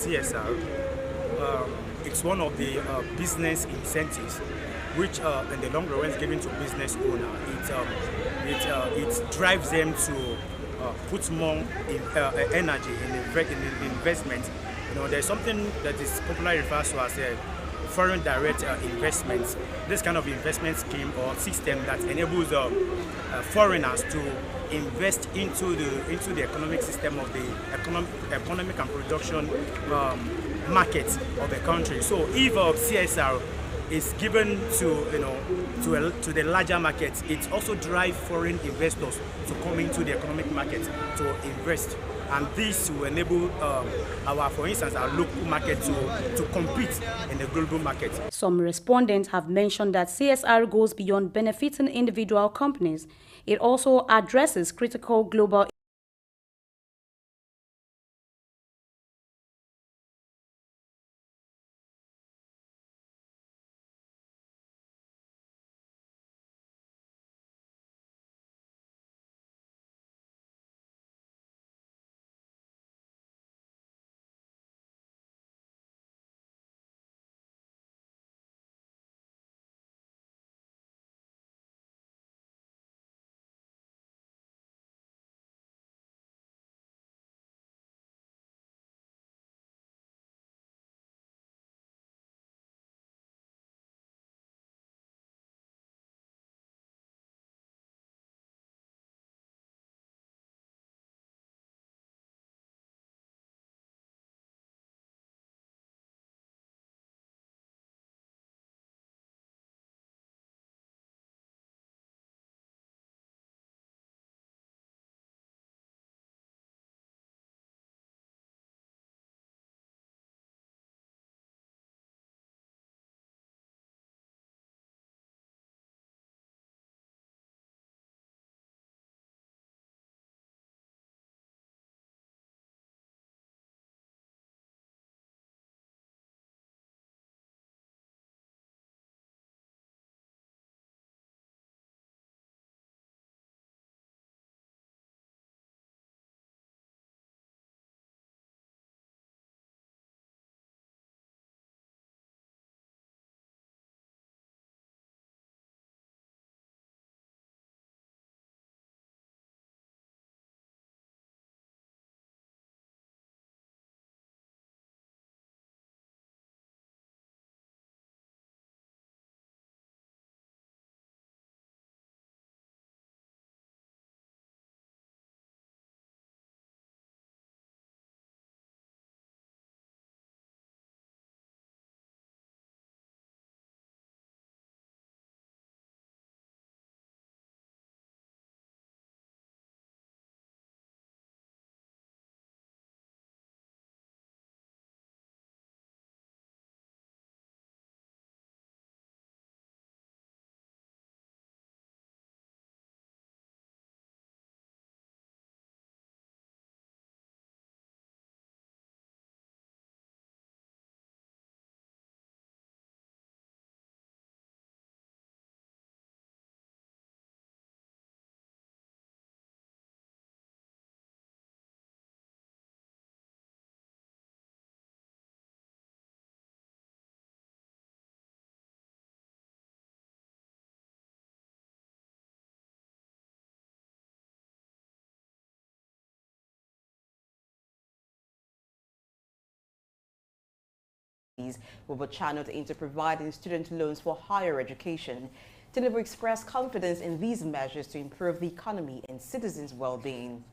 CSR, it's one of the business incentives which in the long run is given to business owner. It drives them to put more energy in investment. There's something that is popularly referred to as foreign direct investments. This kind of investment scheme or system that enables foreigners to invest into the economic system of the economic and production market of the country. So if CSR is given to the larger market, it also drives foreign investors to come into the economic market to invest. And this will enable for instance, our local market to compete in the global market. Some respondents have mentioned that CSR goes beyond benefiting individual companies. It also addresses critical global will be channeled into providing student loans for higher education. Tinubu expressed confidence in these measures to improve the economy and citizens' well-being.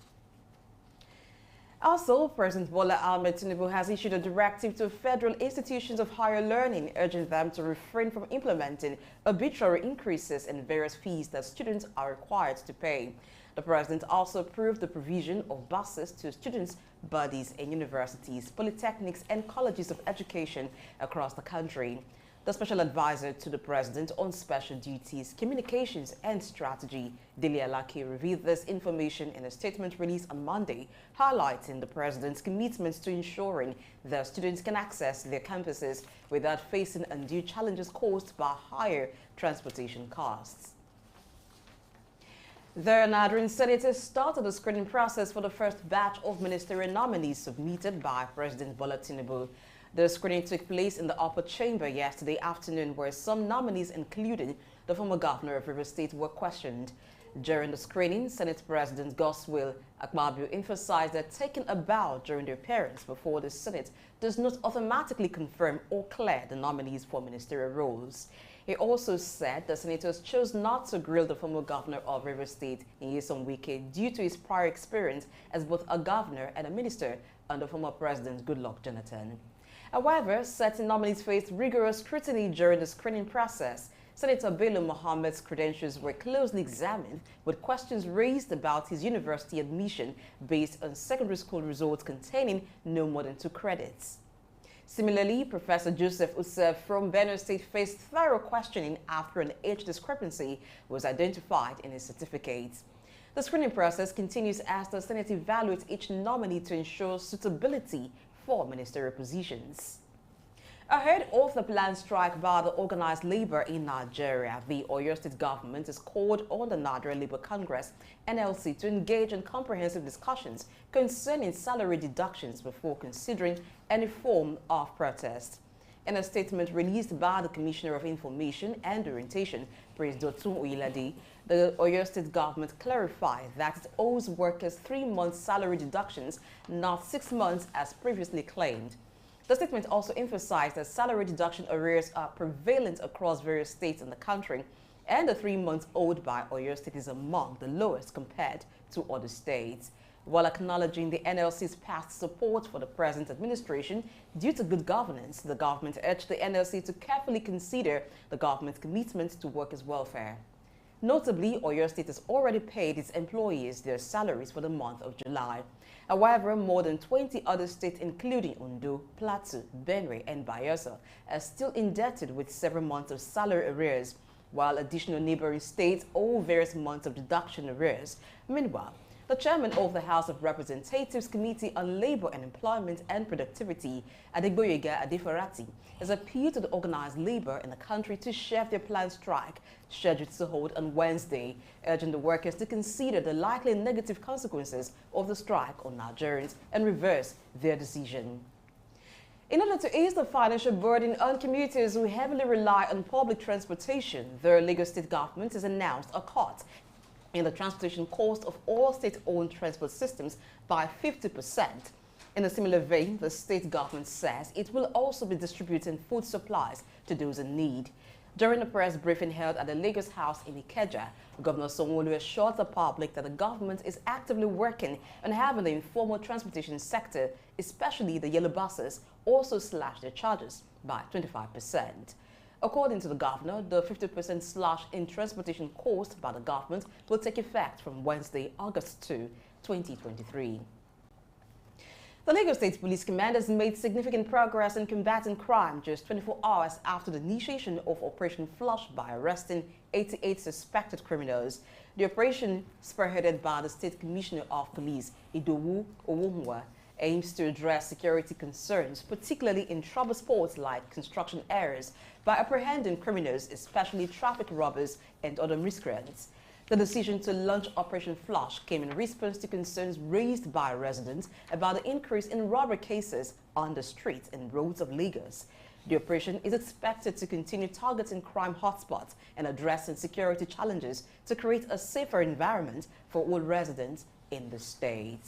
Also, President Bola Ahmed Tinubu has issued a directive to federal institutions of higher learning, urging them to refrain from implementing arbitrary increases in various fees that students are required to pay. The president also approved the provision of buses to students' bodies in universities, polytechnics, and colleges of education across the country. The special advisor to the president on special duties, communications, and strategy, Dele Alake, revealed this information in a statement released on Monday, highlighting the president's commitment to ensuring that students can access their campuses without facing undue challenges caused by higher transportation costs. The Nigerian senators started the screening process for the first batch of ministerial nominees submitted by President Bola Tinubu. The screening took place in the upper chamber yesterday afternoon, where some nominees, including the former governor of Rivers State, were questioned. During the screening, Senate President Godswill Akpabio emphasized that taking a bow during their appearance before the Senate does not automatically confirm or clear the nominees for ministerial roles. He also said the senators chose not to grill the former governor of Rivers State, Nyesom Wike, due to his prior experience as both a governor and a minister under former President Goodluck Jonathan. However, certain nominees faced rigorous scrutiny during the screening process. Senator Bello Mohammed's credentials were closely examined, with questions raised about his university admission based on secondary school results containing no more than 2 credits. Similarly, Professor Joseph Usef from Benue State faced thorough questioning after an age discrepancy was identified in his certificate. The screening process continues as the Senate evaluates each nominee to ensure suitability for ministerial positions. Ahead of the planned strike by the organized labor in Nigeria, the Oyo State government has called on the Nigerian Labour Congress, NLC, to engage in comprehensive discussions concerning salary deductions before considering any form of protest. In a statement released by the Commissioner of Information and Orientation, Prince Dotun Oyelade, the Oyo State government clarified that it owes workers 3 months' salary deductions, not 6 months as previously claimed. The statement also emphasized that salary deduction arrears are prevalent across various states in the country, and the 3 months owed by Oyo State is among the lowest compared to other states. While acknowledging the NLC's past support for the present administration due to good governance, the government urged the NLC to carefully consider the government's commitment to workers' welfare. Notably, Oyo State has already paid its employees their salaries for the month of July. However, more than 20 other states, including Ondo, Plateau, Benue, and Bayelsa, are still indebted with several months of salary arrears, while additional neighboring states owe various months of deduction arrears. Meanwhile, the chairman of the House of Representatives Committee on Labor and Employment and Productivity, Adegboyega Adefarati, has appealed to the organized labor in the country to shelve their planned strike, scheduled to hold on Wednesday, urging the workers to consider the likely negative consequences of the strike on Nigerians and reverse their decision. In order to ease the financial burden on commuters who heavily rely on public transportation, the Lagos State government has announced a cut in the transportation cost of all state-owned transport systems by 50%. In a similar vein, the state government says it will also be distributing food supplies to those in need. During a press briefing held at the Lagos House in Ikeja, Governor Sanwo-Olu assured the public that the government is actively working on having the informal transportation sector, especially the yellow buses, also slash their charges by 25%. According to the governor, the 50% slash in transportation cost by the government will take effect from Wednesday, August 2, 2023. The Lagos State Police Command has made significant progress in combating crime just 24 hours after the initiation of Operation Flush by arresting 88 suspected criminals. The operation, spearheaded by the State Commissioner of Police, Idowu Owomwa, aims to address security concerns, particularly in trouble spots like construction areas, by apprehending criminals, especially traffic robbers and other miscreants. The decision to launch Operation Flush came in response to concerns raised by residents about the increase in robbery cases on the streets and roads of Lagos. The operation is expected to continue targeting crime hotspots and addressing security challenges to create a safer environment for all residents in the state.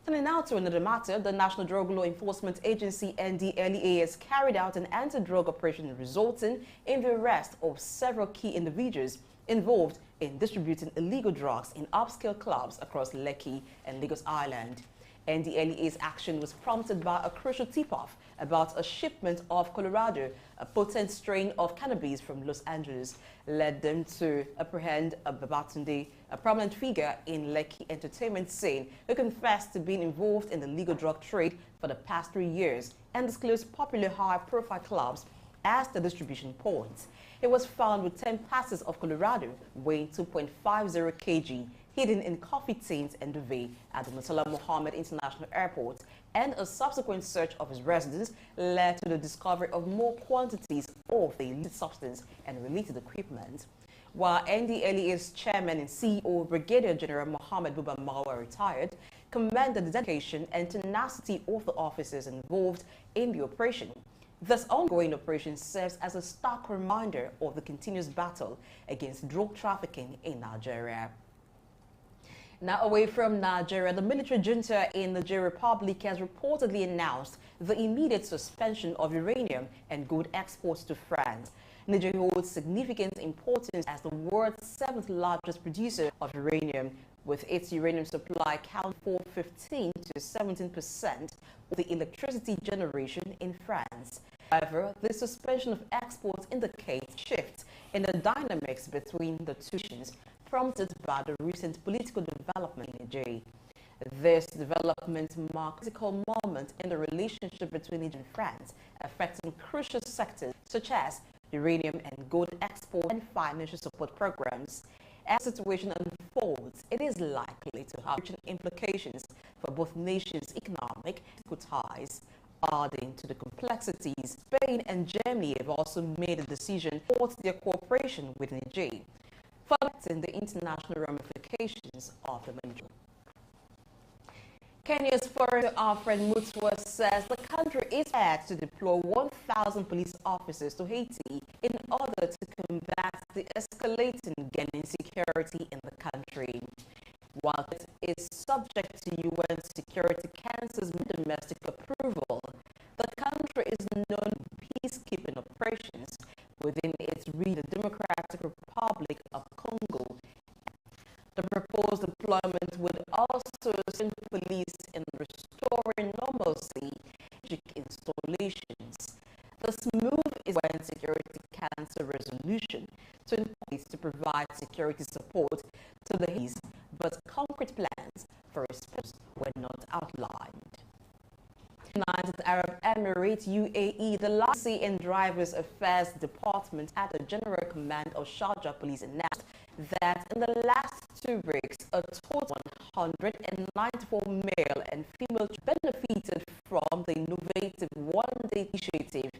Turning now to another matter, the National Drug Law Enforcement Agency NDLEA has carried out an anti-drug operation resulting in the arrest of several key individuals involved in distributing illegal drugs in upscale clubs across Lekki and Lagos Island. NDLEA's action was prompted by a crucial tip-off about a shipment of Colorado, a potent strain of cannabis from Los Angeles, led them to apprehend Babatunde, a prominent figure in Lekki entertainment scene who confessed to being involved in the legal drug trade for the past 3 years and disclosed popular high-profile clubs as the distribution points. It was found with 10 passes of Colorado weighing 2.50 kg hidden in coffee tins and duvet at the Murtala Mohammed International Airport, and a subsequent search of his residence led to the discovery of more quantities of the illicit substance and related equipment. while NDLEA's chairman and CEO, Brigadier General Mohammed Buba Marwa, retired, commended the dedication and tenacity of the officers involved in the operation. This ongoing operation serves as a stark reminder of the continuous battle against drug trafficking in Nigeria. Now, away from Nigeria, the military junta in the Niger Republic has reportedly announced the immediate suspension of uranium and gold exports to France. Niger holds significant importance as the world's seventh largest producer of uranium, with its uranium supply accounting for 15 to 17% of the electricity generation in France. However, the suspension of exports indicates shifts in the dynamics between the two nations, prompted by the recent political development in Niger. This development marks a critical moment in the relationship between Niger and France, affecting crucial sectors such as uranium and gold export and financial support programs. As the situation unfolds, it is likely to have implications for both nations' economic ties. Adding to the complexities, Spain and Germany have also made a decision to support their cooperation with Niger, reflecting the international ramifications of the measure. Kenya's Foreign Friend Mutua says the country is prepared to deploy 1,000 police officers to Haiti in order to combat the escalating gang insecurity in the country. While it is subject to UN Security Council's domestic approval, the country is known for peacekeeping operations within its region, the Democratic Republic of Congo. The proposed deployment would also send police in restoring normalcy installations. This move is UN Security Council resolution to provide security support to the Haiti's, but concrete plans for response were not outlined. United Arab Emirates UAE, the Licensing and Drivers Affairs Department at the General Command of Sharjah Police announced that in the last 2 weeks, a total of 194 male and female benefited from the innovative one-day initiative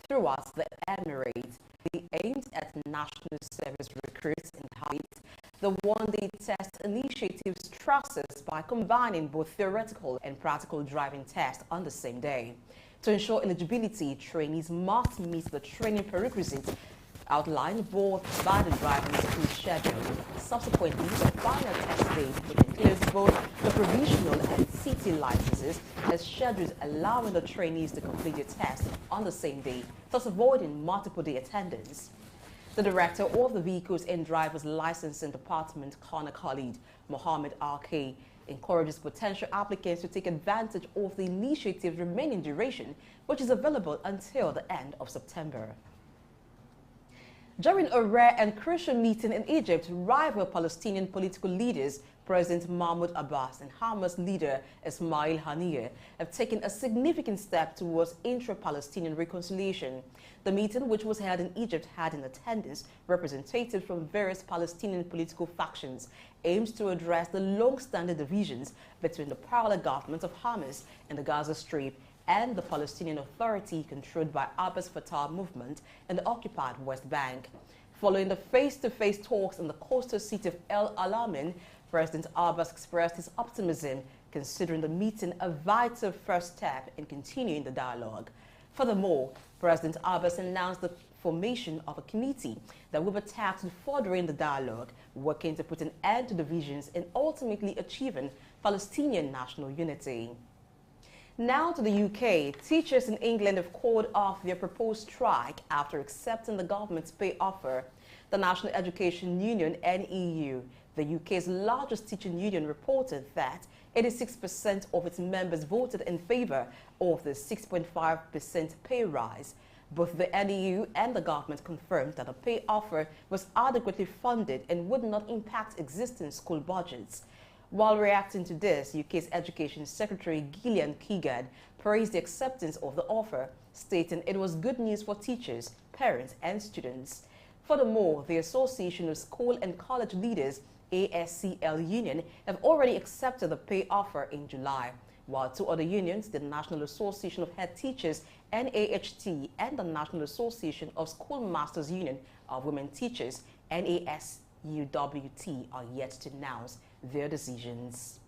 throughout the Emirates. They aimed at national service recruits in height. The one-day test initiative stresses by combining both theoretical and practical driving tests on the same day. To ensure eligibility, trainees must meet the training prerequisites outlined both by the driving school schedule. Subsequently, the final test date, which includes both the provisional and city licenses, is scheduled, allowing the trainees to complete the test on the same day, thus avoiding multiple day attendance. The director of the Vehicles and Drivers Licensing Department, Colonel Khalid Mohammed RK, encourages potential applicants to take advantage of the initiative's remaining duration, which is available until the end of September. During a rare and crucial meeting in Egypt, rival Palestinian political leaders, President Mahmoud Abbas and Hamas leader Ismail Haniyeh, have taken a significant step towards intra-Palestinian reconciliation. The meeting, which was held in Egypt, had in attendance representatives from various Palestinian political factions, aims to address the long-standing divisions between the parallel government of Hamas in the Gaza Strip and the Palestinian Authority controlled by Abbas Fatah movement in the occupied West Bank. Following the face-to-face talks in the coastal city of El Alamein, President Abbas expressed his optimism, considering the meeting a vital first step in continuing the dialogue. Furthermore, President Abbas announced the formation of a committee that will be tasked with furthering the dialogue, working to put an end to divisions and ultimately achieving Palestinian national unity. Now to the UK. Teachers in England have called off their proposed strike after accepting the government's pay offer. The National Education Union, NEU, the UK's largest teaching union, reported that 86% of its members voted in favour of the 6.5% pay rise. Both the NEU and the government confirmed that the pay offer was adequately funded and would not impact existing school budgets. While reacting to this, UK's Education Secretary Gillian Keegan praised the acceptance of the offer, stating it was good news for teachers, parents and students. Furthermore, the Association of School and College Leaders, ASCL Union, have already accepted the pay offer in July, while 2 other unions, the National Association of Head Teachers, NAHT, and the National Association of Schoolmasters Union of Women Teachers, NASUWT are yet to announce their decisions.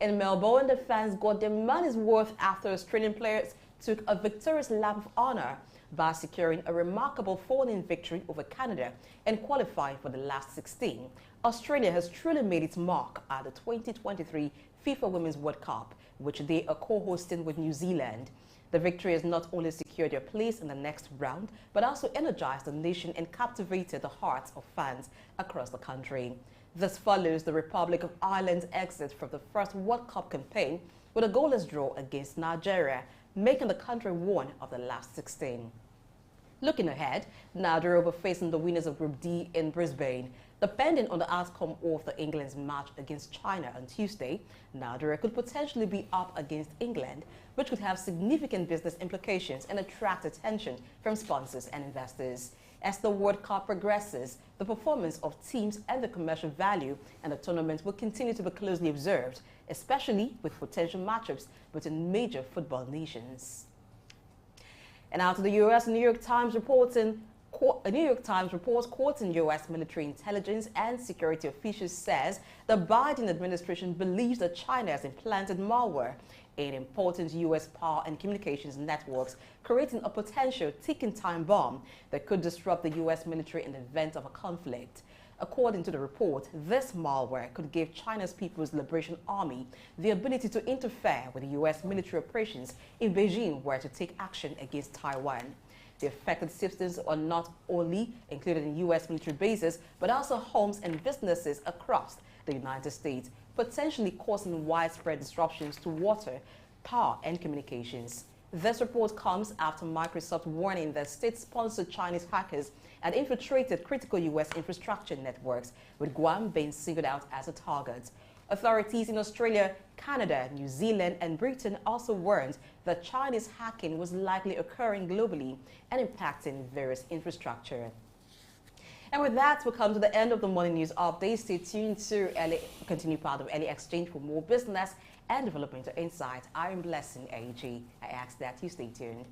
In Melbourne, the fans got their money's worth after Australian players took a victorious lap of honour by securing a remarkable 4-0 victory over Canada and qualifying for the last 16. Australia has truly made its mark at the 2023 FIFA Women's World Cup, which they are co-hosting with New Zealand. The victory has not only secured their place in the next round, but also energized the nation and captivated the hearts of fans across the country. This follows the Republic of Ireland's exit from the first World Cup campaign with a goalless draw against Nigeria, making the country one of the last 16. Looking ahead, Nigeria will be facing the winners of Group D in Brisbane. Depending on the outcome of the England's match against China on Tuesday, Nigeria could potentially be up against England, which could have significant business implications and attract attention from sponsors and investors. As the World Cup progresses, the performance of teams and the commercial value and the tournament will continue to be closely observed, especially with potential matchups between major football nations. And out of the U.S., New York Times reports quoting U.S. military intelligence and security officials says the Biden administration believes that China has implanted malware in important U.S. power and communications networks, creating a potential ticking time bomb that could disrupt the U.S. military in the event of a conflict. According to the report, this malware could give China's People's Liberation Army the ability to interfere with the U.S. military operations if Beijing were to take action against Taiwan. The affected systems are not only included in U.S. military bases, but also homes and businesses across the United States, potentially causing widespread disruptions to water, power, and communications. This report comes after Microsoft warning that state-sponsored Chinese hackers had infiltrated critical U.S. infrastructure networks, with Guam being singled out as a target. Authorities in Australia, Canada, New Zealand, and Britain also warned that Chinese hacking was likely occurring globally and impacting various infrastructure. And with that, we'll come to the end of the morning news update. Stay tuned to continue part of LA Exchange for more business and developmental insight. I am Blessing AG. I ask that you stay tuned.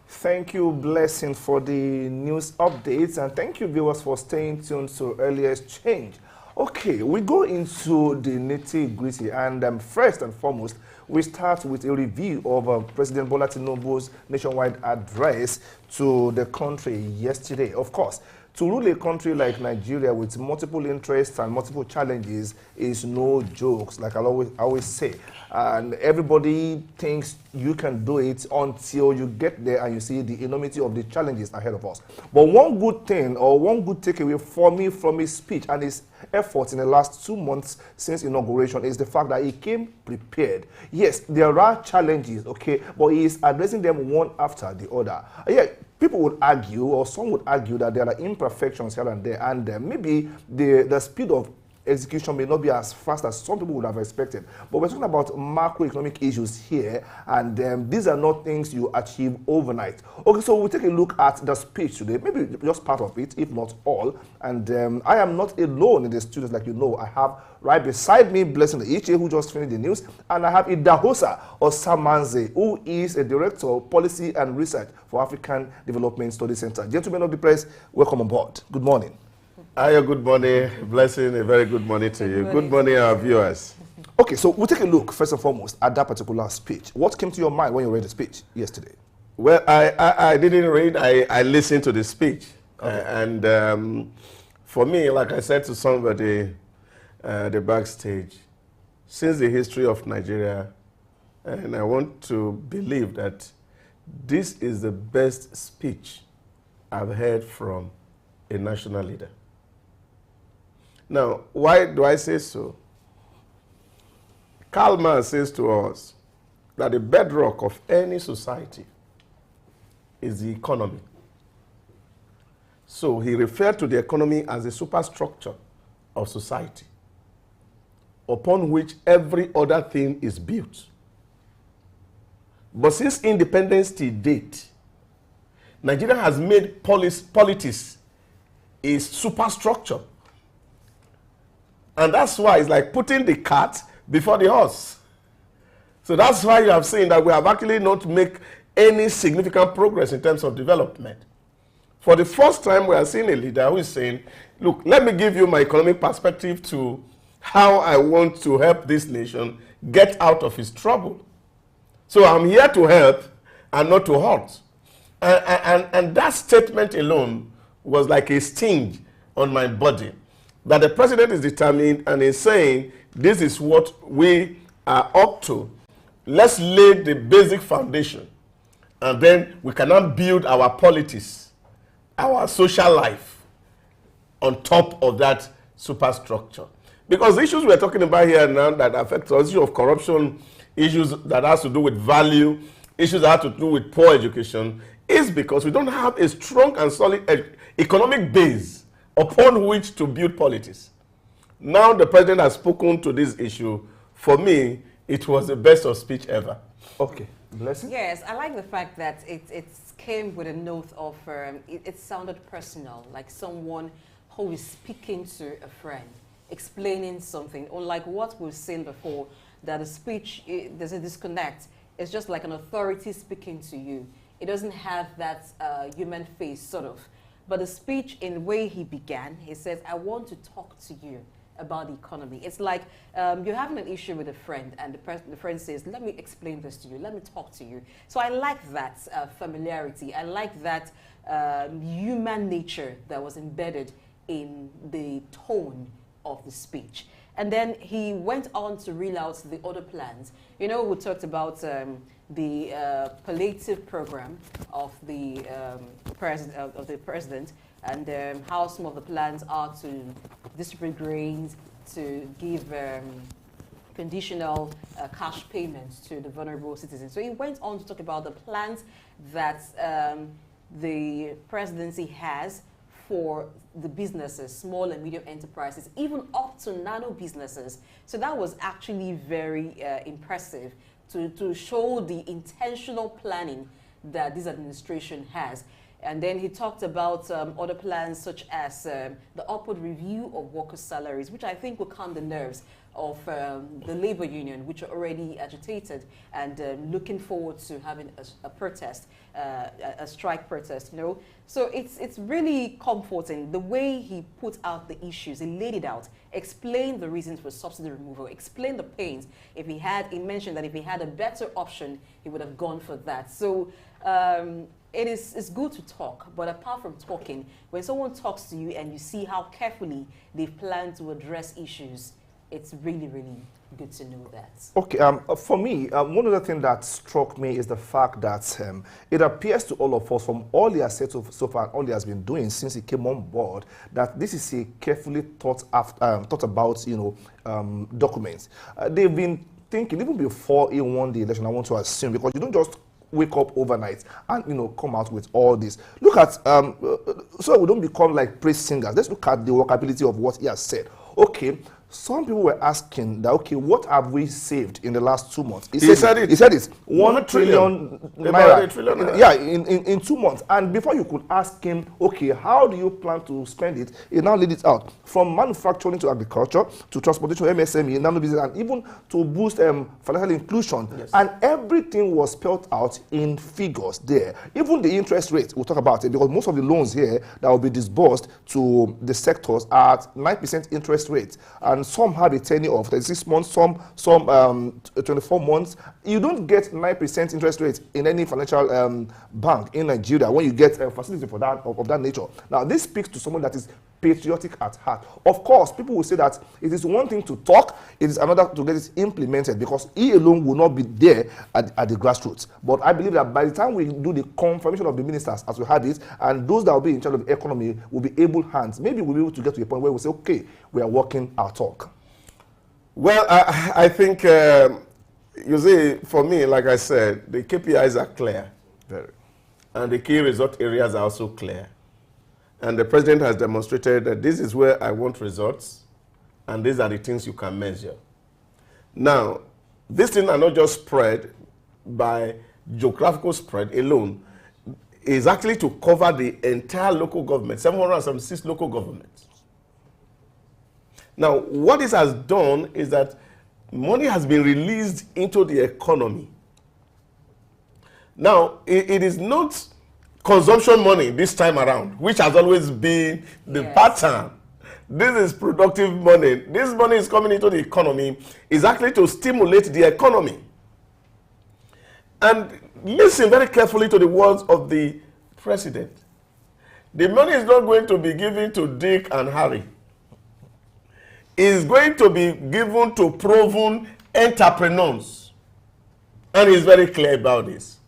Thank you, Blessing, for the news updates, and thank you, viewers, for staying tuned to Early Exchange. Okay, we go into the nitty-gritty, and first and foremost, we start with a review of President Bola Tinubu's nationwide address to the country yesterday. Of course, to rule a country like Nigeria with multiple interests and multiple challenges is no jokes, like I always say. And everybody thinks you can do it until you get there and you see the enormity of the challenges ahead of us. But one good thing, or one good takeaway for me from his speech and his efforts in the last 2 months since inauguration is the fact that he came prepared. Yes, there are challenges, okay, but he is addressing them one after the other. Yeah, people would argue, or some would argue, that there are imperfections here and there, and maybe the speed of execution may not be as fast as some people would have expected. But we're talking about macroeconomic issues here, and these are not things you achieve overnight. Okay, so we'll take a look at the speech today, maybe just part of it, if not all. And I am not alone in the studios, like you know. I have right beside me Blessing Iche, who just finished the news, and I have Idahosa Osamanze, who is a Director of Policy and Research for African Development Study Center. Gentlemen of the press, welcome on board. Good morning. Hiya, good morning. Blessing, a very good morning to you. Good morning, our viewers. Okay, so we'll take a look, first and foremost, at that particular speech. What came to your mind when you read the speech yesterday? Well, I didn't read, I listened to the speech. Okay. And for me, like I said to somebody the backstage, since the history of Nigeria, and I want to believe that this is the best speech I've heard from a national leader. Now, why do I say so? Karl Marx says to us that the bedrock of any society is the economy. So he referred to the economy as the superstructure of society, upon which every other thing is built. But since independence to date, Nigeria has made politics a superstructure. And that's why it's like putting the cart before the horse. So that's why you have seen that we have actually not made any significant progress in terms of development. For the first time, we are seeing a leader who is saying, look, let me give you my economic perspective to how I want to help this nation get out of its trouble. So I'm here to help and not to hurt. And that statement alone was like a sting on my body, that the president is determined and is saying, this is what we are up to. Let's lay the basic foundation, and then we cannot build our politics, our social life on top of that superstructure. Because the issues we're talking about here now that affect us, issue of corruption, issues that has to do with value, issues that have to do with poor education, is because we don't have a strong and solid economic base upon which to build politics. Now the president has spoken to this issue. For me, it was the best of speech ever. Okay. Blessing? Yes, I like the fact that it came with a note of, it sounded personal, like someone who is speaking to a friend, explaining something, unlike what we've seen before, that a speech, there's a disconnect. It's just like an authority speaking to you. It doesn't have that human face, sort of. But the speech, in the way he began, he says, I want to talk to you about the economy. It's like you're having an issue with a friend, and the friend says, let me explain this to you, let me talk to you. So I like that familiarity. I like that human nature that was embedded in the tone of the speech. And then he went on to reel out the other plans. You know, we talked about the palliative program of the president, and how some of the plans are to distribute grains, to give conditional cash payments to the vulnerable citizens. So he went on to talk about the plans that the presidency has for the businesses, small and medium enterprises, even up to nano businesses. So that was actually very impressive to show the intentional planning that this administration has. And then he talked about other plans such as the upward review of workers' salaries, which I think will calm the nerves of the labor union, which are already agitated and looking forward to having a protest, a strike protest, you know. So it's really comforting the way he put out the issues. He laid it out, explained the reasons for subsidy removal, explained the pains. He mentioned that if he had a better option, he would have gone for that. So it's good to talk, but apart from talking, when someone talks to you and you see how carefully they plan to address issues, it's really, really good to know that. Okay, for me, one of the things that struck me is the fact that it appears to all of us from all he has said so far, all he has been doing since he came on board, that this is a carefully thought about, documents. They've been thinking even before he won the election, I want to assume, because you don't just wake up overnight and come out with all this. Look at so we don't become like praise singers. Let's look at the workability of what he has said. Okay, some people were asking that, okay, what have we saved in the last 2 months? He said it. 1 trillion naira. Yeah, in 2 months. And before you could ask him, okay, how do you plan to spend it? He now laid it out. From manufacturing to agriculture, to transportation, MSME, nano business, and even to boost financial inclusion. Yes. And everything was spelled out in figures there. Even the interest rate, we'll talk about it, because most of the loans here that will be disbursed to the sectors are at 9% interest rate. And some have a tenure of 36 months, some 24 months. You don't get 9% interest rate in any financial bank in Nigeria when you get a facility for that of that nature. Now, this speaks to someone that is patriotic at heart. Of course, people will say that it is one thing to talk, it is another to get it implemented, because he alone will not be there at the grassroots. But I believe that by the time we do the confirmation of the ministers, as we had it, and those that will be in charge of the economy will be able hands, maybe we'll be able to get to a point where we say, okay, we are walking our talk. Well, I think You see, for me, like I said, the KPIs are clear. Very. And the key result areas are also clear. And the president has demonstrated that this is where I want results, and these are the things you can measure. Now, these things are not just spread by geographical spread alone. It's actually to cover the entire local government, 776 local governments. Now, what this has done is that money has been released into the economy. Now, it is not consumption money this time around, which has always been the pattern. This is productive money. This money is coming into the economy is actually to stimulate the economy. And listen very carefully to the words of the president. The money is not going to be given to Dick and Harry. It's going to be given to proven entrepreneurs. And he's very clear about this.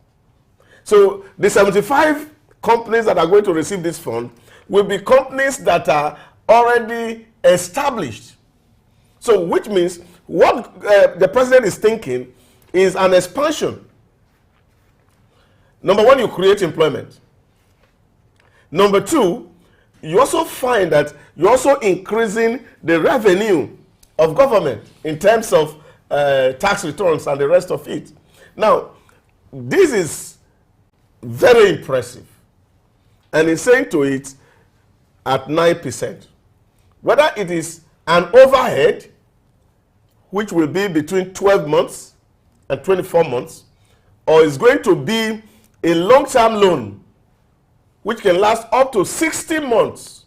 So the 75 companies that are going to receive this fund will be companies that are already established. So which means what the president is thinking is an expansion. Number one, you create employment. Number two, you also find that you're also increasing the revenue of government in terms of tax returns and the rest of it. Now, this is very impressive. And he's saying to it at 9%. Whether it is an overhead, which will be between 12 months and 24 months, or is going to be a long-term loan, which can last up to 60 months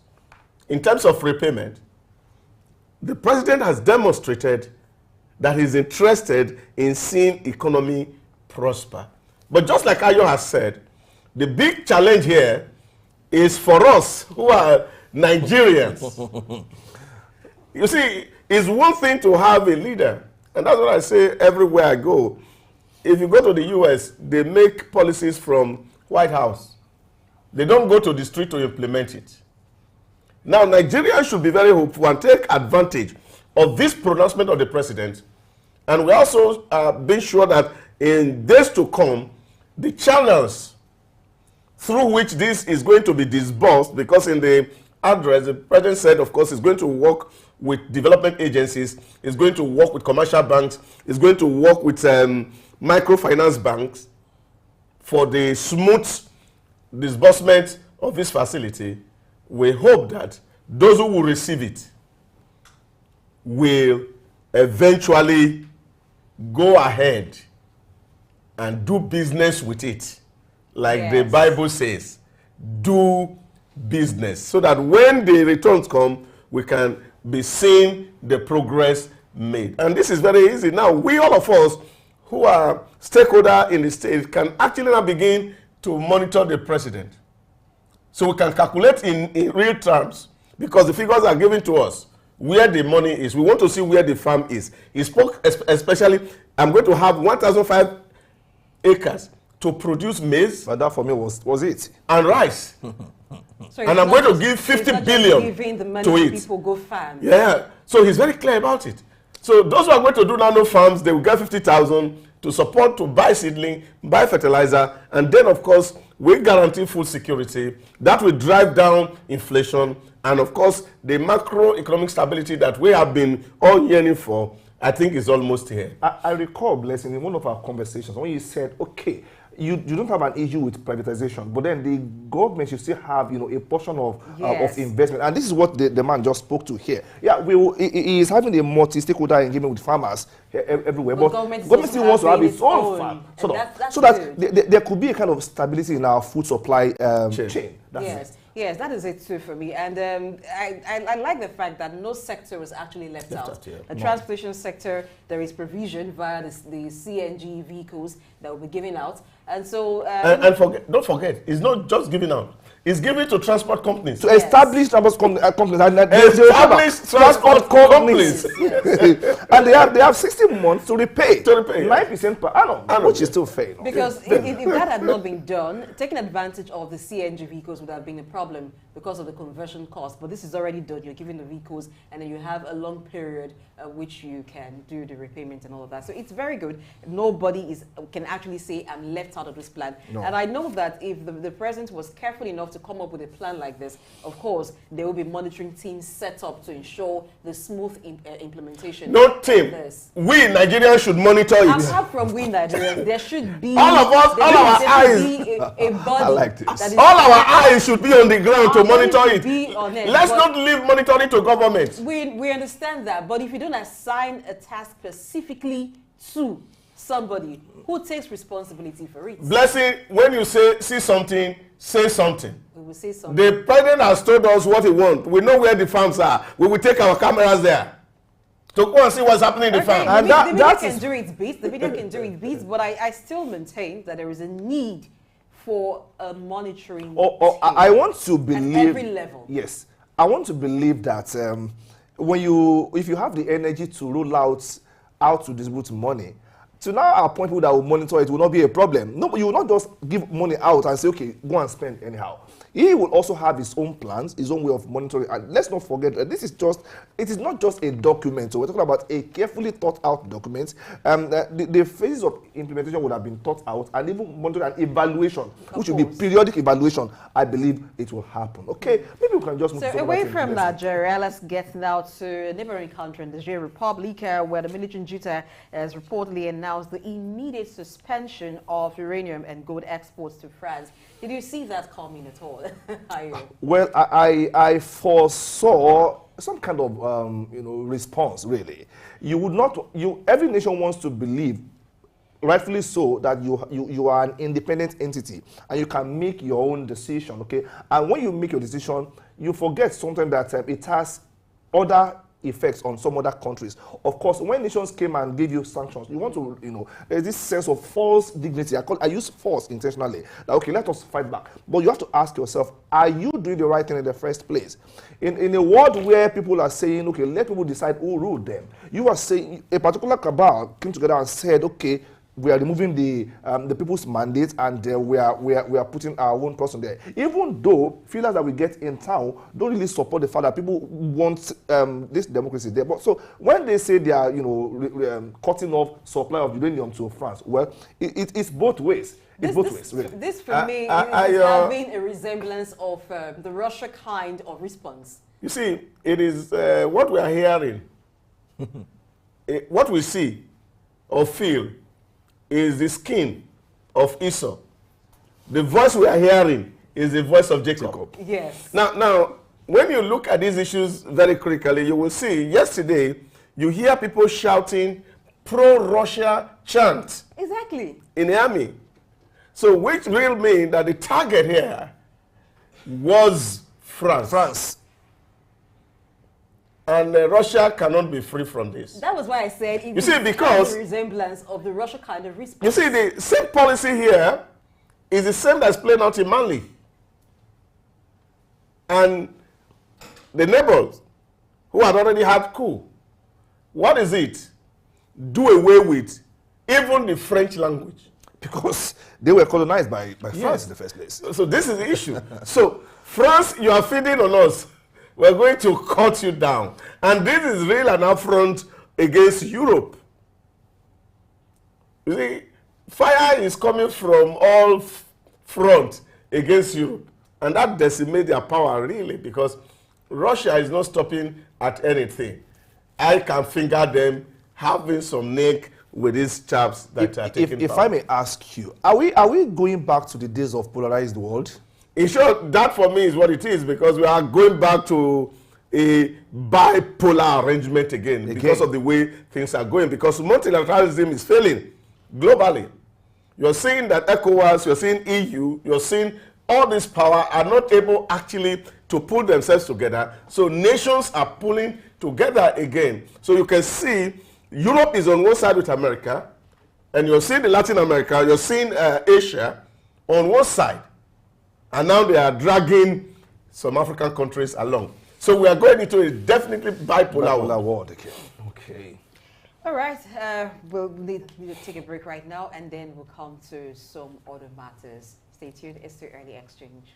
in terms of repayment, the president has demonstrated that he's interested in seeing economy prosper. But just like Ayo has said, the big challenge here is for us who are Nigerians. You see, it's one thing to have a leader, and that's what I say everywhere I go. If you go to the US, they make policies from White House. They don't go to the street to implement it. Now, Nigerians should be very hopeful and take advantage of this pronouncement of the president. And we also being sure that in days to come, the channels through which this is going to be disbursed, because in the address, the president said, of course, he's going to work with development agencies, he's going to work with commercial banks, he's going to work with microfinance banks for the smooth disbursement of this facility. We hope that those who will receive it will eventually go ahead and do business with it. Like the Bible says, do business. So that when the returns come, we can be seeing the progress made. And this is very easy. Now, we all of us who are stakeholders in the state can actually now begin to monitor the president. So we can calculate in real terms, because the figures are given to us, where the money is. We want to see where the farm is. He spoke especially, I'm going to have 1,005 acres to produce maize. But that for me was it. And rice. So and I'm going to give 50 billion giving the money to it. People go farm. Yeah. So he's very clear about it. So those who are going to do nano farms, they will get 50,000 to support, to buy seedling, buy fertilizer, and then of course we guarantee food security. That will drive down inflation, and of course the macroeconomic stability that we have been all yearning for, I think is almost here. I recall, Blessing, in one of our conversations when you said, okay, you don't have an issue with privatization, but then the government should still have, a portion of investment. And this is what the man just spoke to here. Yeah, he is having a multi-stakeholder engagement with farmers everywhere, but government still wants to have its own farm, so that there could be a kind of stability in our food supply chain. Yes, that is it too for me. And I like the fact that no sector was actually left out. The transportation sector, there is provision via the CNG vehicles that will be given out. And so... don't forget, it's not just giving out. is given to transport companies. To establish transport companies. And Establish transport companies. And they have 60 months to repay. 9% per annum, which is still fair. Because if that had not been done, taking advantage of the CNG vehicles would have been a problem because of the conversion cost. But this is already done. You're giving the vehicles, and then you have a long period which you can do the repayment and all of that. So it's very good. Nobody can actually say, I'm left out of this plan. No. And I know that if the president was careful enough to come up with a plan like this, of course, there will be monitoring teams set up to ensure the smooth implementation. No team. We Nigerians should monitor it. Apart from we Nigerians, there should be all of us, all our eyes. A body I like this. All our eyes should be on the ground to monitor it. Honest, let's not leave monitoring to government. We understand that, but if you don't assign a task specifically to somebody who takes responsibility for it. Blessing, when you see something, say something. We will say something. The president has told us what he wants. We know where the farms are. We will take our cameras there to go and see what's happening in the farm. And the media can do its best. The media can do its best, but I still maintain that there is a need for a monitoring. I want to believe at every level. Yes, I want to believe that if you have the energy to roll out how to distribute money, to now appoint people that will monitor it will not be a problem. No, you will not just give money out and say, okay, go and spend anyhow. He will also have his own plans, his own way of monitoring. And let's not forget that it is not just a document. So we're talking about a carefully thought out document. The phases of implementation would have been thought out, and even monitoring and evaluation, which will be periodic evaluation. I believe it will happen. Okay, maybe we can just move so away from Nigeria, let's get now to a neighboring country in the Nigeria Republic, where the military junta has reportedly announced the immediate suspension of uranium and gold exports to France. Did you see that coming at all? Well, I foresaw some kind of response. Really, you would not. Every nation wants to believe, rightfully so, that you are an independent entity and you can make your own decision. Okay, and when you make your decision, you forget sometimes that it has other effects on some other countries. Of course, when nations came and gave you sanctions, you want to, there's this sense of false dignity. I use force intentionally. Like, okay, let us fight back. But you have to ask yourself, are you doing the right thing in the first place? In a world where people are saying, okay, let people decide who ruled them, you are saying a particular cabal came together and said, okay, we are removing the people's mandate, and we are putting our own person there. Even though feelers that we get in town don't really support the fact that people want this democracy there. But so when they say they are cutting off supply of uranium to France, well, it's both ways. It's both ways, really. This for me is having a resemblance of the Russia kind of response. You see, it is what we are hearing, what we see or feel is the skin of Esau. The voice we are hearing is the voice of Jacob. Yes. Now, when you look at these issues very critically, you will see yesterday you hear people shouting pro-Russia chant. Exactly. In the army. So which will mean that the target here was France. And Russia cannot be free from this. That was why I said it you see, because the resemblance of the Russia kind of response. You see, the same policy here is the same that's playing out in Mali. And the neighbors who had already had coup, what is it? Do away with even the French language. Because they were colonized by France in the first place. So this is the issue. So France, you are feeding on us. We're going to cut you down. And this is really an affront against Europe. You see, fire is coming from all fronts against Europe. And that decimates their power, really, because Russia is not stopping at anything. I can finger them having some neck with these chaps that are taking power. If I may ask you, are we going back to the days of polarized world? In short, that for me is what it is, because we are going back to a bipolar arrangement again because of the way things are going, because multilateralism is failing globally. You're seeing that ECOWAS, you're seeing EU, you're seeing all this power are not able actually to pull themselves together. So nations are pulling together again. So you can see Europe is on one side with America, and you're seeing the Latin America, you're seeing Asia on one side. And now they are dragging some African countries along. So we are going into a definitely bipolar world. Okay. Okay. All right, we'll need to take a break right now, and then we'll come to some other matters. Stay tuned. It's the Early Exchange.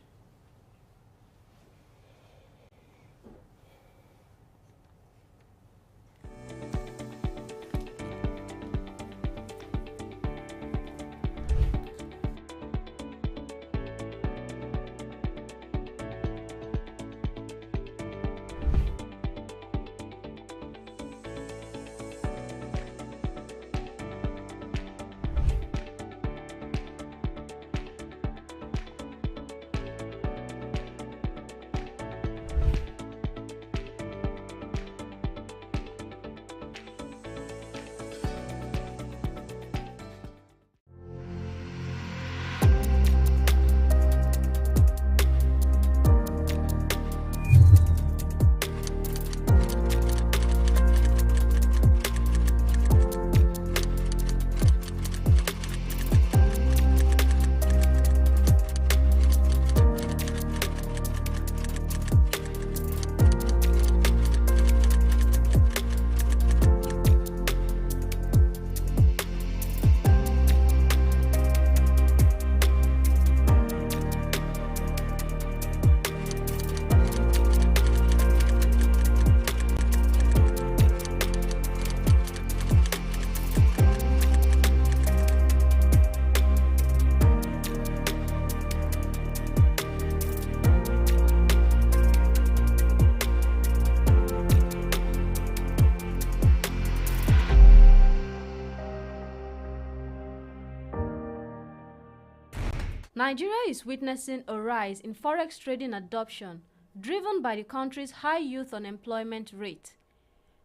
Nigeria is witnessing a rise in forex trading adoption, driven by the country's high youth unemployment rate.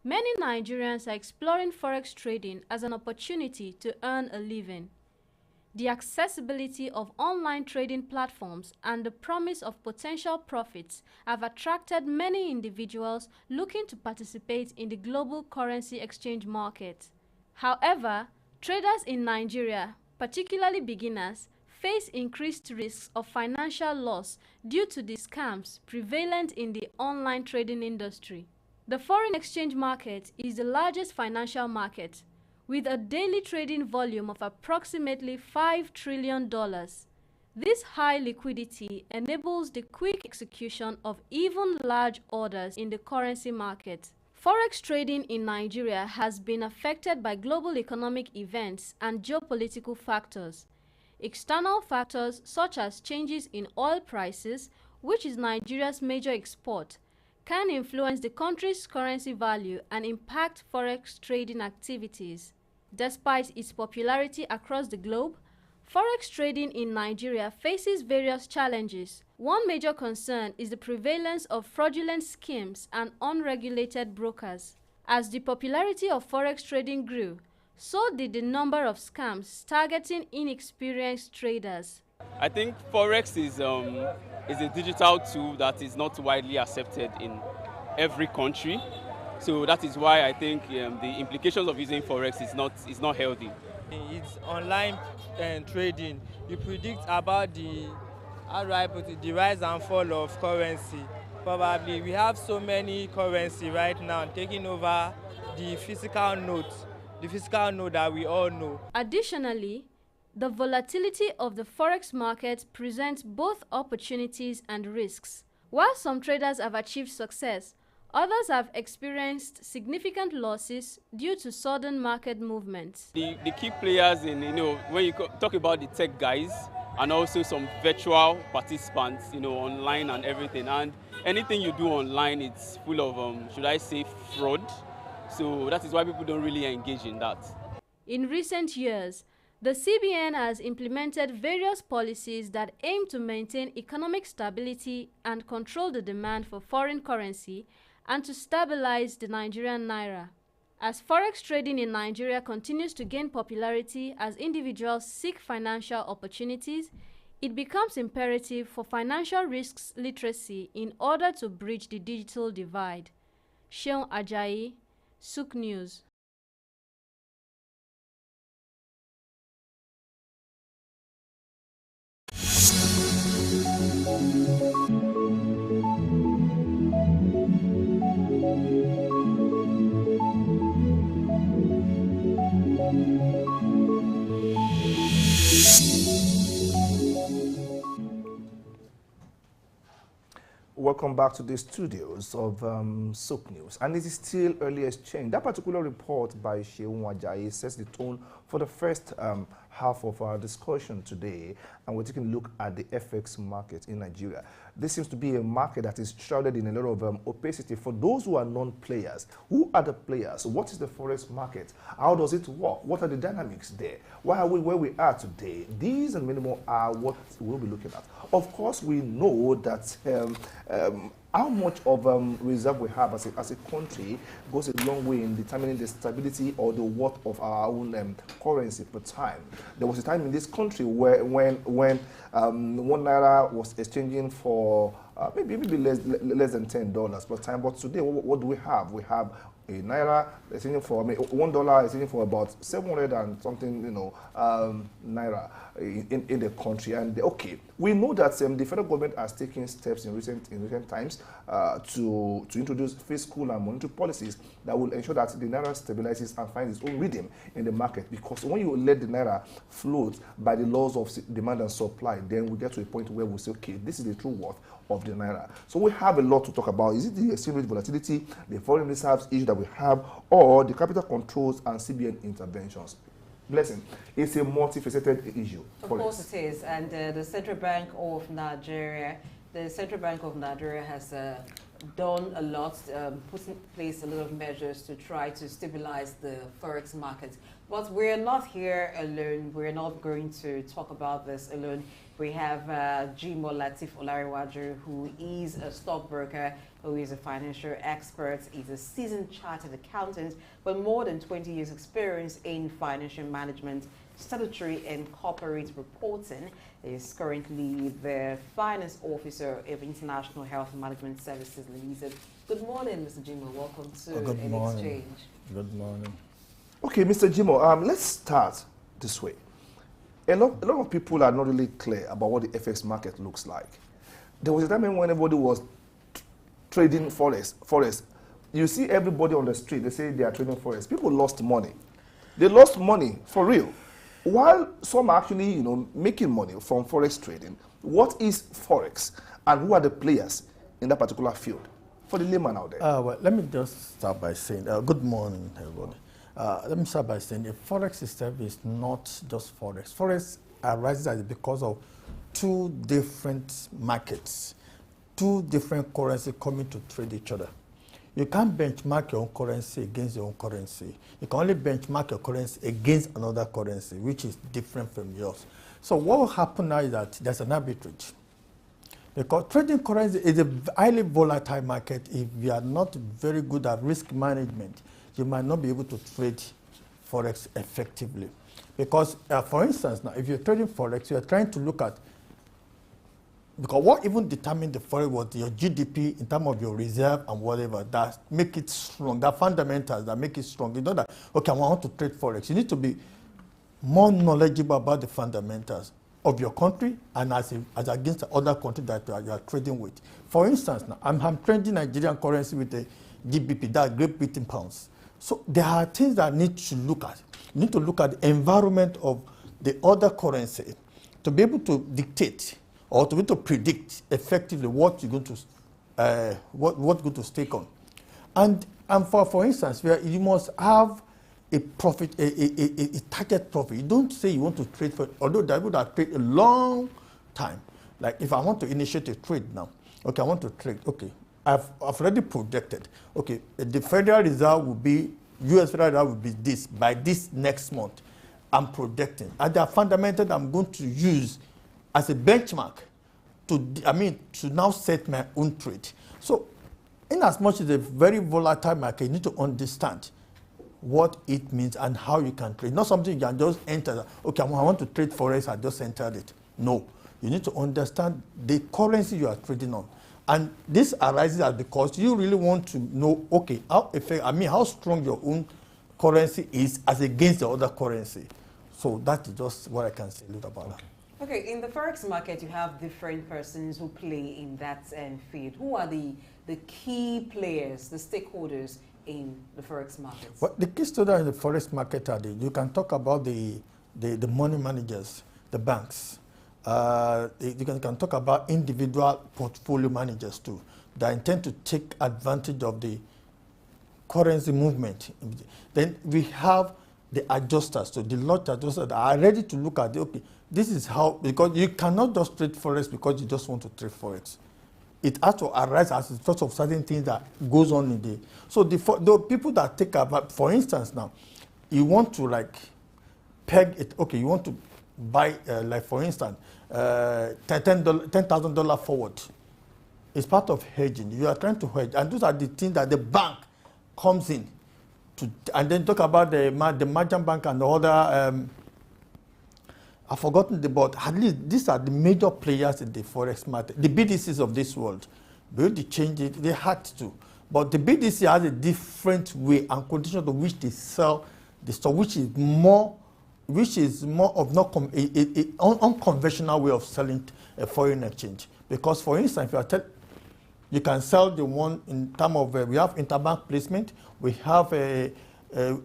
Many Nigerians are exploring forex trading as an opportunity to earn a living. The accessibility of online trading platforms and the promise of potential profits have attracted many individuals looking to participate in the global currency exchange market. However, traders in Nigeria, particularly beginners, face increased risks of financial loss due to the scams prevalent in the online trading industry. The foreign exchange market is the largest financial market, with a daily trading volume of approximately $5 trillion. This high liquidity enables the quick execution of even large orders in the currency market. Forex trading in Nigeria has been affected by global economic events and geopolitical factors. External factors such as changes in oil prices, which is Nigeria's major export, can influence the country's currency value and impact forex trading activities. Despite its popularity across the globe, forex trading in Nigeria faces various challenges. One major concern is the prevalence of fraudulent schemes and unregulated brokers. As the popularity of forex trading grew, so did the number of scams targeting inexperienced traders. I think Forex is a digital tool that is not widely accepted in every country. So that is why I think the implications of using Forex is not healthy. It's online trading. You predict about the rise and fall of currency. Probably we have so many currency right now taking over the physical note that we all know. Additionally, the volatility of the forex market presents both opportunities and risks. While some traders have achieved success, others have experienced significant losses due to sudden market movements. The key players when you talk about the tech guys and also some virtual participants, online and everything. And anything you do online, it's full of, should I say, fraud. So that is why people don't really engage in that. In recent years, the CBN has implemented various policies that aim to maintain economic stability and control the demand for foreign currency and to stabilize the Nigerian naira. As forex trading in Nigeria continues to gain popularity as individuals seek financial opportunities, it becomes imperative for financial risks literacy in order to bridge the digital divide. Seun Ajayi, Souq News. Welcome back to the studios of Souq News. And it is still early exchange. That particular report by Seun Ajayi sets the tone for the first half of our discussion today. And we're taking a look at the FX market in Nigeria. This seems to be a market that is shrouded in a lot of opacity. For those who are non-players, who are the players? What is the forex market? How does it work? What are the dynamics there? Why are we where we are today? These and many more are what we'll be looking at. Of course, we know that how much of reserve we have as a country goes a long way in determining the stability or the worth of our own currency per time. There was a time in this country where when 1 naira was exchanging for maybe less than $10 per time. But today, what do we have? We have a naira exchanging for, $1 exchanging for about 700 and something, naira in the country. And okay, we know that the federal government has taken steps in recent times to introduce fiscal and monetary policies that will ensure that the naira stabilizes and finds its own rhythm in the market. Because when you let the naira float by the laws of demand and supply, then we get to a point where we say, okay, this is the true worth of the naira. So we have a lot to talk about. Is it the exchange rate volatility, the foreign reserves issue that we have, or the capital controls and CBN interventions? Blessing, it's a multifaceted issue. Of course it is. And the Central Bank of Nigeria has done a lot, put in place a lot of measures to try to stabilize the forex market. But we're not here alone. We're not going to talk about this alone. We have Jimo Latif Olariwaju, who is a stockbroker, who is a financial expert. He's a seasoned chartered accountant with more than 20 years experience in financial management, statutory and corporate reporting. He is currently the finance officer of International Health Management Services Limited. Good morning, Mr. Jimo. Welcome to An Exchange. Good morning. Okay, Mr. Jimo, let's start this way. A lot of people are not really clear about what the FX market looks like. There was a time when everybody was trading forex. You see everybody on the street, they say they are trading forex. People lost money. They lost money for real. While some are actually, making money from forex trading, what is forex and who are the players in that particular field for the layman out there? Well, let me just start by saying, good morning, everybody. Let me start by saying the forex system is not just forex. Forex arises because of two different markets, two different currencies coming to trade each other. You can't benchmark your own currency against your own currency. You can only benchmark your currency against another currency, which is different from yours. So what will happen now is that there's an arbitrage. Because trading currency is a highly volatile market. If you are not very good at risk management, you might not be able to trade forex effectively. Because, for instance, now, if you're trading forex, you're trying to look at, because what even determined the forex was your GDP in terms of your reserve and whatever, that make it strong, that fundamentals that make it strong. You know that, okay, I want to trade forex. You need to be more knowledgeable about the fundamentals of your country and as against the other country that you are trading with. For instance, now, I'm trading Nigerian currency with the GBP, that Great Britain pounds. So there are things that I need to look at. You need to look at the environment of the other currency to be able to dictate or to be able to predict effectively what you're going to what's going to stake on. And for instance, where you must have a profit, a target profit. You don't say you want to trade for, although there are people that trade a long time. Like if I want to initiate a trade now, okay, I want to trade, okay. I've already projected, okay, the Federal Reserve will be, US Federal Reserve will be this, by this next month. I'm projecting. And there are fundamentals I'm going to use as a benchmark to now set my own trade. So, in as much as a very volatile market, you need to understand what it means and how you can trade. Not something you can just enter, okay, I want to trade forex, I just entered it. No, you need to understand the currency you are trading on. And this arises because you really want to know, okay, how strong your own currency is as against the other currency. So that is just what I can say a little about that. Okay, in the forex market, you have different persons who play in that field. Who are the key players, the stakeholders in the forex market? Well, the key stakeholders in the forex market are you can talk about the money managers, the banks. You can talk about individual portfolio managers too that intend to take advantage of the currency movement. Then we have the adjusters, so the lot adjusters that are ready to look at okay, this is how, because you cannot just trade forex because you just want to trade forex. It has to arise as a result of certain things that goes on in the. So the people that take about, for instance, now, you want to like peg it. Okay, you want to buy like for instance, $10,000 forward. It's part of hedging. You are trying to hedge, and those are the things that the bank comes in to, and then talk about the merchant bank and the other. I've forgotten but at least these are the major players in the forex market, the BDCs of this world. But they change it, they had to. But the BDC has a different way and condition to which they sell the stock, which is more of not unconventional way of selling a foreign exchange. Because for instance, if you can sell the one in terms of we have interbank placement, we have a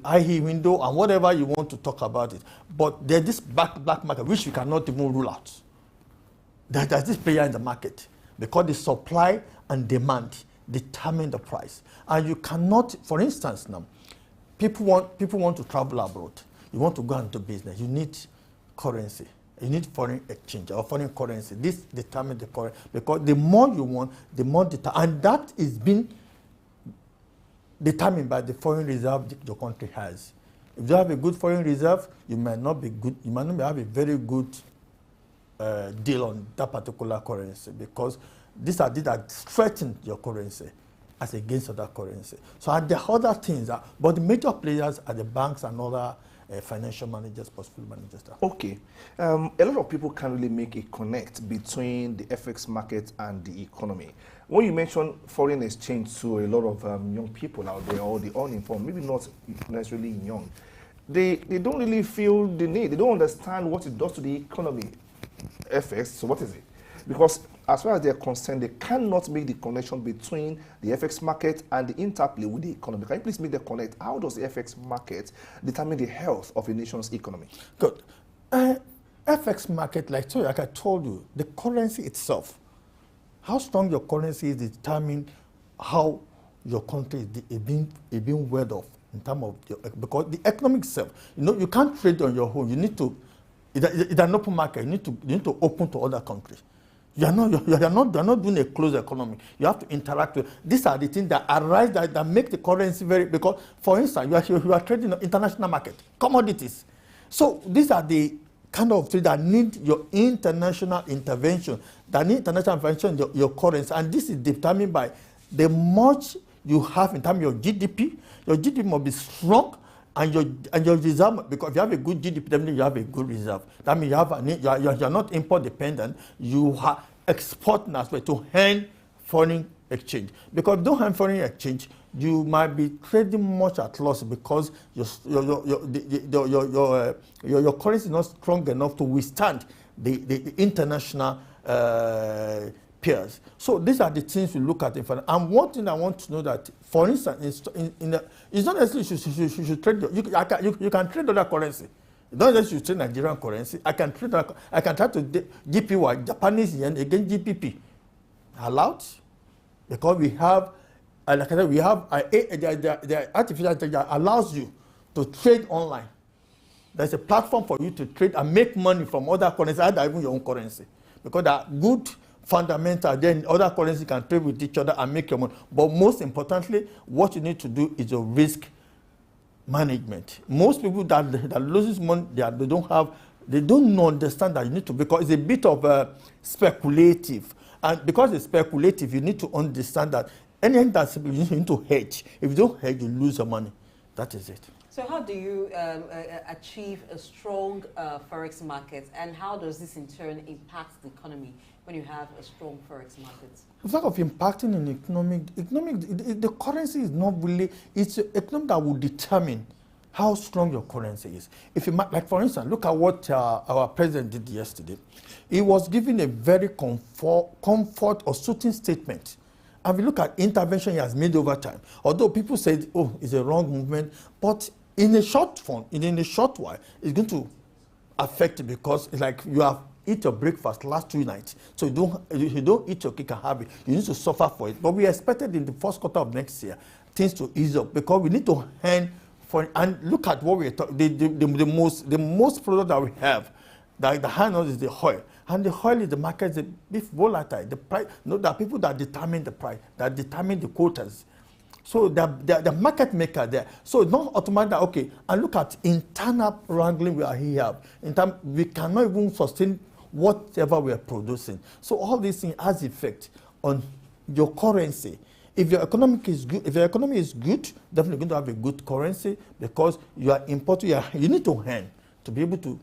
high yield window, and whatever you want to talk about it. But there's this black market which you cannot even rule out. There's this player in the market because the supply and demand determine the price. And you cannot, for instance now, people want to travel abroad. You want to go into business. You need currency. You need foreign exchange or foreign currency. This determines the currency because the more you want, the more and that is being determined by the foreign reserve your country has. If you have a good foreign reserve, you might not have a very good deal on that particular currency because these are things that strengthen your currency as against other currency. So the other things but the major players are the banks and other financial managers, portfolio managers. Okay. A lot of people can't really make a connect between the FX market and the economy. When you mention foreign exchange to a lot of young people out there, or the uninformed, maybe not necessarily young, they don't really feel the need. They don't understand what it does to the economy. FX, so what is it? Because as far as they're concerned, they cannot make the connection between the FX market and the interplay with the economy. Can you please make the connect? How does the FX market determine the health of a nation's economy? Good. FX market, like I told you, the currency itself, how strong your currency is determine how your country is being well off in terms of because the economic itself, you can't trade on your own. You need to, it's an open market. You need to open to other countries. You're not doing a closed economy. You have to interact with. These are the things that arise that make the currency very, because for instance, you are trading in the international market, commodities. So these are the kind of things that need your international intervention, that need international intervention in your currency. And this is determined by the much you have in terms of your GDP. Your GDP must be strong, and your reserve, because if you have a good GDP, that means you have a good reserve. That means you're not import dependent. You export as well to earn foreign exchange. Because if you don't earn foreign exchange, you might be trading much at loss because your currency is not strong enough to withstand the international peers. So these are the things we look at in finance. And one thing I want to know that, for instance, it's not necessarily you should trade. You can trade other currency. You don't necessarily trade Nigerian currency. I can trade. I can try to GPY, Japanese yen against GPP. Allowed, because we have, like I said, we have the artificial intelligence allows you to trade online. There's a platform for you to trade and make money from other currencies, either even your own currency, because there are good fundamental, then other currencies can trade with each other and make your money. But most importantly, what you need to do is your risk management. Most people that loses money, they don't understand that you need to, because it's a bit of speculative. And because it's speculative, you need to understand that anything that's you need to hedge. If you don't hedge, you lose your money. That is it. So how do you achieve a strong forex market, and how does this in turn impact the economy when you have a strong forex market? In fact of impacting in economic, the currency is not really, it's an economy that will determine how strong your currency is. If you like, for instance, look at what our president did yesterday. He was giving a very comfort or soothing statement. And we look at intervention he has made over time. Although people said, oh, it's a wrong movement, but in a short form, in a short while, it's going to affect it, because it's like you have eat your breakfast last 2 nights, so you don't eat your cake and have it. You need to suffer for it. But we expected in the first quarter of next year things to ease up, because we need to hand for, and look at what we're talking. The most product that we have, the hand on is the oil. And the oil is the market, is a bit volatile. The price, there are people that determine the price, that determine the quotas. So the market maker there. So it's not automatic, okay, and look at internal wrangling we are here. We cannot even sustain whatever we are producing. So all these things has effect on your currency. If your economy is good, definitely going to have a good currency, because you are importing. You need to earn to be able to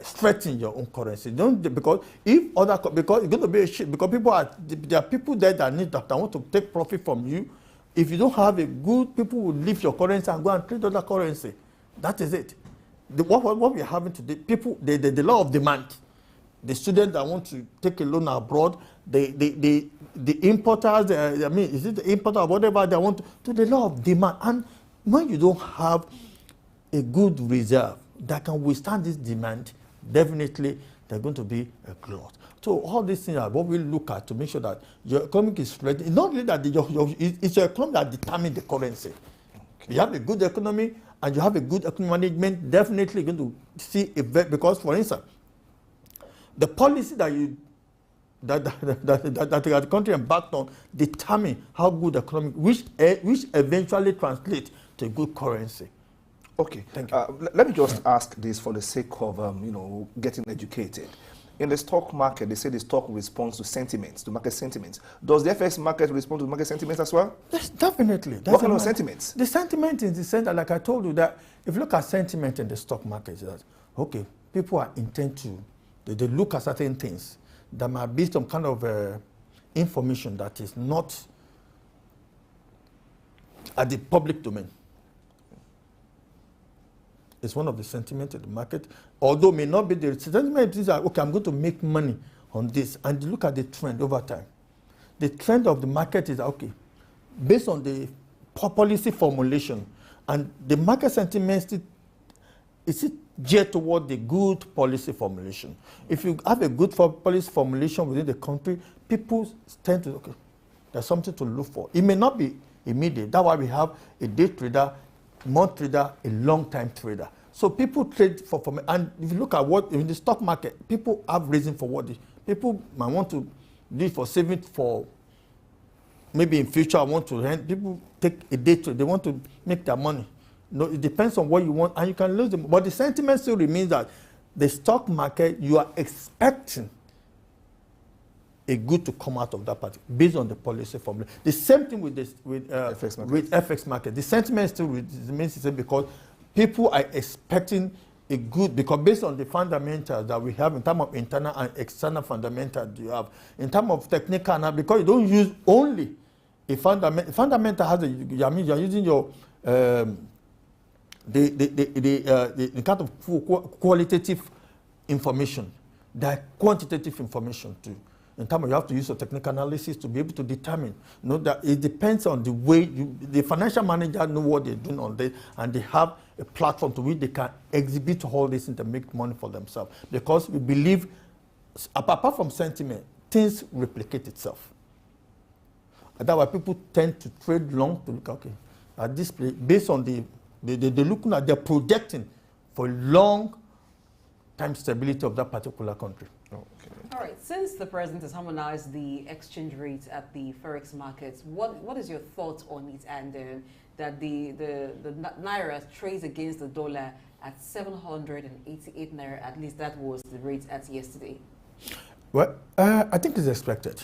strengthen your own currency. Because it's going to be a shit. Because there are people there that want to take profit from you. If you don't have a good, people will leave your currency and go and trade other currency. That is it. What we are having today, people, the law of demand. The students that want to take a loan abroad, the importers, is it the importer or whatever they want to the law of demand. And when you don't have a good reserve that can withstand this demand, definitely there's going to be a glut. So all these things are what we look at to make sure that your economy is ready. Not only that it's your economy that determines the currency. Okay. You have a good economy and you have a good economic management, definitely going to see a very, because for instance, the policy that the country embarked on determine how good economy, which eventually translates to a good currency. Okay, thank you. Let me just ask this for the sake of getting educated. In the stock market, they say the stock responds to sentiments, to market sentiments. Does the FX market respond to market sentiments as well? Yes, definitely. What kind of sentiments? The sentiment is the sense that, like I told you, that if you look at sentiment in the stock market, that okay, people are intent to. They look at certain things that might be some kind of information that is not at the public domain. It's one of the sentiments of the market, although may not be the sentiment is that, okay, I'm going to make money on this. And you look at the trend over time. The trend of the market is, okay, based on the policy formulation, and the market sentiment, is it geared toward the good policy formulation? If you have a good policy formulation within the country, people tend to, okay, there's something to look for. It may not be immediate. That's why we have a day trader, month trader, a long-time trader. So people trade for and if you look at what in the stock market, people have reason for what people might want to do for saving for maybe in future. I want to rent. People take a day trade. They want to make their money. No, it depends on what you want, and you can lose them. But the sentiment still remains that the stock market, you are expecting a good to come out of that party based on the policy formula. The same thing with FX market. The sentiment still remains the same because people are expecting a good, because based on the fundamentals that we have in terms of internal and external fundamentals you have, in terms of technical, because you don't use only a fundamental has you're using your the kind of qualitative information, the quantitative information too. In terms of you have to use a technical analysis to be able to determine. That it depends on the way the financial manager know what they're doing on this, and they have a platform to which they can exhibit all this and to make money for themselves. Because we believe, apart from sentiment, things replicate itself. And that's why people tend to trade long to look, okay, at this place, based on they're looking at, they're projecting for long time stability of that particular country. Okay. All right. Since the president has harmonized the exchange rate at the forex markets, what is your thoughts on it? And that the naira trades against the dollar at 788 naira, at least that was the rate at yesterday. Well, I think it's expected.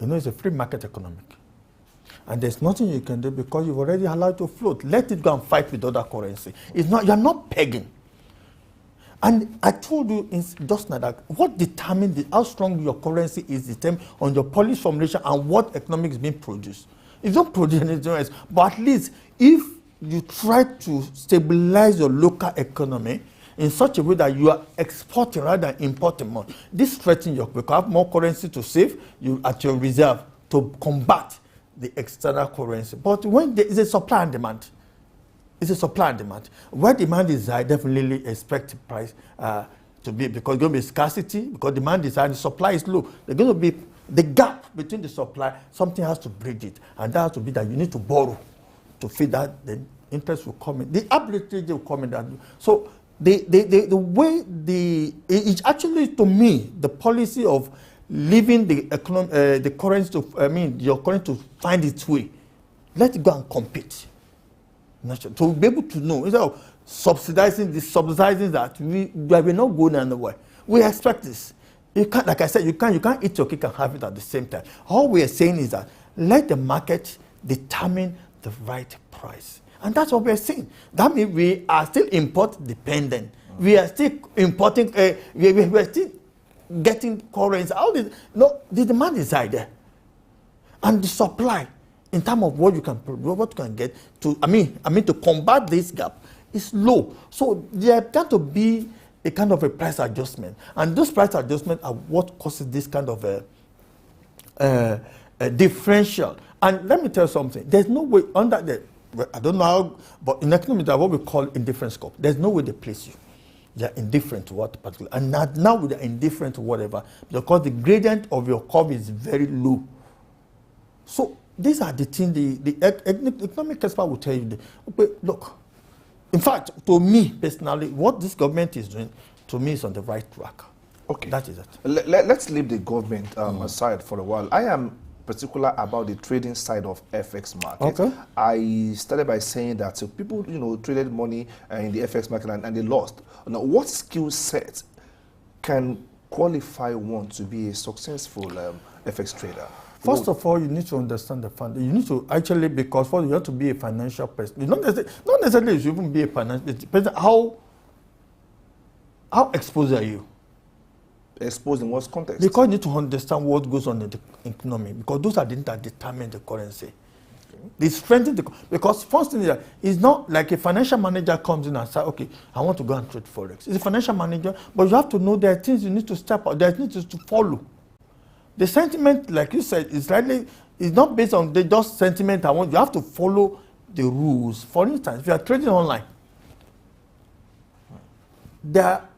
It's a free market economic. And there's nothing you can do because you've already allowed to float. Let it go and fight with other currency. You're not pegging. And I told you just now that what determines how strong your currency is determined on your policy formulation and what economics is being produced. It's not producing anything else. But at least if you try to stabilize your local economy in such a way that you are exporting rather than importing more. This threatens your, because you have more currency to save you at your reserve to combat the external currency. But when there is a supply and demand, it's a supply and demand. Where demand is high, definitely expect price to be, because there's going to be scarcity, because demand is high, the supply is low. There's going to be the gap between the supply, something has to bridge it. And that has to be that you need to borrow to feed that, the interest will come in. The arbitrage will come in. That. So the way it's actually, to me, the policy of leaving the currency to, your currency to find its way. Let it go and compete. To be able to know, instead of subsidizing that, we're not going anywhere. We expect this. You can't, like I said, you can't eat your cake and have it at the same time. All we are saying is that let the market determine the right price. And that's what we're saying. That means we are still import dependent. We are still importing, we're still getting currency. No, the demand is high there. And the supply, in terms of what you can produce, what you can get to, to combat this gap, is low. So there got to be a kind of a price adjustment. And those price adjustments are what causes this kind of a differential. And let me tell you something. There's no way under the, I don't know how, but in economics, that's what we call indifferent scope. There's no way they place you. They're indifferent to what particular. And now they're indifferent to whatever, because the gradient of your curve is very low. So these are the things the economic expert will tell you. But look, in fact, to me personally, what this government is doing, to me, is on the right track. Okay. That is it. Let's leave the government aside for a while. I am particular about the trading side of FX market. Okay. I started by saying that so people, traded money in the FX market and they lost. Now, what skill set can qualify one to be a successful FX trader? First of all, you need to understand the fund. You need to actually, because first you have to be a financial person. Not necessarily you should even be a financial. It depends on how exposed are you. Exposed in what context? Because you need to understand what goes on in the economy, because those are the things that determine the currency. Okay. They strengthen because first thing is that it's not like a financial manager comes in and says, okay, I want to go and trade Forex. It's a financial manager, but you have to know there are things you need to step out, there are things to follow. The sentiment, like you said, is not based on the just sentiment I want. You have to follow the rules. For instance, if you are trading online,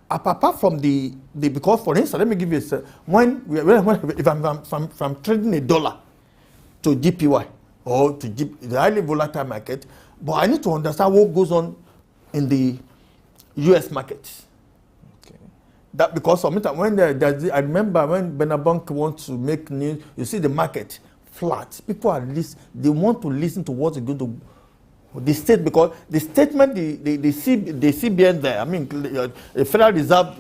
apart from because for instance, let me give you if I'm trading $1 to GPY or to the highly volatile market, but I need to understand what goes on in the US market. That because sometimes when I remember when Benabank wants to make news, you see the market flat. People they want to listen to what's going to the state, because the statement the CBN there, the Federal Reserve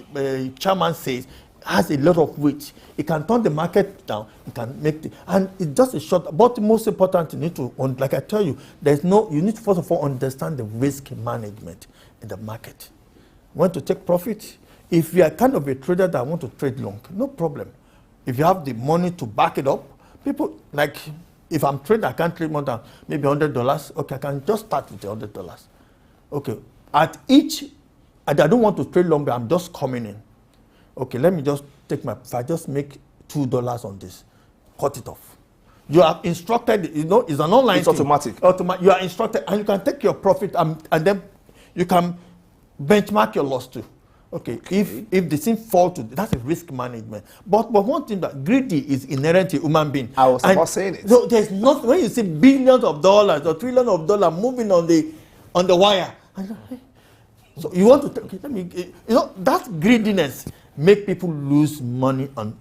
chairman says, has a lot of weight. It can turn the market down. It can make and it's just a short. But the most important, you need to, like I tell you, you need to first of all understand the risk management in the market. Want to take profit? If you are kind of a trader that want to trade long, no problem. If you have the money to back it up, people, like if I'm trading, I can't trade more than maybe $100. Okay, I can just start with the $100. Okay, I don't want to trade longer, I'm just coming in. Okay, let me just if I just make $2 on this, cut it off. You are instructed, it's an online It's thing. automatic. You are instructed, and you can take your profit and then you can benchmark your loss too. Okay, if the thing fall to, that's a risk management. But one thing that greedy is inherent to human being. I was about saying it. So there's nothing, when you see billions of dollars or trillions of dollars moving on the wire, so you want to, that greediness make people lose money on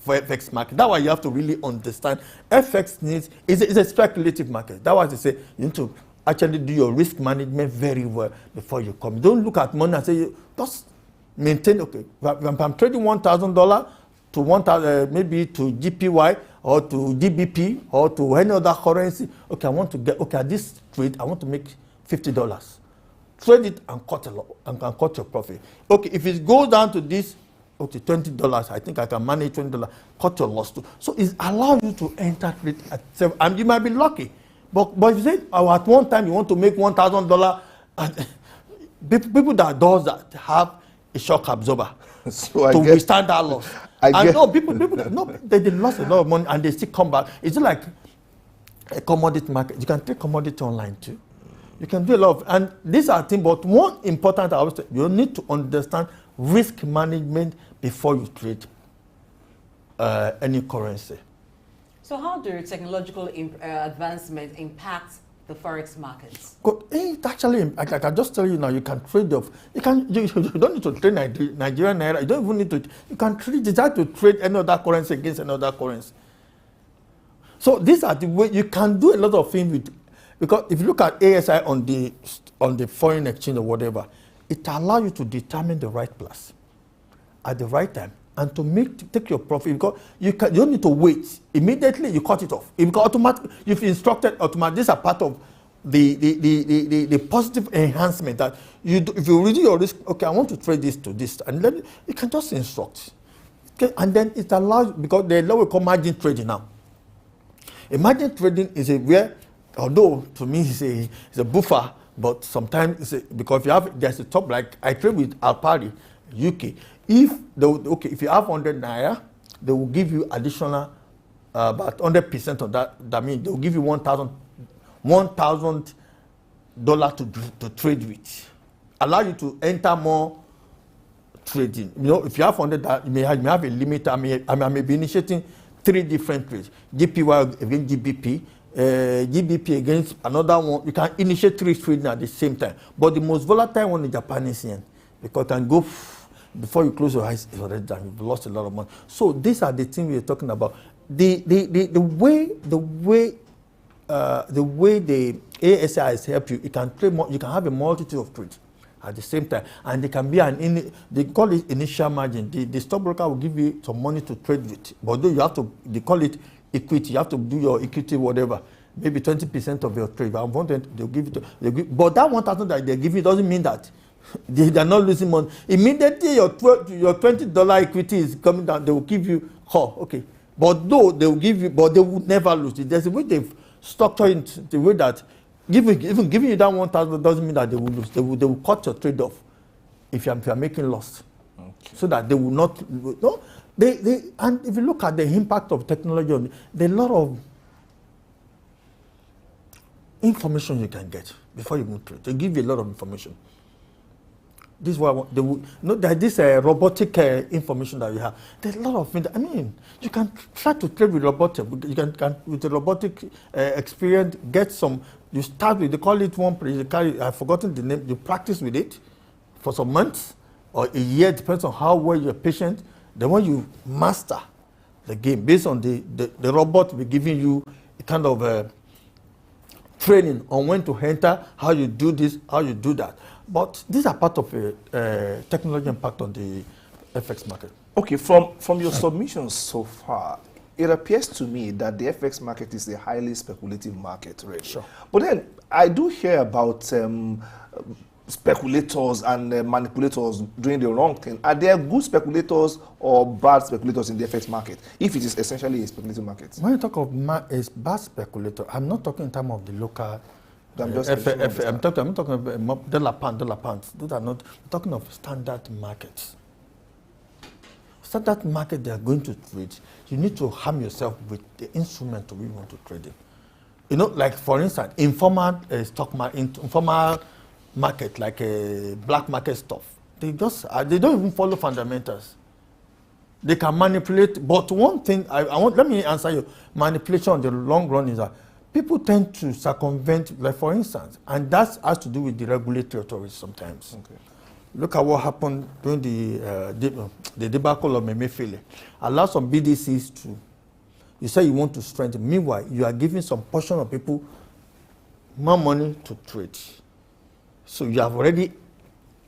FX market. That's why you have to really understand FX is a speculative market. That's why they say you need to actually do your risk management very well before you come. Don't look at money and say, just maintain, okay, if I'm trading $1,000 to 1,000, maybe to GPY or to GBP or to any other currency, okay, I want to get, okay, at this trade, I want to make $50. Trade it and cut your profit. Okay, if it goes down to this, okay, $20, I think I can manage $20, cut your loss too. So it allows you to enter trade at 7, and you might be lucky. But if you say, oh, at one time you want to make $1,000, and people that does that have a shock absorber So to withstand that loss. I No, people no, they lost a lot of money and they still come back. It's like a commodity market. You can take commodity online too. You can do a lot of, and these are things, but one important, you need to understand risk management before you trade any currency. So how do technological advancements impact the forex markets? It actually, I can just tell you now, you can trade off. You don't need to trade Nigerian naira. You don't even need to. You can decide to trade any other currency against another currency. So these are the way you can do a lot of things with. Because if you look at ASI on the foreign exchange or whatever, it allows you to determine the right price at the right time and to take your profit, because you don't need to wait. Immediately you cut it off. You've instructed automatic. These are part of the positive enhancement that if you reduce your risk, okay, I want to trade this to this, and then you can just instruct. Okay, and then it allows, because they allow what we call margin trading now. A margin trading is where, although to me it's a buffer, but sometimes because there's a top, like I trade with Alpari, UK. If you have 100 naira, they will give you additional about 100% of that. That means they will give you $1,000 to trade with. Allow you to enter more trading. You know, if you have 100, you may have a limit. I may be initiating 3 different trades: GPY against GBP, GBP against another one. You can initiate 3 trading at the same time. But the most volatile one is Japanese yen, because it can go before you close your eyes, it's already done. You've lost a lot of money. So these are the things we're talking about. The way the ASI has helped you, it can trade more. You can have a multitude of trades at the same time, and they can be they call it initial margin. The stockbroker will give you some money to trade with, but though they call it equity. You have to do your equity, whatever, maybe 20% of your trade. They'll give it. But that 1,000 that they give you doesn't mean that they are not losing money. Immediately your $20 equity is coming down, they will give you, okay. But though they will give you, but they will never lose it. There's a way they've structured it, the way that even giving you that 1,000 doesn't mean that they will lose. They will cut your trade off if you are making loss, okay. So that they will not. No, and if you look at the impact of technology on, there are a lot of information you can get before you move trade. They give you a lot of information. This is why this robotic information that you have. There's a lot of things. I mean, you can try to trade with robotic. You can with the robotic experience get some. You start with, they call it one place. I've forgotten the name. You practice with it for some months or a year, depends on how well you're patient. Then when you master the game, based on the robot will be giving you a kind of training on when to enter, how you do this, how you do that. But these are part of a technology impact on the FX market. Okay, from your submissions so far, it appears to me that the FX market is a highly speculative market, really. Sure. But then I do hear about speculators and manipulators doing the wrong thing. Are there good speculators or bad speculators in the FX market, if it is essentially a speculative market? When you talk of a bad speculator, I'm not talking in terms of the local. I'm talking about dollar pounds. Those are not. I'm talking of standard markets. Standard market, they are going to trade. You need to harm yourself with the instrument to be want to trade it. You know, like for instance, informal informal market, like a black market stuff. They don't even follow fundamentals. They can manipulate. But one thing let me answer you. Manipulation on the long run is that people tend to circumvent, like for instance, and that has to do with the regulatory authorities sometimes. Okay. Look at what happened during the debacle of Emefiele. Allow some BDCs to, you say you want to strengthen. Meanwhile, you are giving some portion of people more money to trade. So you have already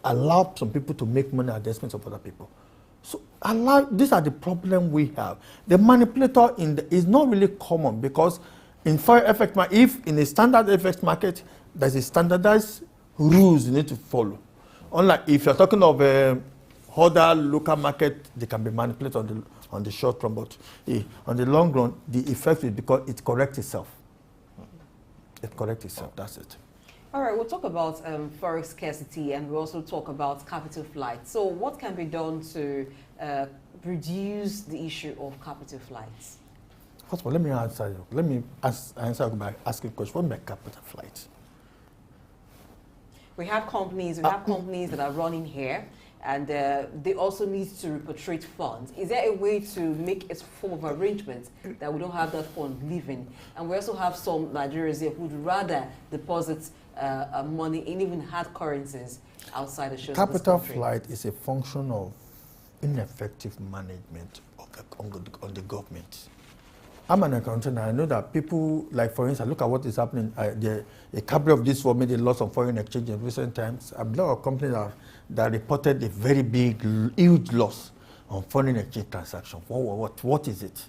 allowed some people to make money at the expense of other people. So these are the problem we have. The manipulator is not really common, because in FX market, if in a standard FX market, there's a standardized rules you need to follow. Unlike if you're talking of other local market, they can be manipulated on the short run, but on the long run, the effect is because it corrects itself. it corrects itself. That's it. All right, we'll talk about forex scarcity, and we'll also talk about capital flight. So what can be done to reduce the issue of capital flights? First of all, let me answer you. Let me answer by asking a question. What about capital flight? We have companies that are running here, and they also need to repatriate funds. Is there a way to make a form of arrangement that we don't have that fund leaving? And we also have some Nigerians here who would rather deposit money in even hard currencies outside the shores of this Capital country. flight is a function of ineffective management of the government. I'm an accountant, and I know that people, like for instance, look at what is happening. A capital of this world made a loss on foreign exchange in recent times. A lot of companies that reported a very big, huge loss on foreign exchange transactions. What is it?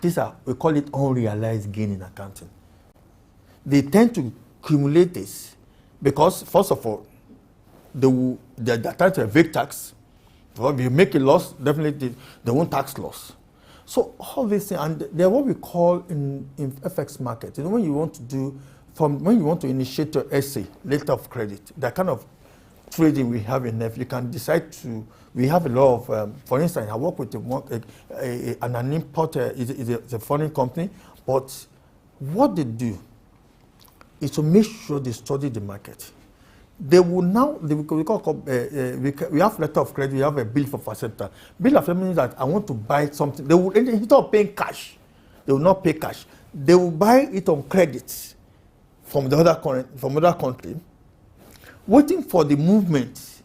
We call it unrealized gain in accounting. They tend to accumulate this because, first of all, they're trying to evade tax. Well, if you make a loss, definitely they won't tax loss. So all these things, and they're what we call in FX market. You know, when you want to initiate your essay, letter of credit, that kind of trading we have in F, you can decide to. We have a lot of, for instance, I work with an importer. It's a foreign company, but what they do is to make sure they study the market. They will now, we have letter of credit, we have a bill for acceptance. Bill of acceptance means that I want to buy something. They will, instead of paying cash, they will not pay cash. They will buy it on credit from the other country, waiting for the movement.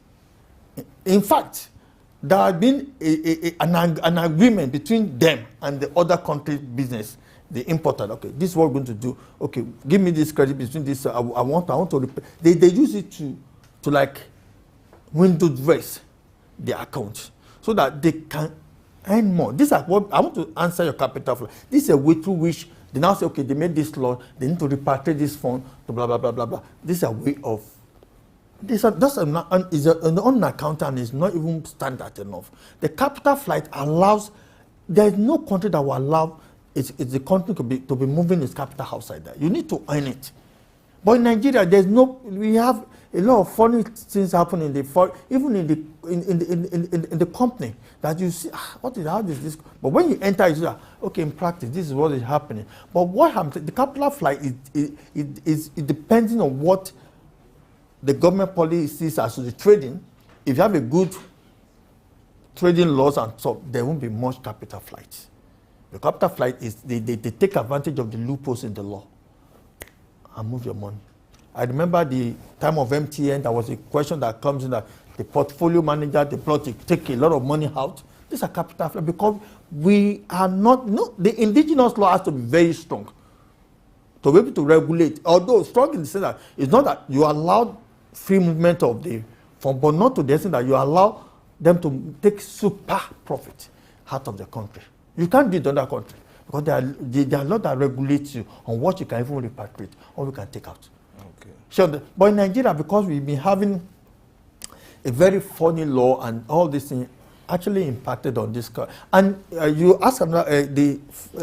In fact, there has been an agreement between them and the other country business. The importer, okay, this is what we're going to do. Okay, give me this credit between this. I want to repay. They use it to like window dress their account so that they can earn more. This is what I want to answer your capital flow. This is a way through which they now say, okay, they made this law, they need to repatriate this fund, blah blah blah blah blah. This is a way of. Is an unaccounted and is not even standard enough. The capital flight allows. There is no country that will allow. It's the country to be moving its capital outside that. You need to earn it. But in Nigeria, we have a lot of funny things happen in the company that you see, how is this? But when you enter, you say, okay, in practice, this is what is happening. But what happens, the capital flight is depending on what the government policy sees as the trading. If you have a good trading laws and so, there won't be much capital flight. The capital flight is they take advantage of the loopholes in the law and move your money. I remember the time of MTN, there was a question that comes in that the portfolio manager, they plot to take a lot of money out. These are capital flight because we are not, the indigenous law has to be very strong to be able to regulate. Although strong in the sense that it's not that you allow free movement of the fund, but not to the extent that you allow them to take super profit out of the country. You can't do it in other countries because there are a lot that regulate you on what you can even repatriate or you can take out. Okay. So, but in Nigeria, because we've been having a very funny law and all these things actually impacted on this. And you asked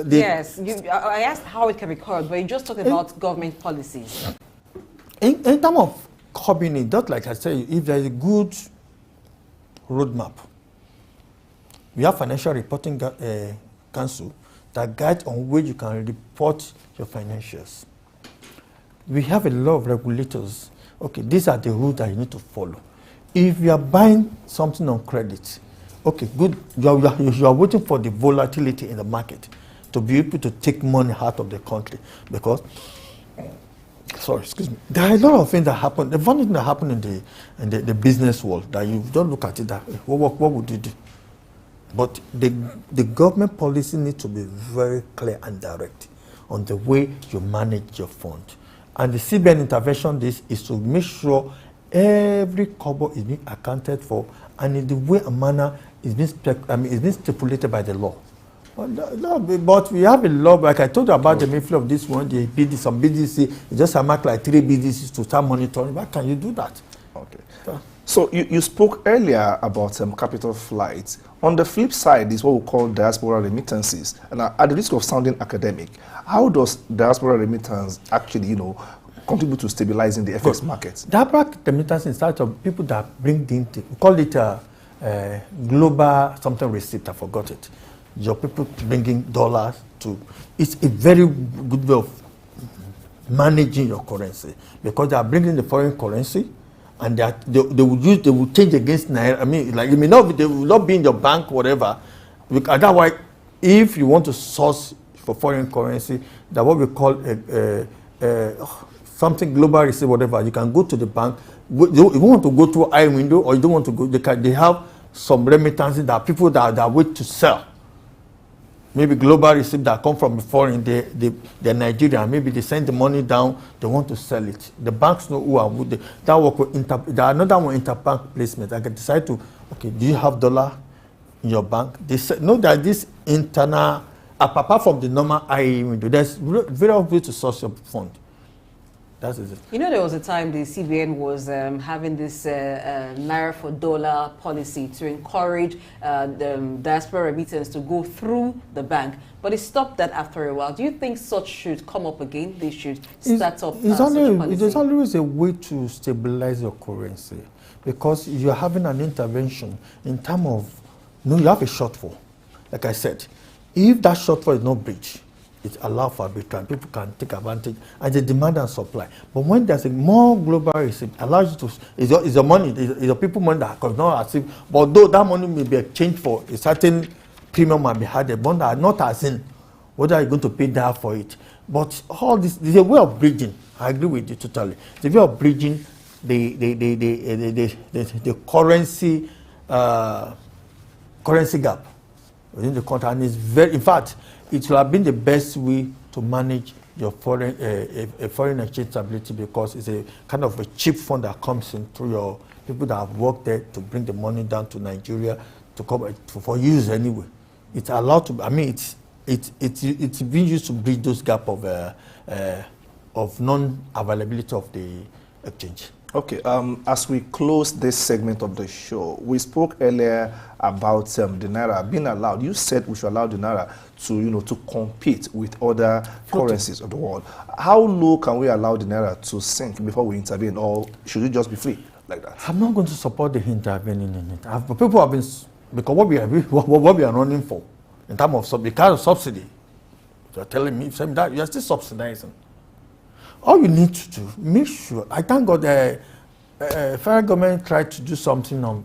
yes, I asked how it can be curbed, but you just talked about government policies. In terms of curbing it, just like I said, if there is a good roadmap, we have financial reporting council that guides on where you can report your financials. We have a lot of regulators. Okay, these are the rules that you need to follow. If you are buying something on credit, okay, good. You are waiting for the volatility in the market to be able to take money out of the country because, sorry, excuse me. There are a lot of things that happen. The funny thing that happen in the business world that you don't look at it that what would you do? But the government policy needs to be very clear and direct on the way you manage your fund. And the CBN intervention is to make sure every kobo is being accounted for and in the way and manner is being stipulated by the law. But we have a law, like I told you about the inflow of this one, some BDC, you just mark like 3 BDCs to start monitoring. Why can you do that? Okay. So you spoke earlier about capital flights. On the flip side is what we call diaspora remittances. And at the risk of sounding academic, how does diaspora remittance actually, contribute to stabilizing the FX markets? Diaspora remittance is such of people that bring the intake. We call it global something receipt. I forgot it. Your people bringing dollars to. It's a very good way of managing your currency because they are bringing the foreign currency. And they will change against naira. I mean, like they will not be in your bank, whatever. Otherwise, if you want to source for foreign currency, that what we call something global receipt, whatever. You can go to the bank. If you want to go through iWindow or you don't want to go, they have some remittances that people that wait to sell. Maybe global receipt that come from foreign, they're Nigerian. Maybe they send the money down, they want to sell it. The banks know who are with that work with another one interbank placement. I can decide to, okay, do you have dollar in your bank? They say, know that this internal, apart from the normal IE window, there's very way to source your fund. That's it. There was a time the CBN was having this naira for dollar policy to encourage the diaspora remittance to go through the bank, but it stopped that after a while. Do you think such should come up again? They should start up such policy? It is always a way to stabilize your currency because you're having an intervention in terms of, you have a shortfall. Like I said, if that shortfall is not bridged, it allows for arbitrage. People can take advantage and the demand and supply. But when there's a more global receipt, allows you to, it's your money, it's your people money that comes not as if, but though that money may be exchanged for a certain premium might be had, the bond are not as in whether you're going to pay that for it. But all this is a way of bridging. I agree with you totally. It's a way of bridging the currency gap within the country, and it's very, in fact, it will have been the best way to manage your foreign exchange stability because it's a kind of a cheap fund that comes in through your people that have worked there to bring the money down to Nigeria to come for use anyway. It's allowed to. I mean, it's being used to bridge those gap of non-availability of the exchange. Okay, as we close this segment of the show, we spoke earlier about the Naira being allowed. You said we should allow the Naira to, to compete with other currencies of the world. How low can we allow the Naira to sink before we intervene, or should it just be free like that? I'm not going to support the intervening in it. People have been, because what we are running for, in terms of the kind of subsidy, you're telling me that you're still subsidizing. All you need to do, make sure. I thank God the federal government tried to do something on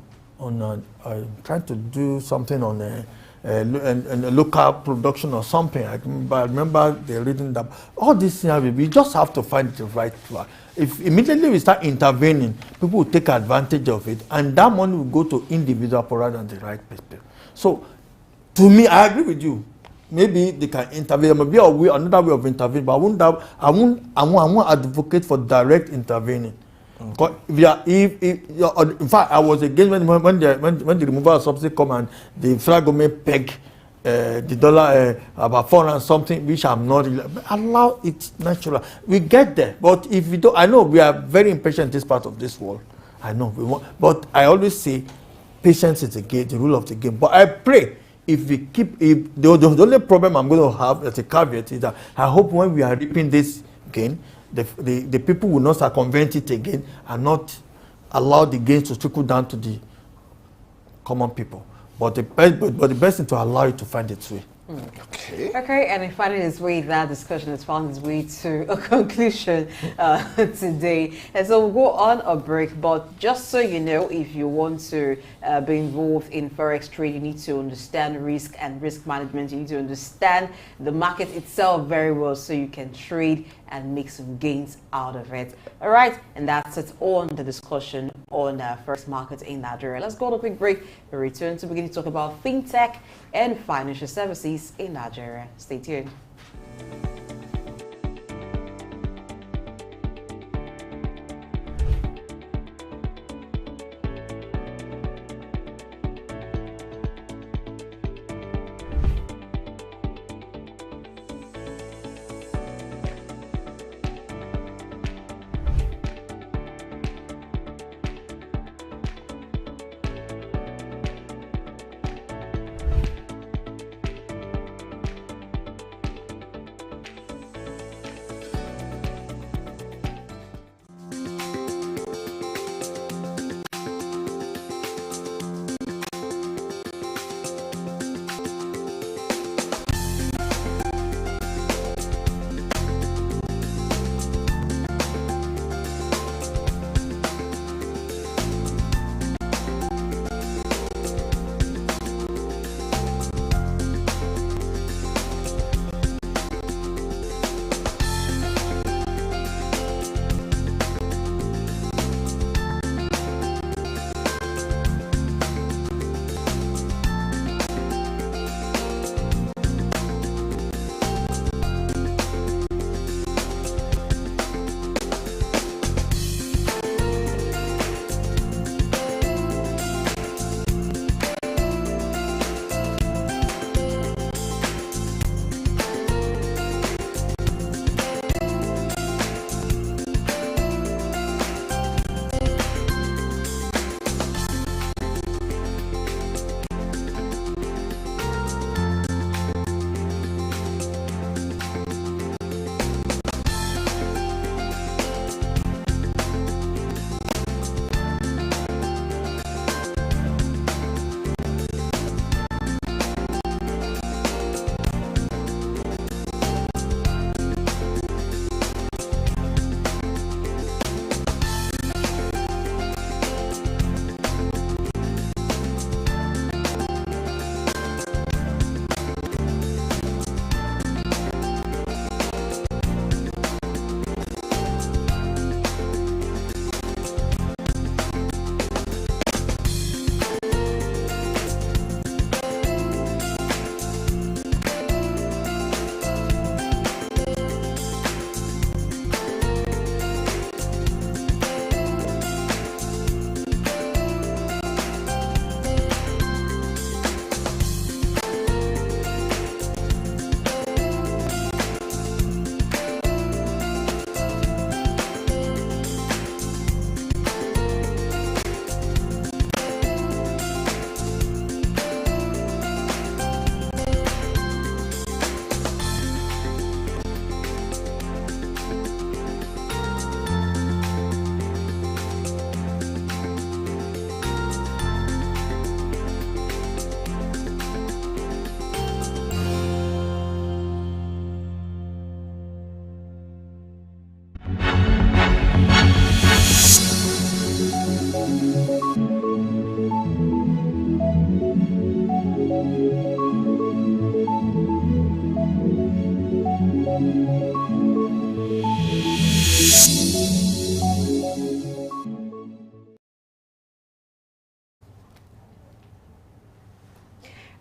local production or something. I remember they reading that. All these things, we just have to find the right track. If immediately we start intervening, people will take advantage of it, and that money will go to individual rather than the right people. So, to me, I agree with you. Maybe they can intervene. There may be another way of intervening, but I won't advocate for direct intervening. Okay. In fact, I was against when the removal of subsidy come and the federal government peg the dollar about 400 and something, which I'm not. Allow it natural. We get there, but if we don't, I know we are very impatient in this part of this world. I know we want, but I always say, patience is the rule of the game. But I pray. If we keep, the only problem I'm going to have as a caveat is that I hope when we are reaping this gain, the people will not circumvent it again and not allow the gains to trickle down to the common people. But the best thing to allow it to find its way. Okay, and in finding its way, that discussion has found its way to a conclusion today. And so we'll go on a break, but just so you know, if you want to be involved in forex trade, you need to understand risk and risk management. You need to understand the market itself very well so you can trade and make some gains out of it. All right, and that's it on the discussion on forex markets in Nigeria. Let's go on a quick break. We'll return to begin to talk about fintech and financial services in Nigeria. Stay tuned.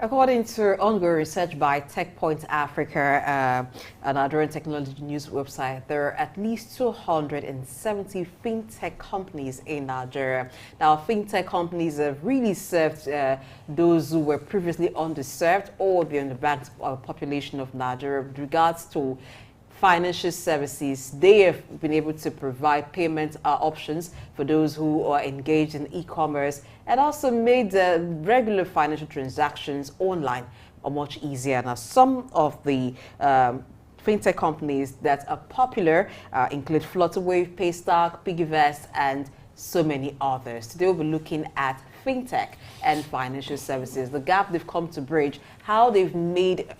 According to ongoing research by TechPoint Africa, an Nigerian technology news website, there are at least 270 fintech companies in Nigeria. Now, fintech companies have really served those who were previously underserved or the underbanked population of Nigeria with regards to financial services. They have been able to provide payment options for those who are engaged in e-commerce and also made regular financial transactions online much easier. Now, some of the fintech companies that are popular include Flutterwave, Paystack, Piggyvest, and so many others. Today we'll be looking at fintech and financial services, the gap they've come to bridge, how they've made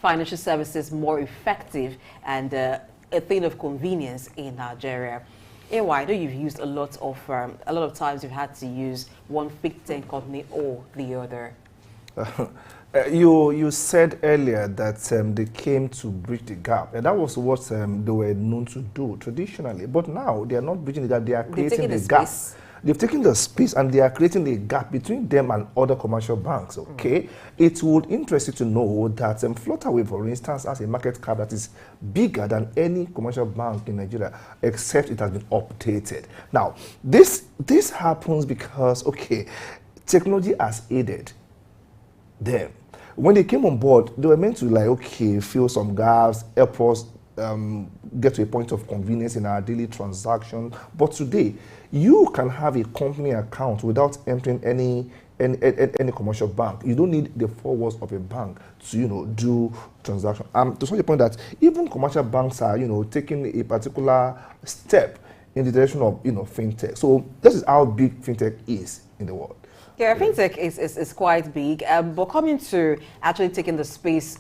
financial services more effective and a thing of convenience in Nigeria. AY, I know you've used a lot of times you've had to use one fintech company or the other. You said earlier that they came to bridge the gap, and that was what they were known to do traditionally. But now they are not bridging the gap; they are creating the gap. They've taken the space and they are creating a gap between them and other commercial banks, okay? It would interest you to know that Flutterwave, for instance, has a market cap that is bigger than any commercial bank in Nigeria, except it has been updated. Now, this happens because, okay, technology has aided them. When they came on board, they were meant to, like, okay, fill some gaps, help us get to a point of convenience in our daily transaction. But today, you can have a company account without entering any commercial bank. You don't need the four walls of a bank to, do transaction. To such a point that even commercial banks are, taking a particular step in the direction of, fintech. So this is how big fintech is in the world. Yeah, fintech is quite big, but coming to actually taking the space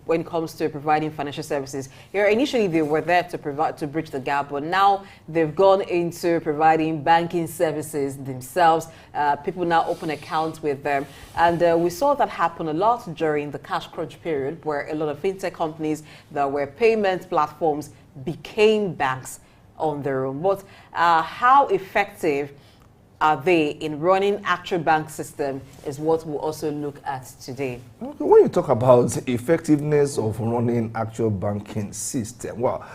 when it comes to providing financial services. Here, initially they were there to bridge the gap, but now they've gone into providing banking services themselves. People now open accounts with them, and we saw that happen a lot during the cash crunch period, where a lot of fintech companies that were payment platforms became banks on their own. But how effective are they in running actual bank system is what we'll also look at today. Okay, when you talk about the effectiveness of running actual banking system, well,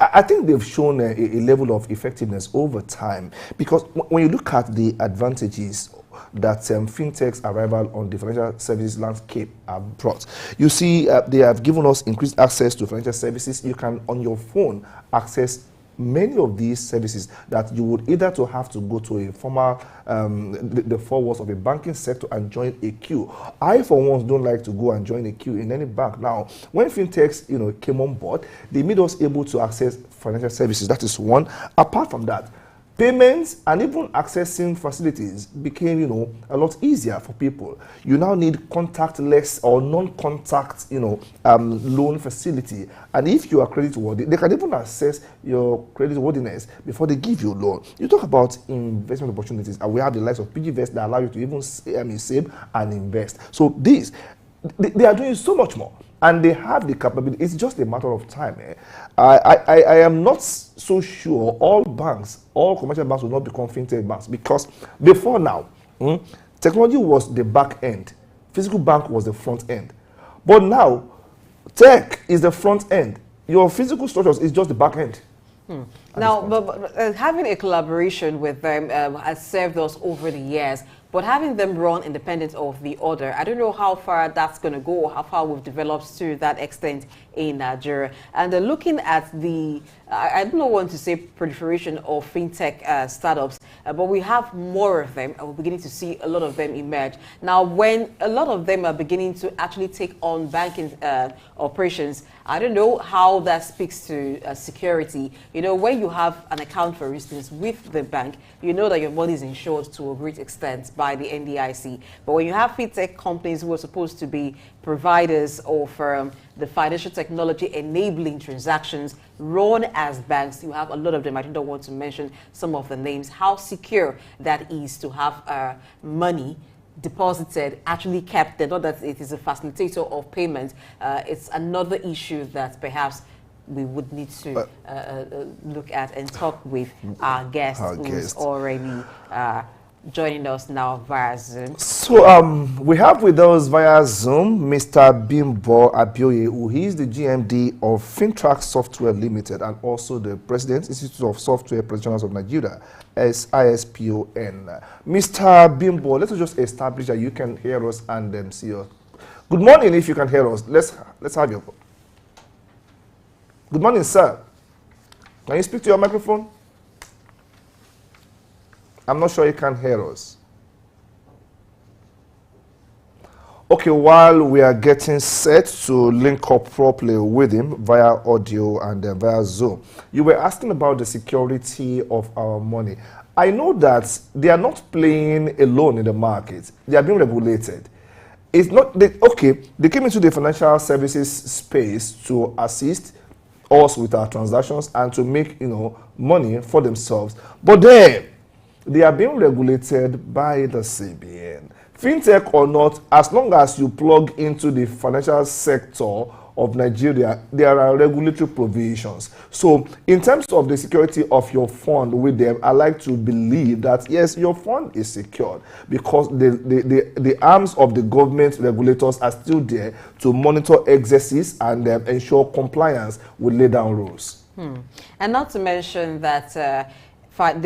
I think they've shown a level of effectiveness over time, because when you look at the advantages that fintech's arrival on the financial services landscape have brought, you see they have given us increased access to financial services. You can, on your phone, access many of these services that you would either to have to go to a formal, the four walls of a banking sector and join a queue. I, for once, don't like to go and join a queue in any bank. Now, when fintechs, came on board, they made us able to access financial services. That is one. Apart from that, payments and even accessing facilities became, a lot easier for people. You now need contactless or non-contact, loan facility. And if you are creditworthy, they can even assess your creditworthiness before they give you a loan. You talk about investment opportunities, and we have the likes of PGVest that allow you to even save and invest. So they are doing so much more. And they have the capability. It's just a matter of time. I am not so sure all commercial banks will not become fintech banks, because before now, technology was the back end. Physical bank was the front end. But now, tech is the front end. Your physical structures is just the back end. Now, but having a collaboration with them has served us over the years. But having them run independent of the other, I don't know how far that's going to go, or how far we've developed to that extent in Nigeria. And looking at the, I don't want to say proliferation of fintech startups, but we have more of them, and we're beginning to see a lot of them emerge. Now, when a lot of them are beginning to actually take on banking operations, I don't know how that speaks to security. When you have an account, for instance, with the bank, you know that your money is insured to a great extent by the NDIC. But when you have fintech companies who are supposed to be providers of the financial technology enabling transactions run as banks, you have a lot of them. I don't want to mention some of the names. How secure that is to have money deposited, actually kept there, not that it is a facilitator of payment. It's another issue that perhaps we would need to look at and talk with our guest who's already joining us now via Zoom. So we have with us via Zoom Mr. Bimbo Abioye, who is the GMD of Fintrack Software Limited and also the President Institute of Software Professionals of Nigeria, ISPON. Mr. Bimbo, let us just establish that you can hear us and see us. Good morning, if you can hear us. Let's have your. Good morning, sir. Can you speak to your microphone? I'm not sure you can hear us. Okay, while we are getting set to link up properly with him via audio and via Zoom, you were asking about the security of our money. I know that they are not playing alone in the market. They are being regulated. It's not, they came into the financial services space to assist us with our transactions and to make, money for themselves. But then, they are being regulated by the CBN. Fintech or not, as long as you plug into the financial sector of Nigeria, there are regulatory provisions. So in terms of the security of your fund with them, I like to believe that, yes, your fund is secured because the arms of the government regulators are still there to monitor excesses and ensure compliance with laid down rules. And not to mention that the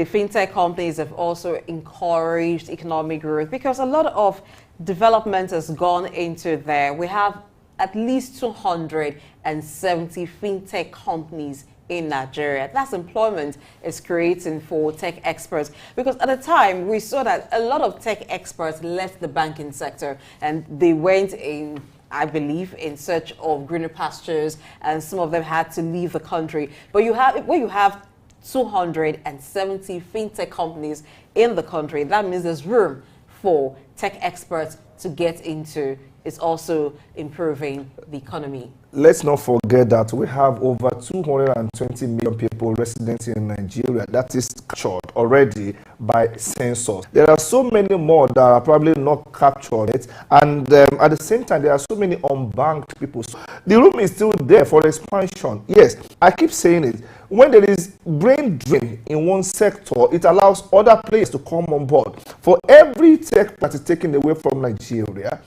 fintech companies have also encouraged economic growth because a lot of development has gone into there. We have at least 270 fintech companies in Nigeria. That's employment is creating for tech experts, because at the time we saw that a lot of tech experts left the banking sector and they went in, I believe, in search of greener pastures, and some of them had to leave the country. But when you have 270 fintech companies in the country, that means there's room for tech experts to get into. It's also improving the economy. Let's not forget that we have over 220 million people residents in Nigeria. That is captured already by census. There are so many more that are probably not captured yet. And at the same time, there are so many unbanked people. So the room is still there for expansion. Yes, I keep saying it. When there is brain drain in one sector, it allows other players to come on board. For every tech that is taken away from Nigeria,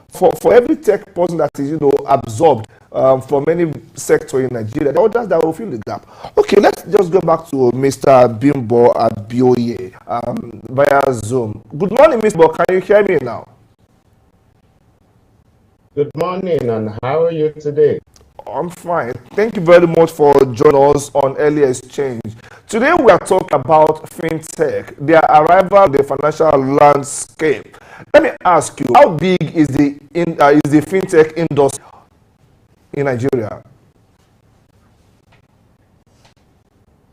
for every tech person that is absorbed from any sector in Nigeria, there are others that will fill the gap. Okay, let's just go back to Mr. Bimbo Abioye via Zoom. Good morning, Mr. Bimbo. Can you hear me now? Good morning, and how are you today? I'm fine. Thank you very much for joining us on Earlier Exchange. Today we are talking about fintech, their arrival in the financial landscape. Let me ask you, how big is the fintech industry in Nigeria?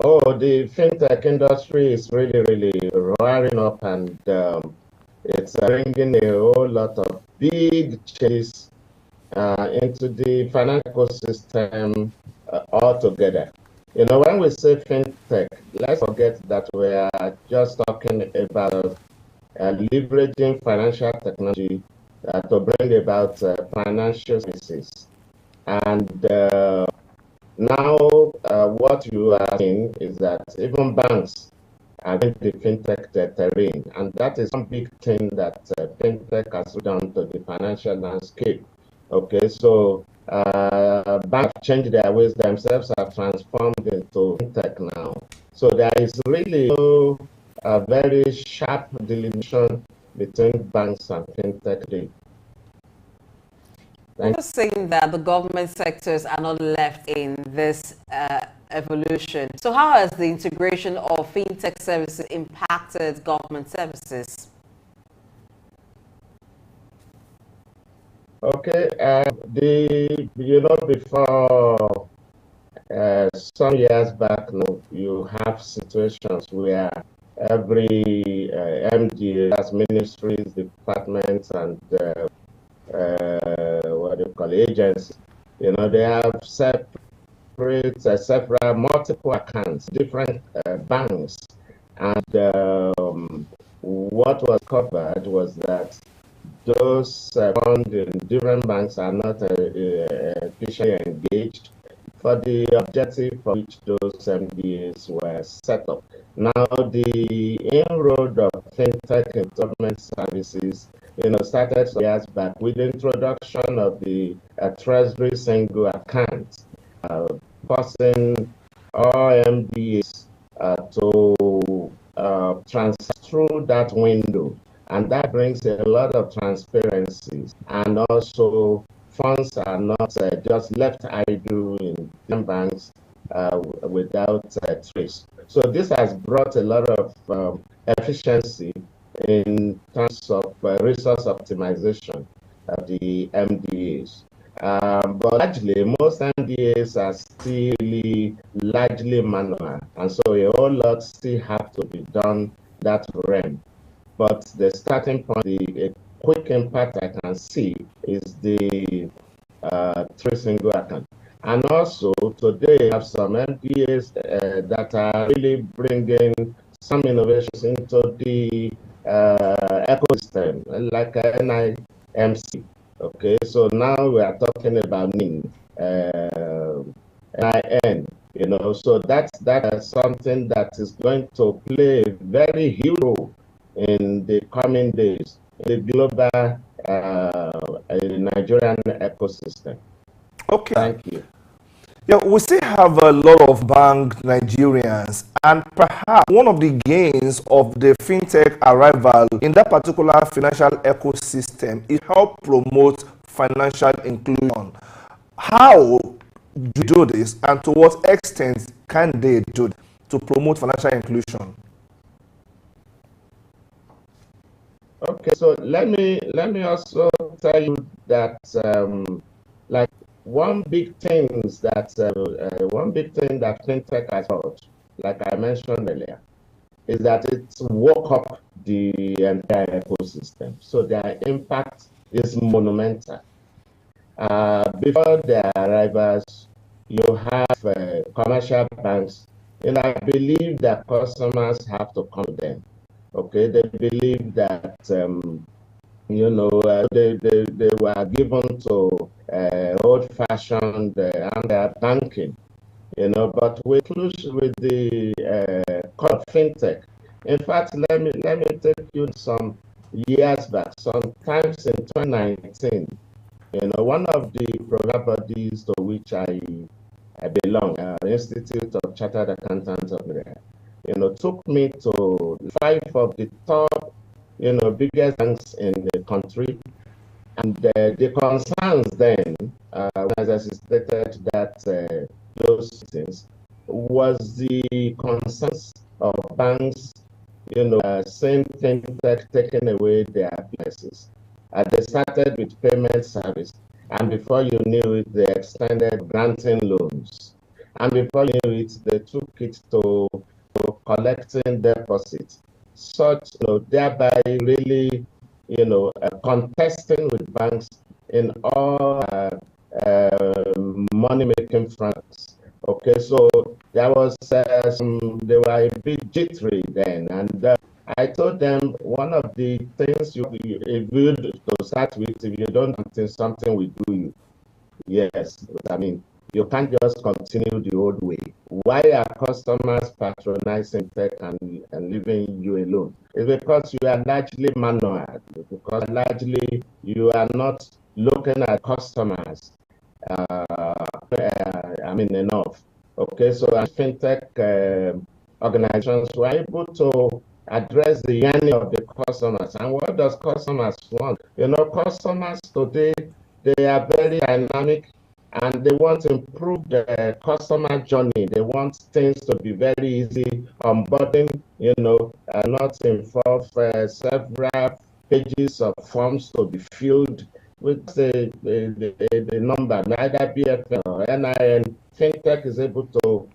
Oh, the fintech industry is really roaring up, and it's bringing a whole lot of big changes into the financial ecosystem altogether. When we say fintech, let's forget that we are just talking about leveraging financial technology to bring about financial services. And now what you are seeing is that even banks are in the fintech terrain, and that is one big thing that fintech has done to the financial landscape. Okay, so banks have changed their ways themselves, have transformed into fintech now. So there is really a very sharp delineation between banks and fintech. You're saying that the government sectors are not left in this evolution. So how has the integration of fintech services impacted government services? Okay, before some years back, you have situations where every MDA, as ministries, departments, and agencies, they have separate multiple accounts, different banks, and what was covered was that those funds in different banks are not efficiently engaged for the objective for which those MDAs were set up. Now, the inroad of fintech in government services, started some years back with the introduction of the Treasury single account, forcing all MDAs to transact through that window. And that brings a lot of transparency. And also, funds are not just left idle in banks without trace. So this has brought a lot of efficiency in terms of resource optimization of the MDAs. But largely, most MDAs are still largely manual, and so a whole lot still have to be done that realm. But the starting point, the quick impact I can see is the three single account. And also today we have some MPAs that are really bringing some innovations into the ecosystem, like NIMC. Okay, so now we are talking about NIN, NIN, so that's something that is going to play a very huge role in the coming days in the global Nigerian ecosystem. Okay. Thank you. Yeah, we still have a lot of banked Nigerians, and perhaps one of the gains of the fintech arrival in that particular financial ecosystem is help promote financial inclusion. How do you do this, and to what extent can they do it to promote financial inclusion? Okay, so let me also tell you that like one big thing that fintech has brought, like I mentioned earlier, is that it's woke up the entire ecosystem. So their impact is monumental. Before their arrivals, you have commercial banks, and I believe that customers have to come to them. Okay, they believe that they were given to old-fashioned banking, but with the fintech. In fact, let me take you some years back, sometimes in 2019. One of the program bodies to which I belong, Institute of Chartered Accountants of Nigeria, took me to 5 of the top, biggest banks in the country. And the concerns then, as I stated that those things, was the concerns of banks, saying fintech taking away their businesses. They started with payment service, and before you knew it, they extended granting loans. And before you knew it, they took it to collecting deposits, such, thereby really, contesting with banks in all money-making fronts. Okay, so there was they were a bit jittery then, and I told them one of the things if you to start with, if you don't think something will do you, yes, but I mean, you can't just continue the old way. Why are customers patronizing tech and leaving you alone? It's because you are largely manual, because largely you are not looking at customers. Enough. Okay, so fintech organizations were able to address the yearning of the customers. And what does customers want? Customers today, they are very dynamic, and they want to improve the customer journey. They want things to be very easy, onboarding, not involve several pages of forms to be filled with the number, neither BFN or NIN. Fintech is able to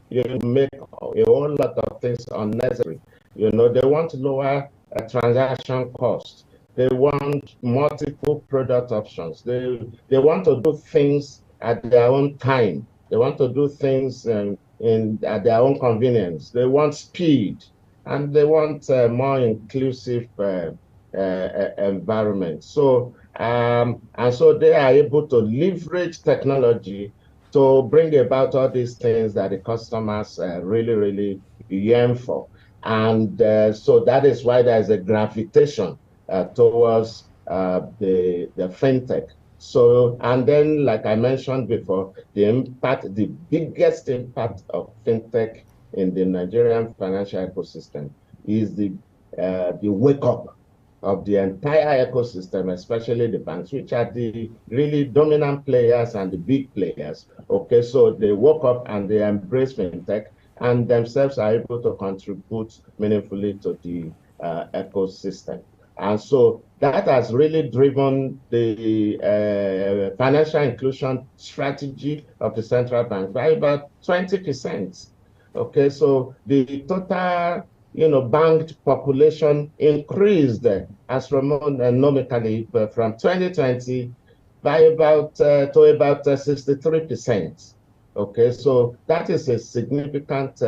make a whole lot of things unnecessary. They want lower transaction costs. They want multiple product options. They want to do things at their own time. They want to do things at their own convenience. They want speed, and they want a more inclusive environment. So and so they are able to leverage technology to bring about all these things that the customers really, really yearn for. And so that is why there is a gravitation towards the fintech. So, and then, like I mentioned before, the biggest impact of fintech in the Nigerian financial ecosystem is the wake up of the entire ecosystem, especially the banks, which are the really dominant players and the big players. Okay, so they woke up and they embrace fintech and themselves are able to contribute meaningfully to the ecosystem. And so that has really driven the financial inclusion strategy of the central bank by about 20%. Okay, so the total banked population increased astronomically from 2020 by about to about 63%. Okay, so that is a significant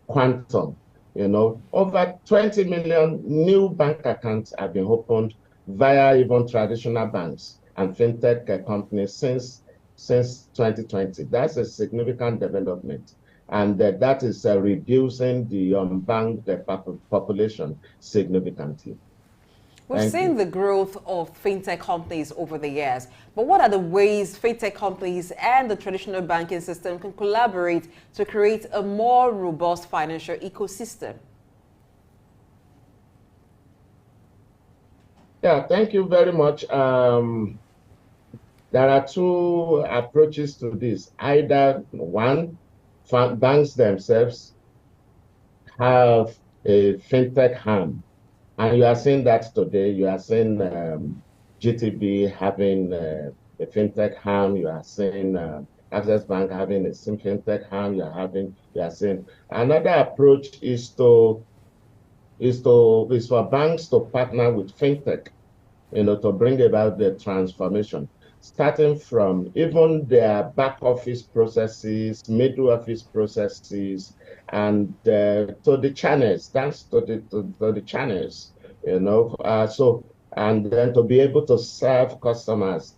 quantum. Over 20 million new bank accounts have been opened via even traditional banks and fintech companies since 2020. That's a significant development. And that is reducing the unbanked population significantly. We've seen the growth of fintech companies over the years, but what are the ways fintech companies and the traditional banking system can collaborate to create a more robust financial ecosystem? Yeah, thank you very much. There are two approaches to this. Either one, banks themselves have a fintech arm. And you are seeing that today. You are seeing GTB having a fintech arm. You are seeing Access Bank having a fintech arm. You are seeing another approach is for banks to partner with fintech, to bring about the transformation, starting from even their back office processes, middle office processes, and to the channels, thanks to the channels, so, and then to be able to serve customers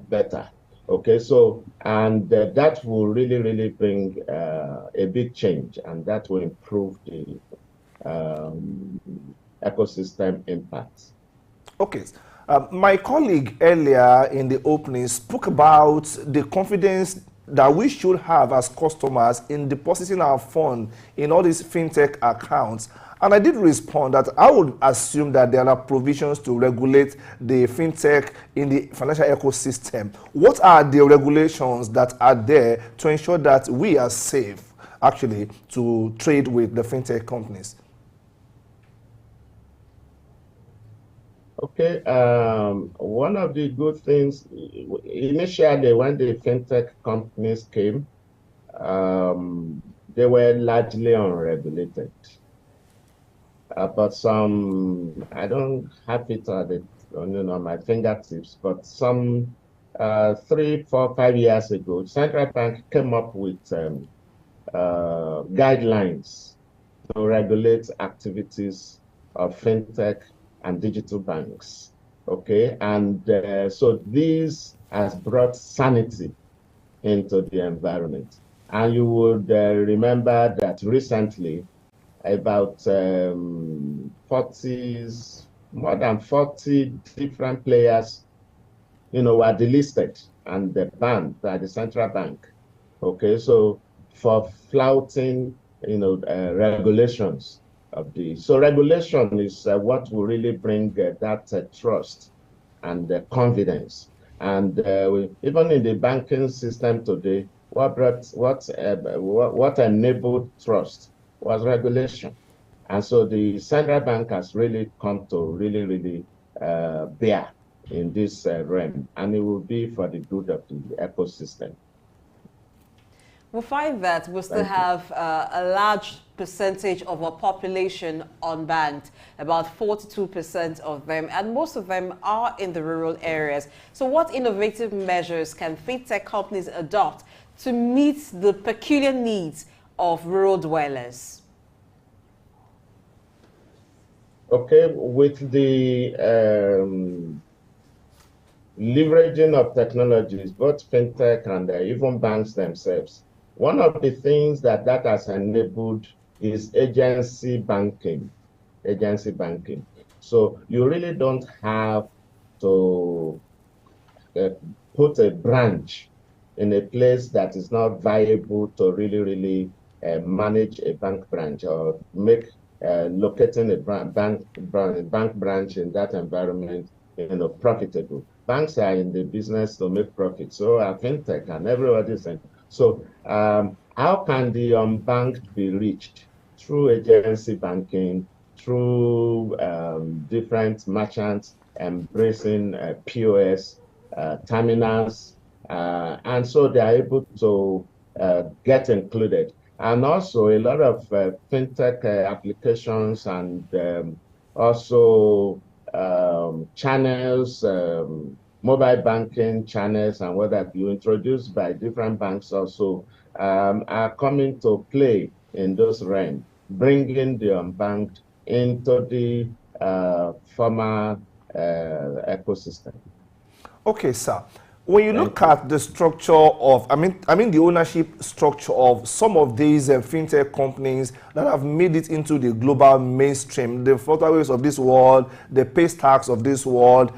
better. Okay, so, and that will really, really bring a big change, and that will improve the ecosystem impact. Okay. My colleague earlier in the opening spoke about the confidence that we should have as customers in depositing our fund in all these fintech accounts. And I did respond that I would assume that there are provisions to regulate the fintech in the financial ecosystem. What are the regulations that are there to ensure that we are safe, actually, to trade with the fintech companies? Okay, one of the good things, initially when the fintech companies came, they were largely unregulated. But some, I don't have it on my fingertips, but some 3, 4, 5 years ago, Central Bank came up with guidelines to regulate activities of fintech and digital banks. Okay, and so this has brought sanity into the environment. And you would remember that recently about more than 40 different players, were delisted and banned by the central bank. Okay, so for flouting, regulations of the. So regulation is what will really bring that trust and confidence. And even in the banking system today, what enabled trust was regulation. And so the central bank has really come to really bear in this realm, and it will be for the good of the ecosystem. We find that we still have a large percentage of our population unbanked, about 42% of them, and most of them are in the rural areas. So what innovative measures can fintech companies adopt to meet the peculiar needs of rural dwellers? Okay, with the leveraging of technologies, both fintech and even banks themselves, one of the things that has enabled is agency banking. Agency banking. So you really don't have to uh, put a branch in a place that is not viable to really manage a bank branch or make locating a bank branch in that environment, profitable. Banks are in the business to make profit. So are fintech and everybody's in. So how can the unbanked be reached? Through agency banking, through different merchants embracing POS terminals, and so they are able to get included. And also a lot of fintech applications and also channels, mobile banking channels, and what have you introduced by different banks also are coming to play in those realms, bringing the unbanked into the formal ecosystem. Okay, sir. When you look at the structure of, I mean the ownership structure of some of these fintech companies that have made it into the global mainstream, the Flutterways of this world, the Paystacks of this world,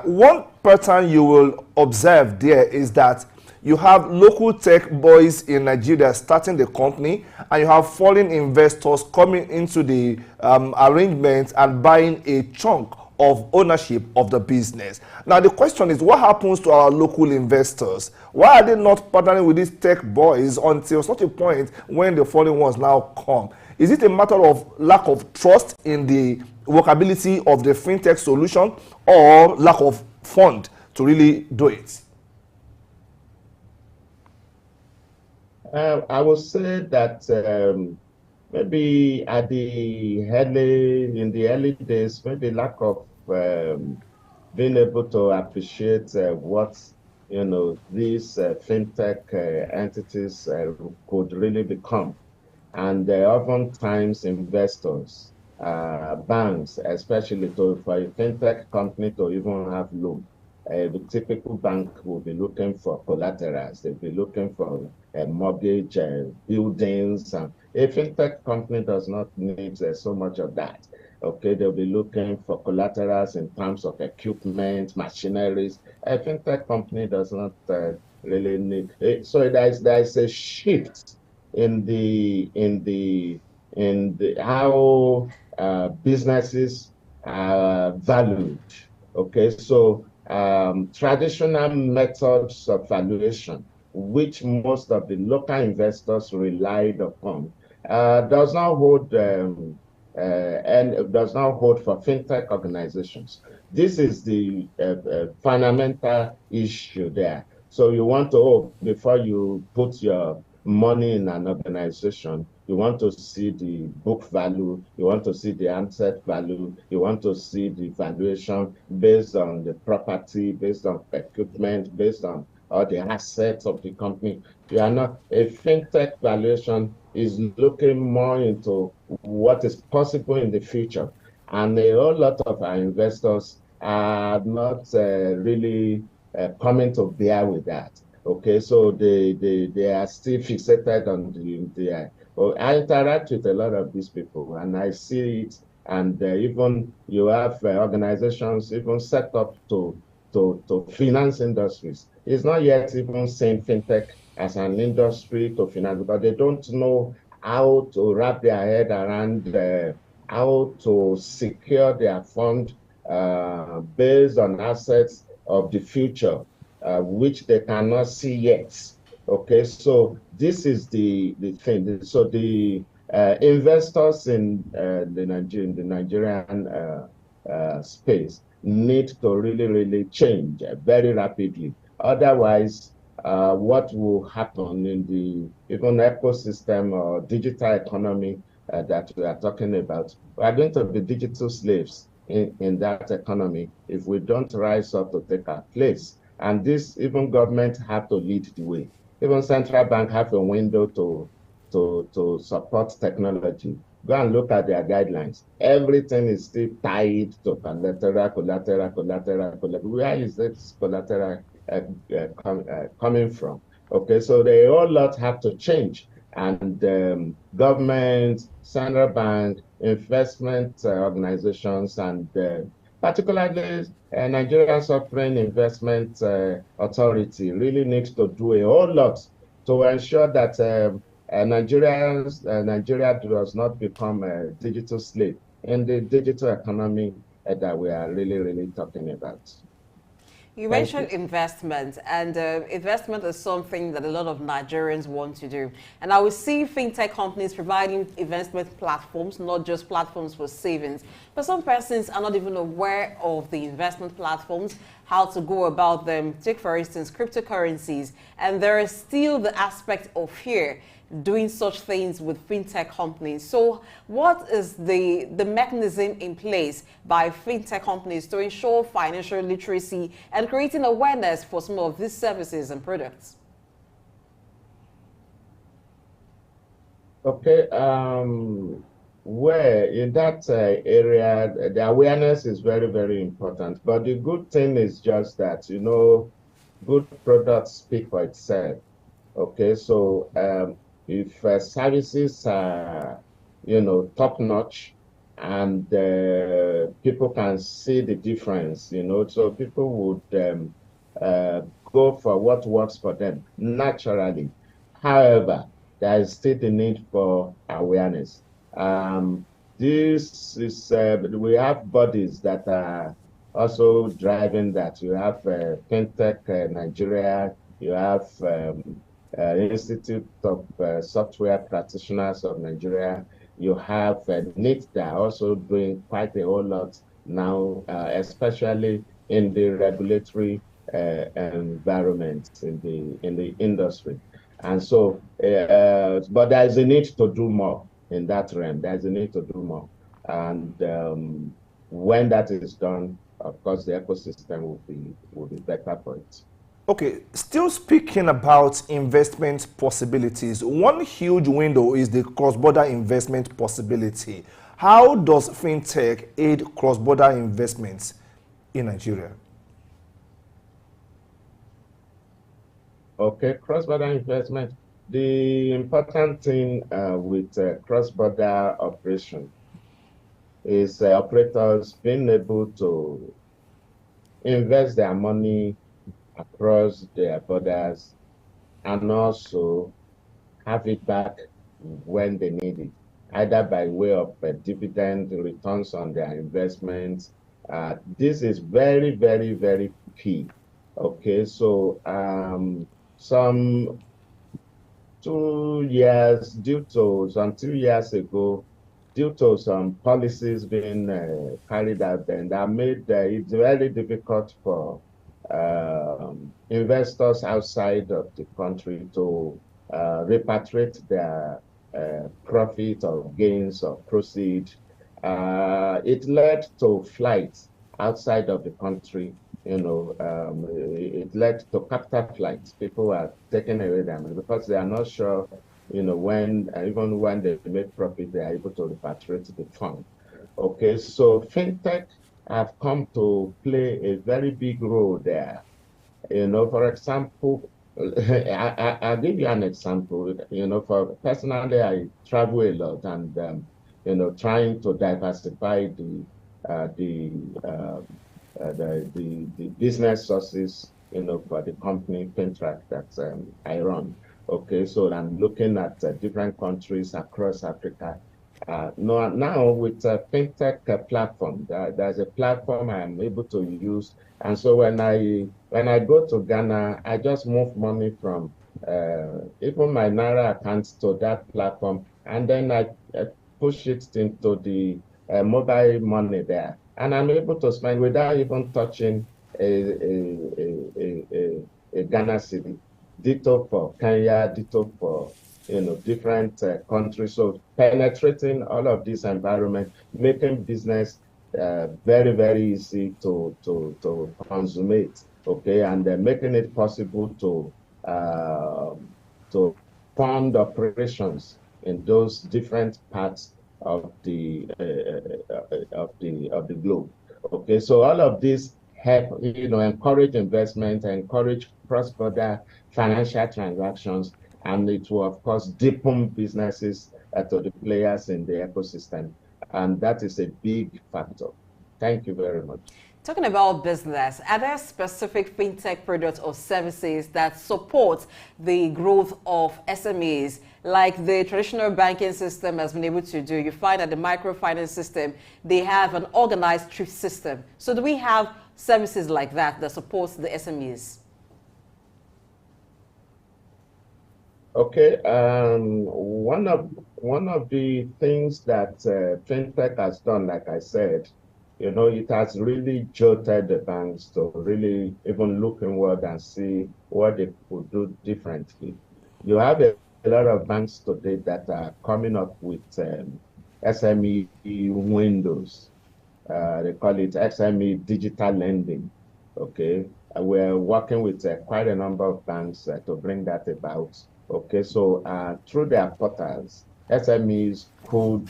one pattern you will observe there is that you have local tech boys in Nigeria starting the company, and you have foreign investors coming into the arrangement and buying a chunk of ownership of the business. Now the question is, what happens to our local investors? Why are they not partnering with these tech boys until such a point when the foreign ones now come? Is it a matter of lack of trust in the workability of the fintech solution, or lack of fund to really do it? I would say that maybe in the early days, maybe lack of being able to appreciate what these fintech entities could really become. And oftentimes investors, banks, especially for a fintech company to even have loan, the typical bank will be looking for collaterals. They'll be looking for a mortgage, buildings. A fintech company does not need so much of that. Okay, they'll be looking for collaterals in terms of equipment, machineries. A fintech company does not really need. So there's a shift in the how businesses are valued. Okay, so traditional methods of valuation, which most of the local investors relied upon, does not hold and does not hold for fintech organizations. This is the fundamental issue there. So you want to, before you put your money in an organization, you want to see the book value, you want to see the asset value, you want to see the valuation based on the property, based on equipment, based on all the assets of the company. You are not, a fintech valuation is looking more into what is possible in the future. And a whole lot of our investors are not really coming to bear with that. Okay, so they are still fixated on the well, I interact with a lot of these people and I see it. And even you have organizations even set up to finance industries. It's not yet even saying fintech as an industry to finance, because they don't know how to wrap their head around how to secure their fund based on assets of the future, which they cannot see yet. Okay, so this is the thing. So the investors in the Nigerian space need to really change very rapidly. Otherwise, what will happen in the even ecosystem or digital economy that we are talking about? We are going to be digital slaves in that economy if we don't rise up to take our place. And this, even government have to lead the way. Even central bank have a window to support technology. Go and look at their guidelines. Everything is still tied to collateral. Where is this collateral coming from? Okay, so they all lot have to change. and government, central bank, investment organizations, and particularly Nigeria Sovereign Investment Authority really needs to do a whole lot to ensure that Nigeria does not become a digital slave in the digital economy that we are really, really talking about. You Thank mentioned you. investment, and investment is something that a lot of Nigerians want to do. And I will see fintech companies providing investment platforms, not just platforms for savings. But some persons are not even aware of the investment platforms, how to go about them. Take, for instance, cryptocurrencies. And there is still the aspect of fear doing such things with fintech companies. So what is the mechanism in place by fintech companies to ensure financial literacy and creating awareness for some of these services and products? Okay, where in that area, the awareness is very, very important. But the good thing is just that, good products speak for itself. Okay, so if services are, top notch, and people can see the difference, so people would go for what works for them naturally. However, there is still the need for awareness. This is, we have bodies that are also driving that. You have FinTech Nigeria, you have Institute of Software Practitioners of Nigeria. You have NITDA also doing quite a whole lot now, especially in the regulatory environment in the industry. And so, but there is a need to do more in that realm. There is a need to do more. And when that is done, of course, the ecosystem will be better for it. Okay, still speaking about investment possibilities, one huge window is the cross-border investment possibility. How does fintech aid cross-border investments in Nigeria? Okay, cross-border investment. The important thing with cross-border operation is operators being able to invest their money across their borders and also have it back when they need it, either by way of dividend returns on their investments. This is very, very, very key. Okay, so some 2 years, some 2 years ago, due to some policies being carried out, then that made it very difficult for investors outside of the country to repatriate their profit or gains or proceed. It led to flights outside of the country. It led to capital flights. People are taking away their money because they are not sure, when, even when they make profit, they are able to repatriate the fund. Okay, so fintech have come to play a very big role there. For example, I'll give you an example. For personally, I travel a lot, and trying to diversify the business sources, for the company Fintrack that I run. Okay, so I'm looking at different countries across Africa. Now with a fintech platform, there's a platform I'm able to use, and so when I go to Ghana, I just move money from even my Naira account to that platform, and then I push it into the mobile money there, and I'm able to spend without even touching a Ghana city. Ditto for Kenya, ditto for different countries. So penetrating all of this environment, making business very, very easy to consummate, okay, and making it possible to fund operations in those different parts of the globe. Okay, so all of this help encourage investment, encourage cross-border financial transactions, and it will, of course, deepen businesses to the players in the ecosystem. And that is a big factor. Thank you very much. Talking about business, are there specific fintech products or services that support the growth of SMEs, like the traditional banking system has been able to do? You find that the microfinance system, they have an organized thrift system. So do we have services like that that supports the SMEs? Okay, one of the things that fintech has done, like I said, it has really jolted the banks to really even look inward and see what they could do differently. You have a lot of banks today that are coming up with SME windows. They call it SME digital lending. Okay, we're working with quite a number of banks to bring that about. Okay, so through their portals, SMEs could,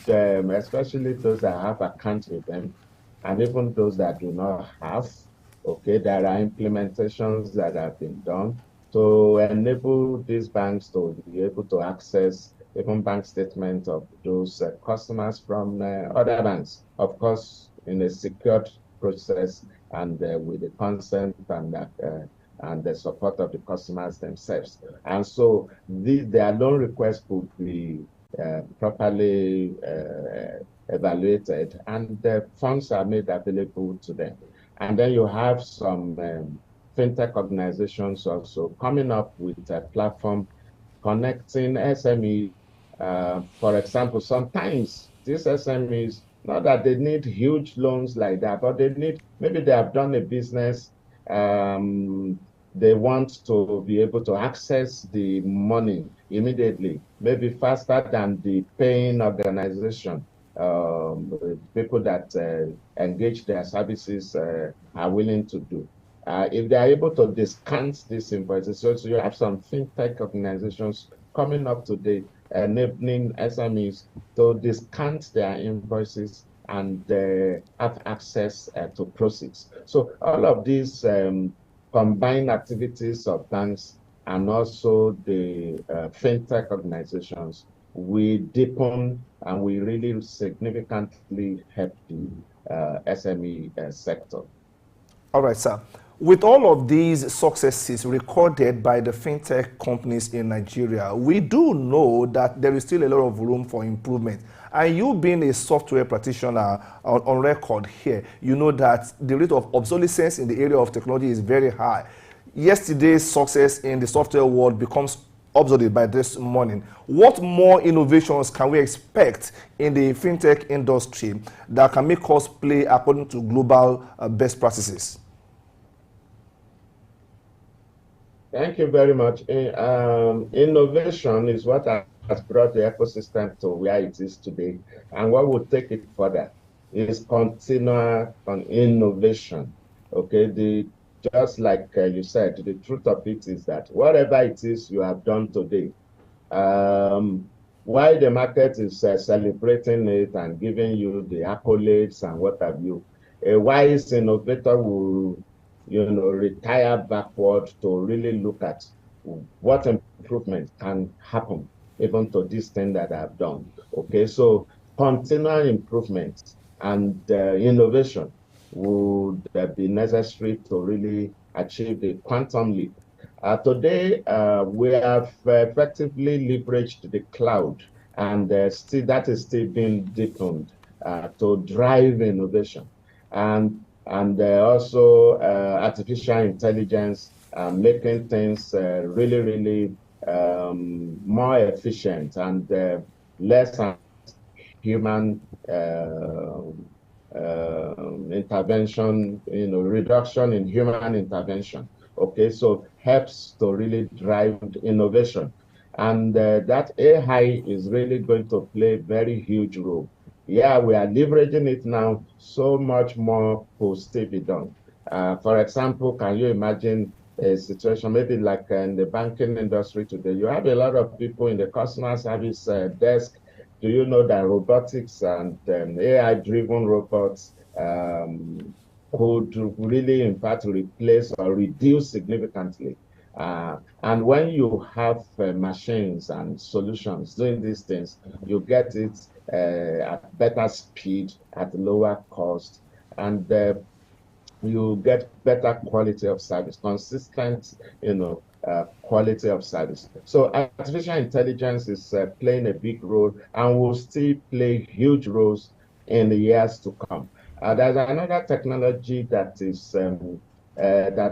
especially those that have accounts with them, and even those that do not have, okay, there are implementations that have been done to enable these banks to be able to access even bank statements of those customers from other banks, of course, in a secured process and with the consent and the support of the customers themselves. And so their loan requests could be properly evaluated, and the funds are made available to them. And then you have some fintech organizations also coming up with a platform connecting SMEs. For example, sometimes these SMEs, not that they need huge loans like that, but maybe they have done a business. They want to be able to access the money immediately, maybe faster than the paying organization. People that engage their services are willing to do. If they are able to discount these invoices, so you have some fintech organizations coming up today, enabling SMEs to discount their invoices and have access to proceeds. So all of these combined activities of banks and also the fintech organizations, we deepen and we really significantly help the SME sector. All right, sir. With all of these successes recorded by the fintech companies in Nigeria, we do know that there is still a lot of room for improvement. And you being a software practitioner on record here, you know that the rate of obsolescence in the area of technology is very high. Yesterday's success in the software world becomes obsolete by this morning. What more innovations can we expect in the fintech industry that can make us play according to global best practices? Thank you very much. Innovation is what has brought the ecosystem to where it is today. And what will take it further is continual innovation. Okay, just like you said, the truth of it is that whatever it is you have done today, while the market is celebrating it and giving you the accolades and what have you, a wise innovator will retire backward to really look at what improvement can happen even to this thing that I've done. Okay, so continual improvement and innovation would be necessary to really achieve the quantum leap. Today, we have effectively leveraged the cloud, and that is still being deepened to drive innovation. And also artificial intelligence, making things really, really more efficient and less human intervention, reduction in human intervention. Okay, so helps to really drive innovation. And that AI is really going to play a very huge role. Yeah, we are leveraging it now. So much more could still be done. For example, can you imagine a situation maybe like in the banking industry today? You have a lot of people in the customer service desk. Do you know that robotics and AI-driven robots could really, in fact, replace or reduce significantly And when you have machines and solutions doing these things, you get it at better speed, at lower cost, and you get better quality of service, consistent, quality of service. So artificial intelligence is playing a big role and will still play huge roles in the years to come. There's another technology that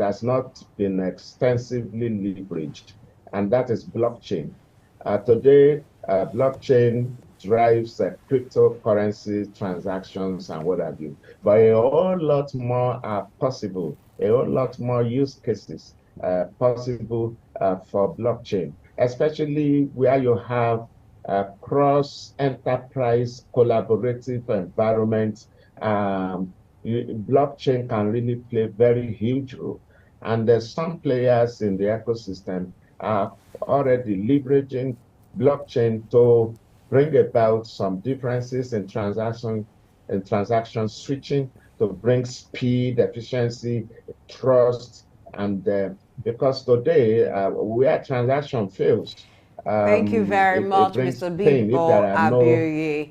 has not been extensively leveraged, and that is blockchain. Today, blockchain drives cryptocurrency transactions and what have you. But a whole lot more are possible, a whole lot more use cases possible for blockchain, especially where you have a cross-enterprise collaborative environment. Blockchain can really play very huge role. And there's some players in the ecosystem are already leveraging blockchain to bring about some differences in transaction switching, to bring speed, efficiency, trust, and because today where transaction fails, Thank you very it much, brings Mr. pain if there Bimbo are no. Abioye.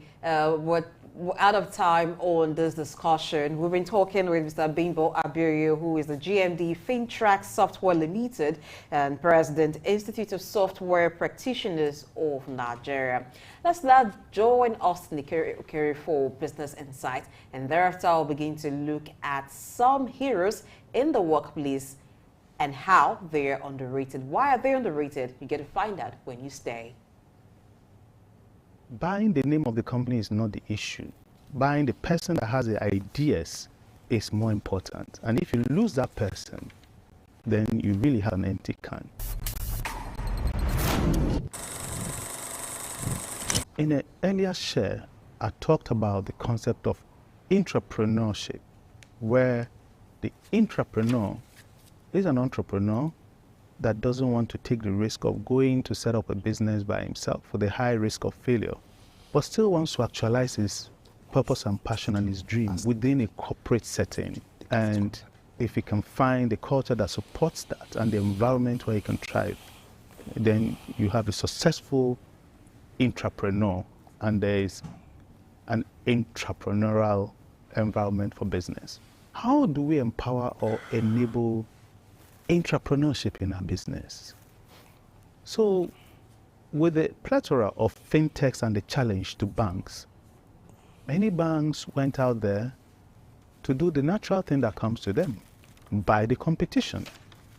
We're out of time on this discussion. We've been talking with Mr. Bimbo Abioye, who is the GMD FinTrack Software Limited and President, Institute of Software Practitioners of Nigeria. Let's now join Austin Ikere for Business Insight, and thereafter I'll begin to look at some heroes in the workplace and how they're underrated. Why are they underrated? You get to find out when you stay. Buying the name of the company is not the issue. Buying the person that has the ideas is more important. And if you lose that person, then you really have an empty can. In an earlier share, I talked about the concept of entrepreneurship, where the entrepreneur is an entrepreneur that doesn't want to take the risk of going to set up a business by himself for the high risk of failure, but still wants to actualize his purpose and passion and his dream within a corporate setting. And if he can find a culture that supports that and the environment where he can thrive, then you have a successful entrepreneur, and there is an entrepreneurial environment for business. How do we empower or enable entrepreneurship in our business? So with the plethora of fintechs and the challenge to banks, many banks went out there to do the natural thing that comes to them, buy the competition.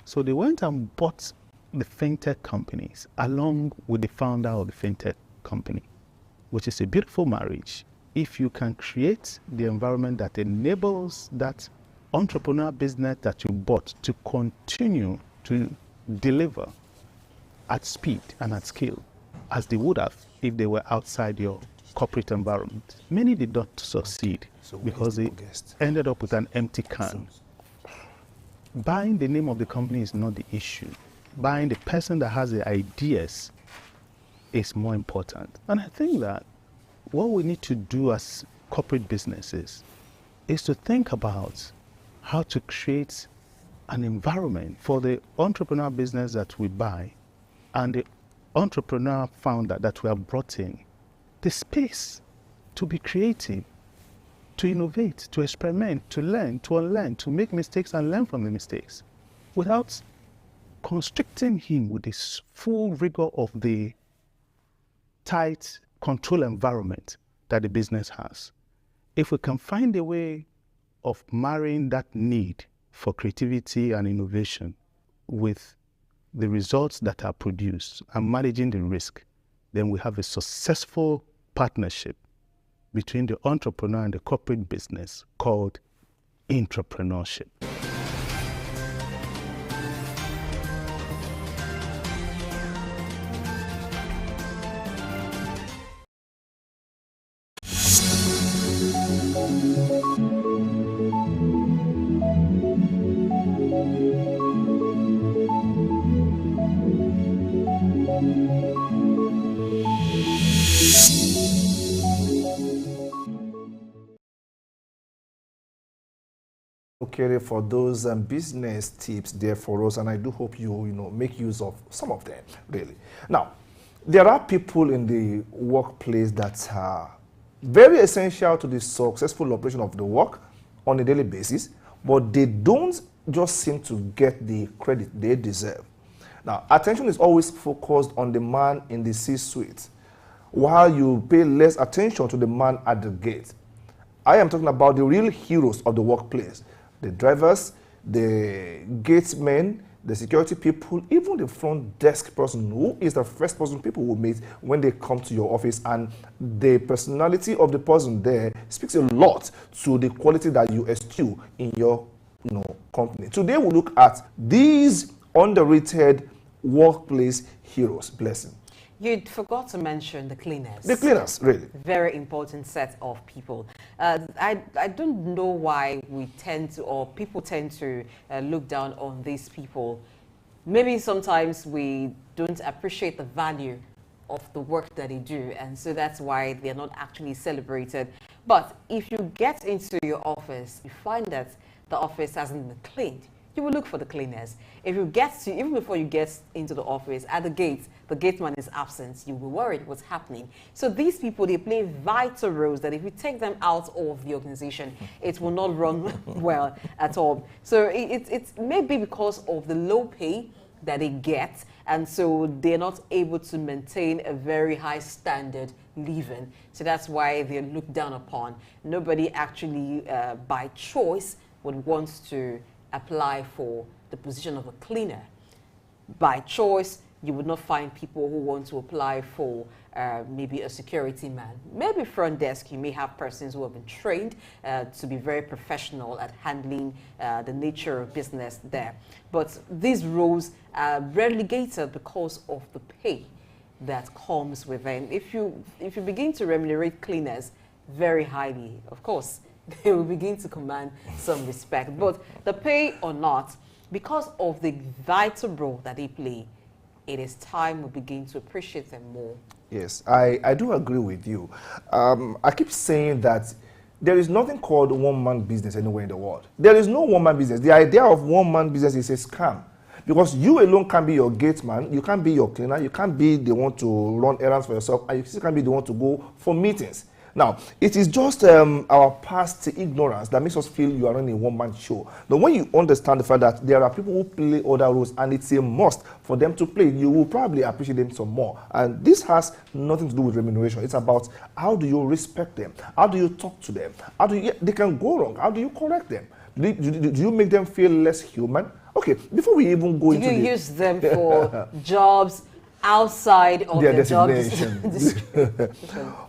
So they went and bought the fintech companies along with the founder of the fintech company, which is a beautiful marriage. If you can create the environment that enables that entrepreneur business that you bought to continue to deliver at speed and at scale as they would have if they were outside your corporate environment. Many did not succeed because they ended up with an empty can. Buying the name of the company is not the issue. Buying the person that has the ideas is more important. And I think that what we need to do as corporate businesses is to think about how to create an environment for the entrepreneur business that we buy and the entrepreneur founder that we have brought in, the space to be creative, to innovate, to experiment, to learn, to unlearn, to make mistakes and learn from the mistakes, without constricting him with this full rigor of the tight control environment that the business has. If we can find a way of marrying that need for creativity and innovation with the results that are produced and managing the risk, then we have a successful partnership between the entrepreneur and the corporate business called entrepreneurship. Okere, for those business tips there for us, and I do hope you make use of some of them, really. Now, there are people in the workplace that are very essential to the successful operation of the work on a daily basis, but they don't just seem to get the credit they deserve. Now, attention is always focused on the man in the C-suite, while you pay less attention to the man at the gate. I am talking about the real heroes of the workplace, the drivers, the gatesmen, the security people, even the front desk person, who is the first person people will meet when they come to your office, and the personality of the person there speaks a lot to the quality that you eschew in your company. Today we'll look at these underrated workplace heroes. Blessing. You forgot to mention the cleaners. The cleaners, really. Very important set of people. I don't know why we tend to, or people tend to look down on these people. Maybe sometimes we don't appreciate the value of the work that they do, and so that's why they're not actually celebrated. But if you get into your office, you find that the office hasn't been cleaned, you will look for the cleaners. If you get to, even before you get into the office, at the gate, the gateman is absent, you'll be worried what's happening. So these people, they play vital roles that if you take them out of the organization, it will not run well at all. So it's maybe because of the low pay that they get, and so they're not able to maintain a very high standard living. So that's why they're looked down upon. Nobody actually, by choice, would want to apply for the position of a cleaner. By choice, you would not find people who want to apply for maybe a security man. Maybe front desk, you may have persons who have been trained to be very professional at handling the nature of business there. But these roles are relegated because of the pay that comes with them. If you begin to remunerate cleaners very highly, of course, they will begin to command some respect. But the pay or not, because of the vital role that they play, it is time we begin to appreciate them more. Yes, I do agree with you. I keep saying that there is nothing called one-man business anywhere in the world. There is no one-man business. The idea of one-man business is a scam. Because you alone can't be your gate man, you can't be your cleaner, you can't be the one to run errands for yourself, and you still can't be the one to go for meetings. Now, it is just our past ignorance that makes us feel you are running a one-man show. But when you understand the fact that there are people who play other roles and it's a must for them to play, you will probably appreciate them some more. And this has nothing to do with remuneration. It's about how do you respect them? How do you talk to them? How do you, they can go wrong. How do you correct them? Do you make them feel less human? Okay, before we even go into do you use them for jobs outside of their the designation?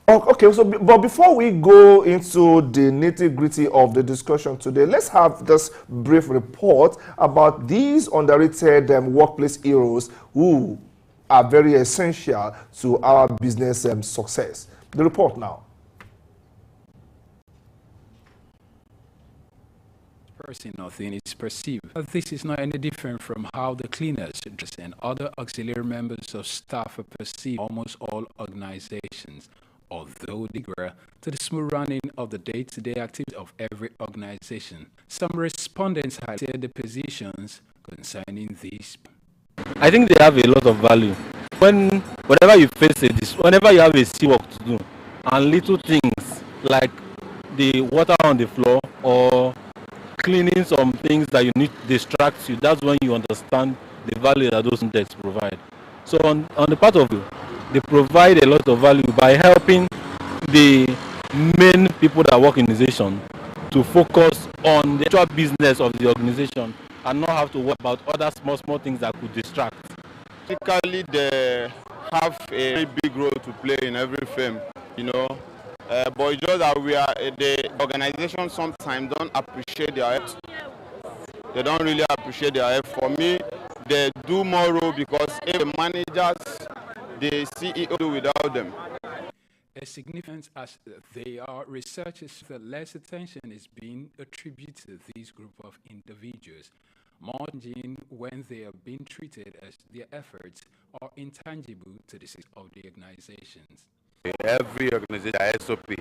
Okay, so but before we go into the nitty-gritty of the discussion today, let's have this brief report about these underrated workplace heroes who are very essential to our business success. The report now. Person or thing is perceived. But this is not any different from how the cleaners and other auxiliary members of staff are perceived almost all organizations, although they were to the smooth running of the day-to-day activities of every organization. Some respondents had said the positions concerning these. I think they have a lot of value. Whenever you face whenever you have a sea work to do, and little things like the water on the floor or cleaning some things that you need distracts you, that's when you understand the value that those index provide. So on the part of you, they provide a lot of value by helping the main people that work in the organization to focus on the actual business of the organization and not have to worry about other small things that could distract. Typically, they have a very big role to play in every firm, you know. But it's just that the organization sometimes don't appreciate their effort. They don't really appreciate their effort. For me, they do more role because if the managers, the CEO do without them. As significant as they are, researchers that less attention is being attributed to this group of individuals, more than when they are being treated as their efforts are intangible to the success of the organizations. Every organization has SOP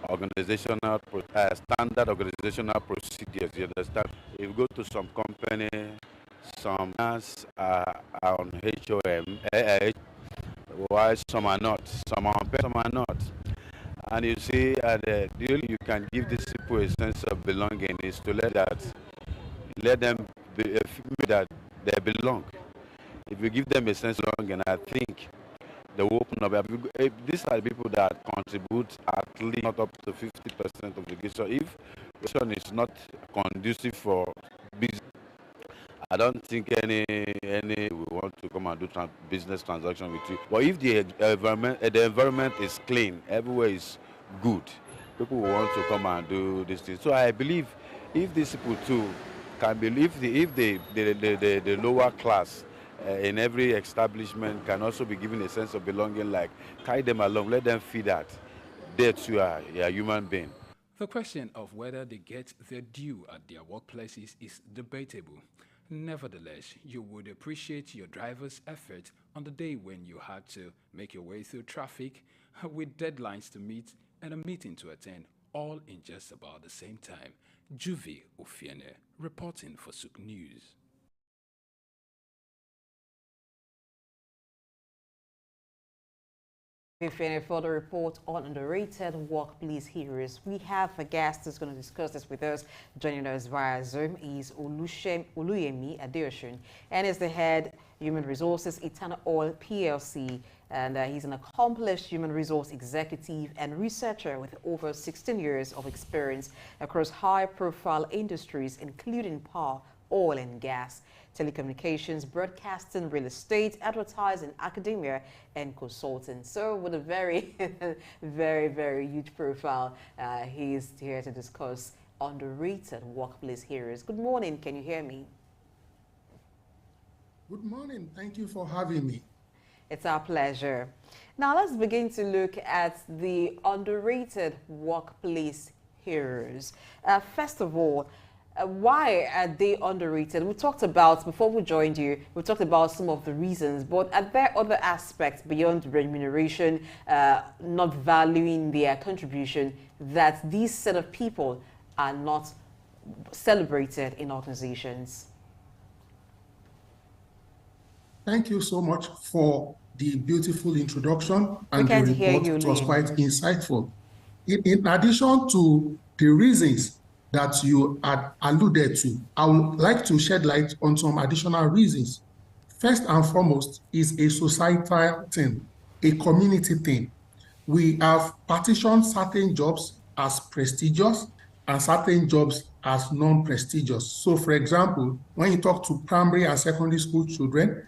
standard organizational procedures. You understand? If you go to some company, some are on HOM, while some are not. Some are on pay, some are not. And you see, the only you can give these people a sense of belonging is to let them feel that they belong. If you give them a sense of belonging, I think they will open up. If these are the people that contribute at least not up to 50% of the gift. So if the situation is not conducive for business, I don't think any we want to come and do business transaction with you. But if the environment is clean, everywhere is good, people will want to come and do this thing. So I believe if these people too can believe if the lower class in every establishment can also be given a sense of belonging, like carry them along, let them feel that they too are a human being. The question of whether they get their due at their workplaces is debatable. Nevertheless, you would appreciate your driver's effort on the day when you had to make your way through traffic with deadlines to meet and a meeting to attend, all in just about the same time. Juvi Ofiene, reporting for Souq News. For the report on underrated workplace heroes, we have a guest who's going to discuss this with us. Joining us via Zoom is Oluyemi Adeosun, and is the head Human Resources Eternal Oil PLC, and he's an accomplished human resource executive and researcher with over 16 years of experience across high-profile industries, including power, oil and gas, telecommunications, broadcasting, real estate, advertising, academia, and consulting. So with a very, very huge profile, he's here to discuss underrated workplace heroes. Good morning. Can you hear me? Good morning. Thank you for having me. It's our pleasure. Now let's begin to look at the underrated workplace heroes. First of all, why are they underrated? We talked about, before we joined you, we talked about some of the reasons, but are there other aspects beyond remuneration, not valuing their contribution, that these set of people are not celebrated in organizations? Thank you so much for the beautiful introduction, and the report. It was quite insightful. In addition to the reasons that you had alluded to, I would like to shed light on some additional reasons. First and foremost is a societal thing, a community thing. We have partitioned certain jobs as prestigious and certain jobs as non-prestigious. So for example, when you talk to primary and secondary school children,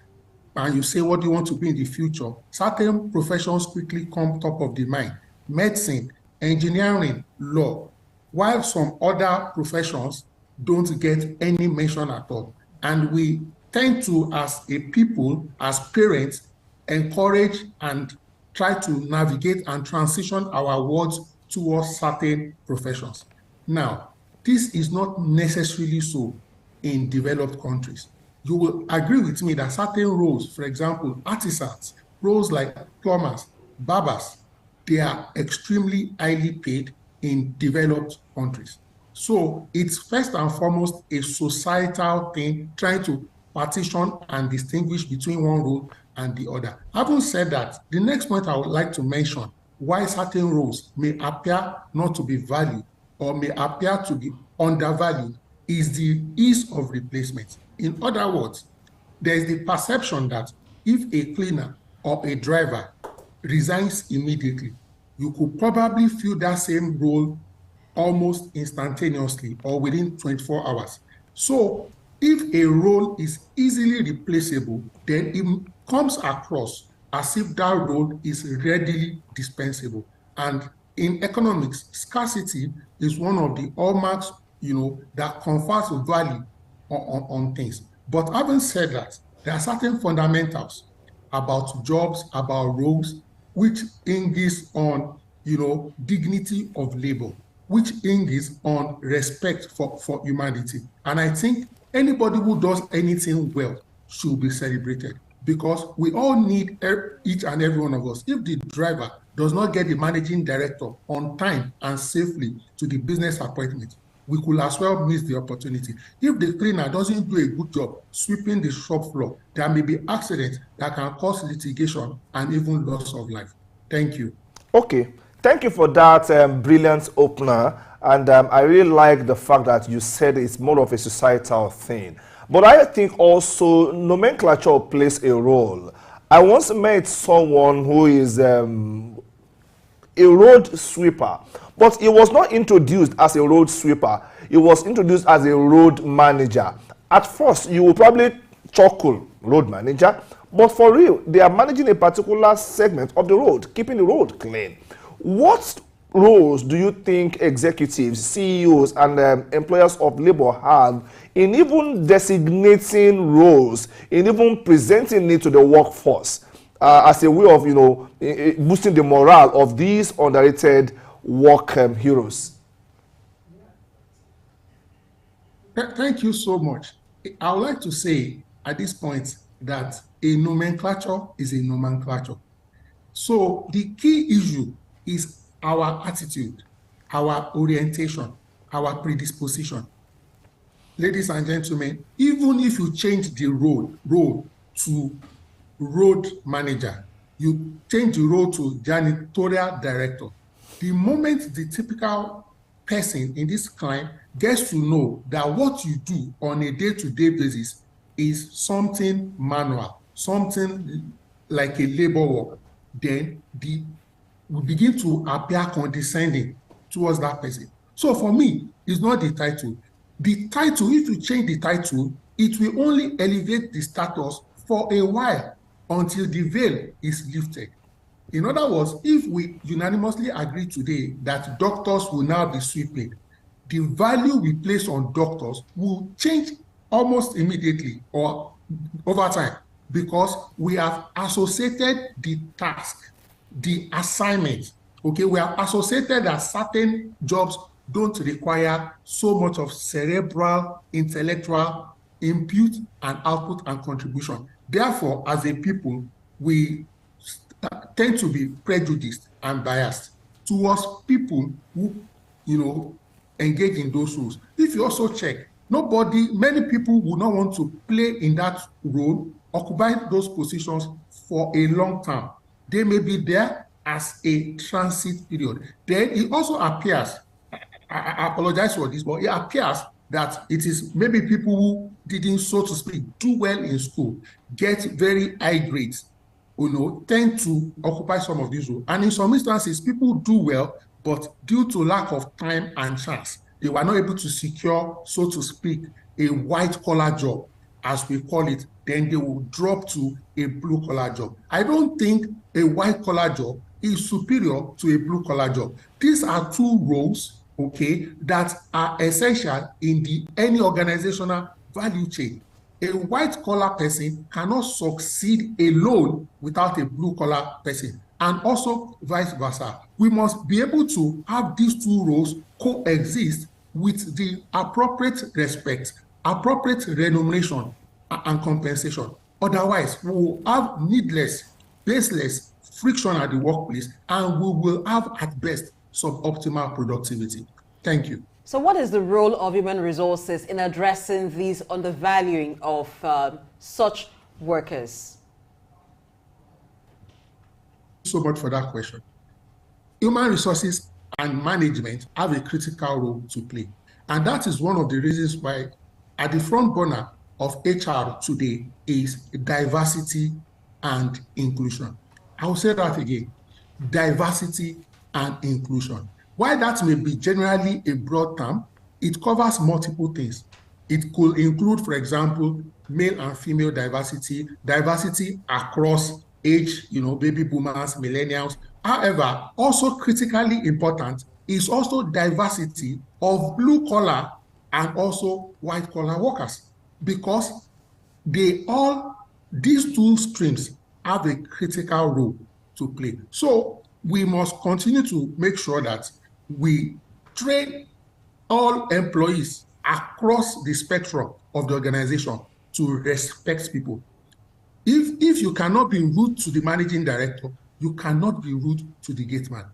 and you say, what do you want to be in the future? Certain professions quickly come top of the mind: medicine, engineering, law, while some other professions don't get any mention at all. And we tend to, as a people, as parents, encourage and try to navigate and transition our words towards certain professions. Now, this is not necessarily so in developed countries. You will agree with me that certain roles, for example, artisans, roles like plumbers, barbers, they are extremely highly paid in developed countries. So it's first and foremost a societal thing, trying to partition and distinguish between one role and the other. Having said that, the next point I would like to mention why certain roles may appear not to be valued or may appear to be undervalued is the ease of replacement. In other words, there is the perception that if a cleaner or a driver resigns immediately, you could probably fill that same role almost instantaneously or within 24 hours. So if a role is easily replaceable, then it comes across as if that role is readily dispensable. And in economics, scarcity is one of the hallmarks, that confers value on things. But having said that, there are certain fundamentals about jobs, about roles, which hinges on, dignity of labor, which hinges on respect for humanity. And I think anybody who does anything well should be celebrated, because we all need each and every one of us. If the driver does not get the managing director on time and safely to the business appointment, we could as well miss the opportunity. If the cleaner doesn't do a good job sweeping the shop floor, there may be accidents that can cause litigation and even loss of life. Thank you. Okay, thank you for that brilliant opener. And I really like the fact that you said it's more of a societal thing. But I think also nomenclature plays a role. I once met someone who is a road sweeper, but he was not introduced as a road sweeper. He was introduced as a road manager. At first, you will probably chuckle, road manager, but for real, they are managing a particular segment of the road, keeping the road clean. What roles do you think executives, CEOs, and employers of labor have in even designating roles, in even presenting it to the workforce as a way of, boosting the morale of these underrated work heroes? Thank you so much. I would like to say at this point that a nomenclature is a nomenclature. So the key issue is our attitude, our orientation, our predisposition. Ladies and gentlemen, even if you change the role to road manager, you change the role to janitorial director, the moment the typical person in this client gets to know that what you do on a day-to-day basis is something manual, something like a labor work, then we begin to appear condescending towards that person. So for me, it's not the title. The title, if you change the title, it will only elevate the status for a while until the veil is lifted. In other words, if we unanimously agree today that doctors will now be sweeping, the value we place on doctors will change almost immediately or over time, because we have associated the task, the assignment, okay? We have associated that certain jobs don't require so much of cerebral, intellectual input and output and contribution. Therefore, as a people, we tend to be prejudiced and biased towards people who, engage in those roles. If you also check, many people will not want to play in that role, occupy those positions for a long time. They may be there as a transit period. Then it also appears, I apologize for this, but it appears that it is maybe people who didn't, so to speak, do well in school, get very high grades, tend to occupy some of these roles. And in some instances, people do well, but due to lack of time and chance, they were not able to secure, so to speak, a white-collar job, as we call it. Then they will drop to a blue-collar job. I don't think a white-collar job is superior to a blue-collar job. These are two roles, okay, that are essential in any organizational value chain. A white-collar person cannot succeed alone without a blue-collar person, and also vice versa. We must be able to have these two roles coexist with the appropriate respect, appropriate remuneration, and compensation. Otherwise, we will have needless, baseless friction at the workplace, and we will have, at best, suboptimal productivity. Thank you. So what is the role of human resources in addressing these undervaluing of such workers? So much for that question. Human resources and management have a critical role to play. And that is one of the reasons why at the front burner of HR today is diversity and inclusion. I will say that again, diversity and inclusion. While that may be generally a broad term, it covers multiple things. It could include, for example, male and female diversity, diversity across age, baby boomers, millennials. However, also critically important is also diversity of blue collar and also white collar workers, because these two streams have a critical role to play. So we must continue to make sure that we train all employees across the spectrum of the organization to respect people. If you cannot be rude to the managing director, you cannot be rude to the gate man.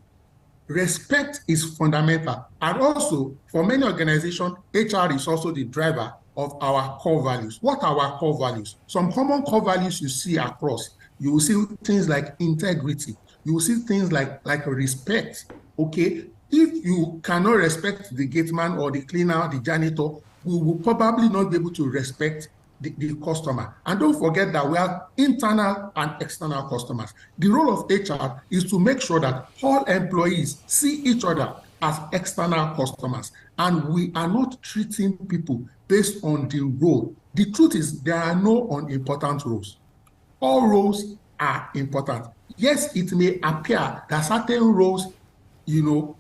Respect is fundamental. And also, for many organizations, HR is also the driver of our core values. What are our core values? Some common core values you see across. You will see things like integrity. You will see things like respect. Okay? If you cannot respect the gate man or the cleaner, the janitor, we will probably not be able to respect the customer. And don't forget that we have internal and external customers. The role of HR is to make sure that all employees see each other as external customers, and we are not treating people based on the role. The truth is there are no unimportant roles. All roles are important. Yes, it may appear that certain roles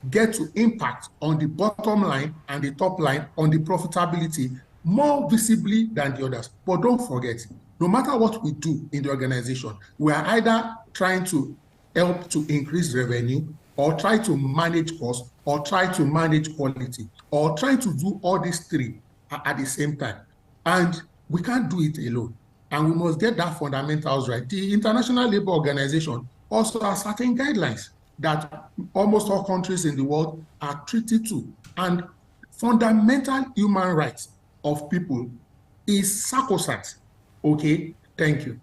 get to impact on the bottom line and the top line on the profitability more visibly than the others. But don't forget, no matter what we do in the organization, we are either trying to help to increase revenue, or try to manage costs, or try to manage quality, or try to do all these three at the same time. And we can't do it alone. And we must get that fundamentals right. The International Labour Organization also has certain guidelines that almost all countries in the world are treated to. And fundamental human rights of people is sacrosanct. Okay, thank you.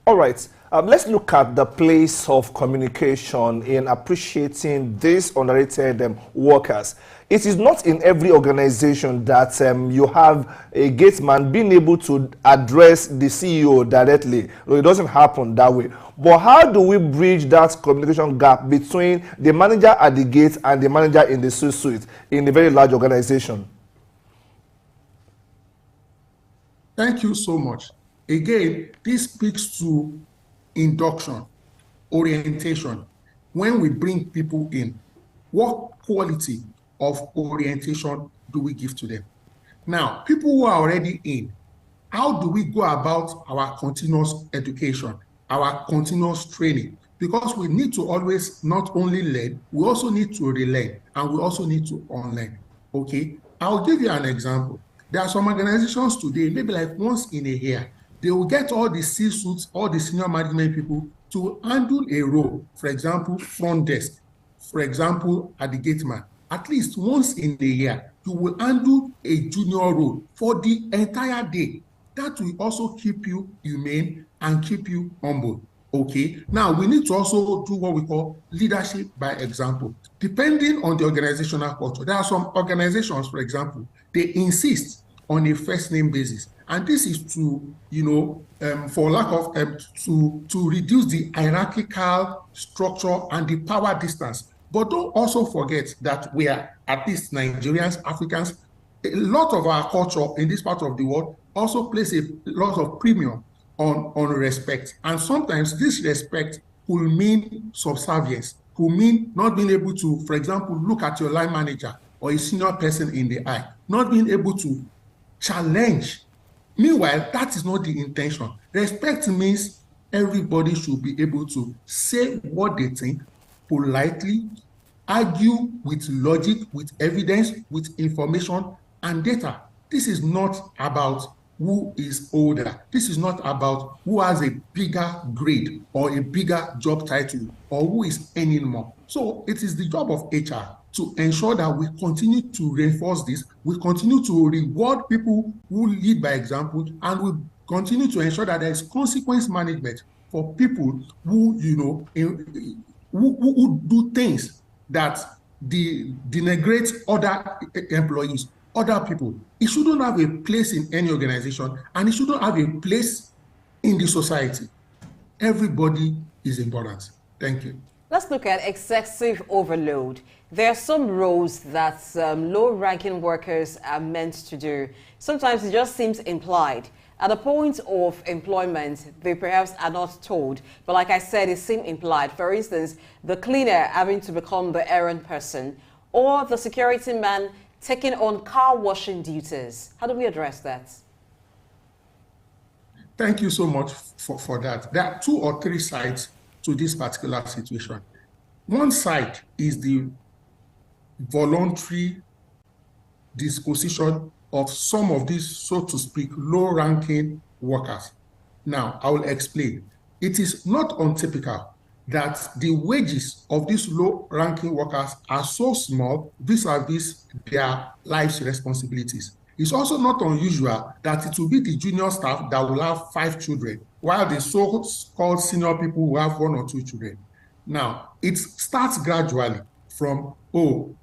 All right, let's look at the place of communication in appreciating these underrated workers. It is not in every organization that you have a gate man being able to address the CEO directly. It doesn't happen that way. But how do we bridge that communication gap between the manager at the gate and the manager in the C-suite in a very large organization? Thank you so much. Again, this speaks to induction, orientation. When we bring people in, what quality of orientation do we give to them? Now, people who are already in, how do we go about our continuous education, our continuous training? Because we need to always not only learn, we also need to relearn, and we also need to unlearn. Okay, I'll give you an example. There are some organizations today, maybe like once in a year, they will get all the C-suites, all the senior management people to handle a role, for example, front desk, for example, at the gate man. At least once in a year, you will handle a junior role for the entire day. That will also keep you humane and keep you humble. Okay, now we need to also do what we call leadership by example. Depending on the organizational culture, there are some organizations, for example, they insist on a first name basis. And this is to, for lack of, to reduce the hierarchical structure and the power distance. But don't also forget that we are, at least Nigerians, Africans, a lot of our culture in this part of the world also place a lot of premium on respect. And sometimes this respect will mean subservience, will mean not being able to, for example, look at your line manager or a senior person in the eye, not being able to challenge. Meanwhile, that is not the intention. Respect means everybody should be able to say what they think politely, argue with logic, with evidence, with information and data. This is not about who is older. This is not about who has a bigger grade or a bigger job title or who is earning more. So it is the job of HR to ensure that we continue to reinforce this, we continue to reward people who lead by example, and we continue to ensure that there is consequence management for people who, who do things that denigrate other employees, other people. It shouldn't have a place in any organization, and it shouldn't have a place in the society. Everybody is important. Thank you. Let's look at excessive overload. There are some roles that low-ranking workers are meant to do. Sometimes it just seems implied. At the point of employment, they perhaps are not told. But like I said, it seems implied. For instance, the cleaner having to become the errand person, or the security man taking on car washing duties. How do we address that? Thank you so much for that. There are 2 or 3 sides to this particular situation. One side is the voluntary disposition of some of these, so to speak, low-ranking workers. Now, I will explain. It is not untypical that the wages of these low-ranking workers are so small vis-a-vis their life's responsibilities. It's also not unusual that it will be the junior staff that will have 5 children, while the so-called senior people will have 1 or 2 children. Now, it starts gradually from, oh,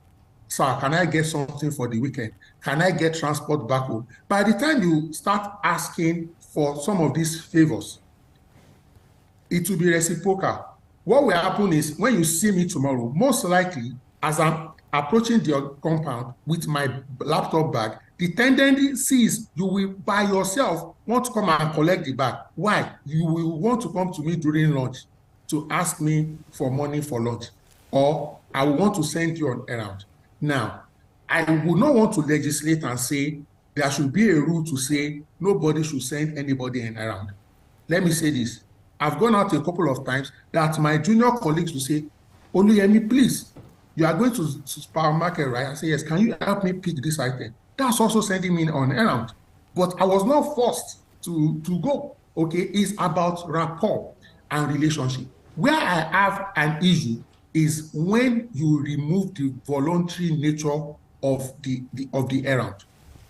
sir, can I get something for the weekend? Can I get transport back home? By the time you start asking for some of these favors, it will be reciprocal. What will happen is when you see me tomorrow, most likely, as I'm approaching the compound with my laptop bag, the tendency is you will by yourself want to come and collect the bag. Why? You will want to come to me during lunch to ask me for money for lunch, or I will want to send you on errand. Now, I would not want to legislate and say there should be a rule to say nobody should send anybody an errand. Let me say this. I've gone out a couple of times that my junior colleagues will say, Oluyemi, please, you are going to supermarket, right? I say, yes, can you help me pick this item? That's also sending me on errand. But I was not forced to go, okay? It's about rapport and relationship. Where I have an issue is when you remove the voluntary nature of the errand,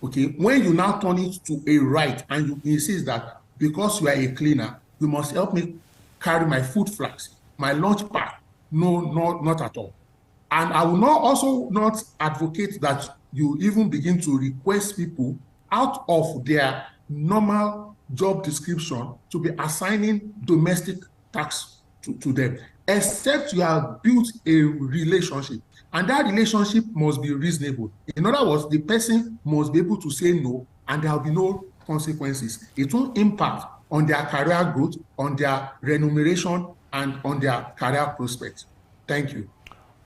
okay? When you now turn it to a right and you insist that because you are a cleaner, you must help me carry my food flask, my lunch pack. No, not at all. And I will not advocate that you even begin to request people out of their normal job description to be assigning domestic tasks to them, except you have built a relationship. And that relationship must be reasonable. In other words, the person must be able to say no, and there will be no consequences. It won't impact on their career growth, on their remuneration, and on their career prospects. Thank you.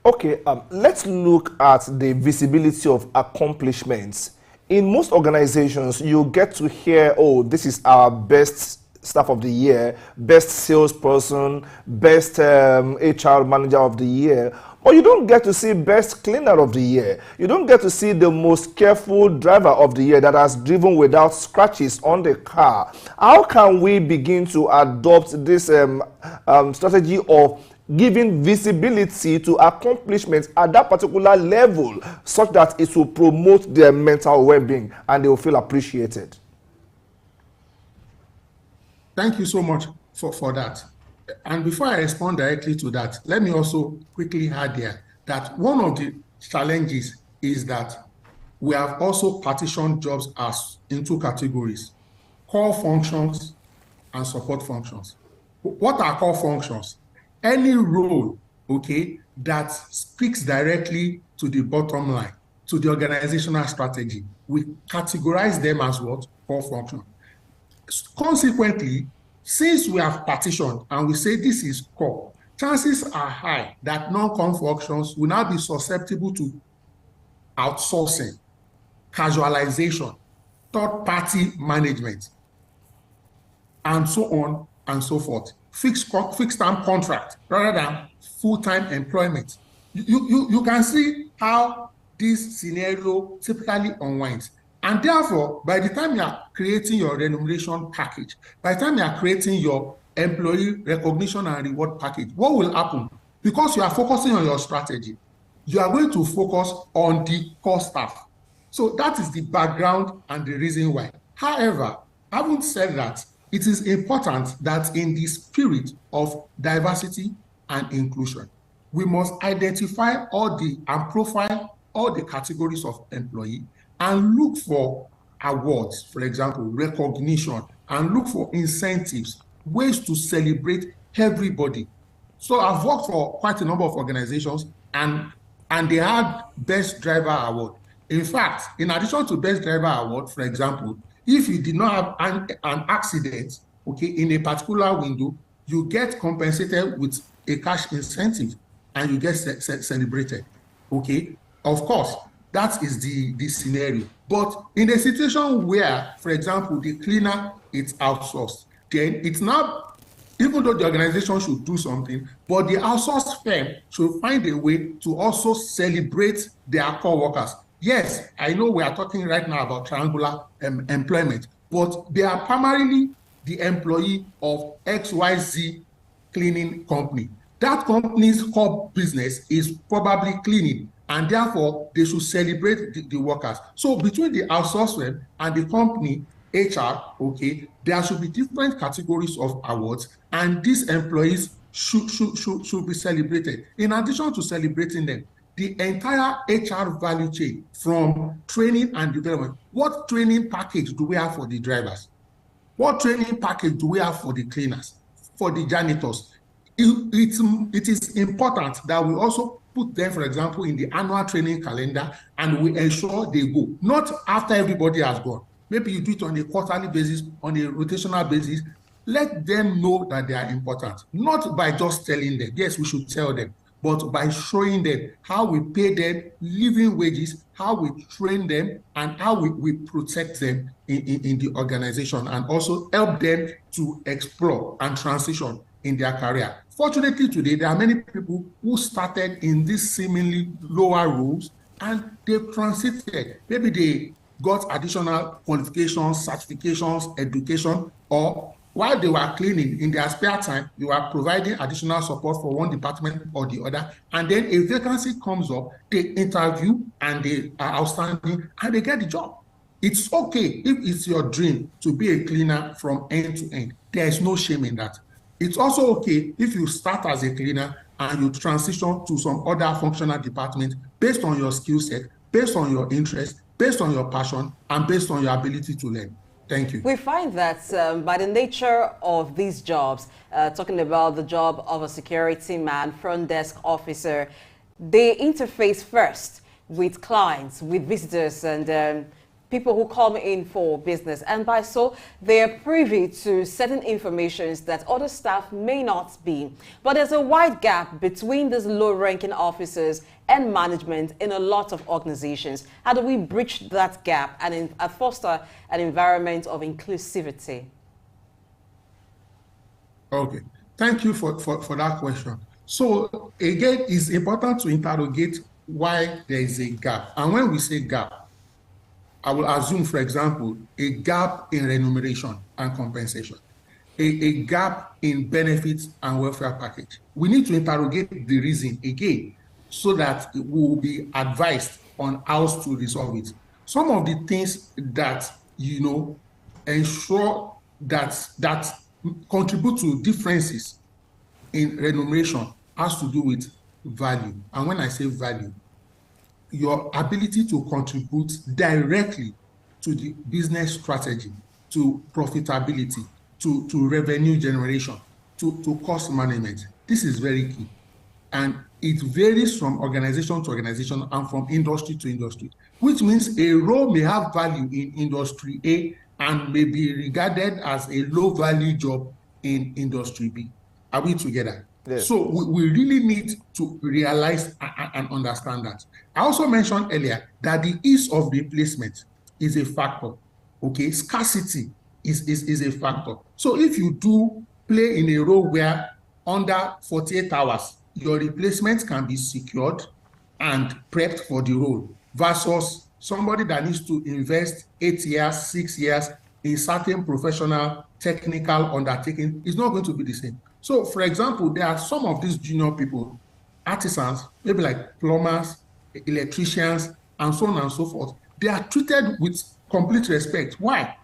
Okay, let's look at the visibility of accomplishments. In most organizations, you get to hear, oh, this is our best staff of the year, best salesperson, best HR manager of the year. But you don't get to see best cleaner of the year. You don't get to see the most careful driver of the year that has driven without scratches on the car. How can we begin to adopt this strategy of giving visibility to accomplishments at that particular level such that it will promote their mental well-being and they will feel appreciated? Thank you so much for that. And before I respond directly to that, let me also quickly add there that one of the challenges is that we have also partitioned jobs as into categories: core functions and support functions. What are core functions? Any role, okay, that speaks directly to the bottom line, to the organizational strategy. We categorize them as what? Core function. Consequently, since we have partitioned and we say this is core, chances are high that non-core functions will now be susceptible to outsourcing, casualization, third-party management, and so on and so forth. Fixed-term contract rather than full-time employment. You can see how this scenario typically unwinds. And therefore, by the time you are creating your remuneration package, by the time you are creating your employee recognition and reward package, what will happen? Because you are focusing on your strategy, you are going to focus on the core staff. So that is the background and the reason why. However, having said that, it is important that in the spirit of diversity and inclusion, we must identify and profile all the categories of employee and look for awards, for example, recognition, and look for incentives, ways to celebrate everybody. So I've worked for quite a number of organizations, and they had Best Driver Award. In fact, in addition to Best Driver Award, for example, if you did not have an accident, okay, in a particular window, you get compensated with a cash incentive and you get celebrated, okay? Of course, that is the scenario. But in a situation where, for example, the cleaner is outsourced, then it's not, even though the organization should do something, but the outsourced firm should find a way to also celebrate their core workers. Yes, I know we are talking right now about triangular employment, but they are primarily the employee of XYZ cleaning company. that company's core business is probably cleaning, and therefore they should celebrate the workers. So between the outsource firm and the company HR, okay, there should be different categories of awards, and these employees should be celebrated. In addition to celebrating them, the entire HR value chain from training and development. What training package do we have for the drivers? What training package do we have for the cleaners, for the janitors? It is important that we also put them, for example, in the annual training calendar, and we ensure they go, not after everybody has gone. Maybe you do it on a quarterly basis, on a rotational basis. Let them know that they are important, not by just telling them. Yes, we should tell them, but by showing them how we pay them living wages, how we train them, and how we protect them in the organization, and also help them to explore and transition in their career. Fortunately, today, there are many people who started in these seemingly lower roles and they've transited. Maybe they got additional qualifications, certifications, education, or while they were cleaning in their spare time, you are providing additional support for one department or the other, and then a vacancy comes up, they interview and they are outstanding and they get the job. It's okay if it's your dream to be a cleaner from end to end. There is no shame in that. It's also okay if you start as a cleaner and you transition to some other functional department based on your skill set, based on your interest, based on your passion, and based on your ability to learn. Thank you. We find that by the nature of these jobs, talking about the job of a security man, front desk officer, they interface first with clients, with visitors, and people who come in for business. And by so, they are privy to certain informations that other staff may not be. But there's a wide gap between these low-ranking officers and management in a lot of organizations. How do we bridge that gap and foster an environment of inclusivity? Okay, thank you for that question. So again, it's important to interrogate why there is a gap. And when we say gap, I will assume, for example, a gap in remuneration and compensation, a gap in benefits and welfare package. We need to interrogate the reason again, so that we will be advised on how to resolve it. Some of the things that, ensure that contribute to differences in remuneration has to do with value. And when I say value, your ability to contribute directly to the business strategy, to profitability, to revenue generation, to cost management. This is very key. And it varies from organization to organization and from industry to industry, which means a role may have value in industry A and may be regarded as a low-value job in industry B. Are we together? Yes. So we really need to realize and understand that. I also mentioned earlier that the ease of replacement is a factor. Okay, scarcity is a factor. So if you do play in a role where under 48 hours, your replacement can be secured and prepped for the role versus somebody that needs to invest 8 years, 6 years in certain professional technical undertaking is not going to be the same. So, for example, there are some of these junior people, artisans, maybe like plumbers, electricians, and so on and so forth. They are treated with complete respect. Why?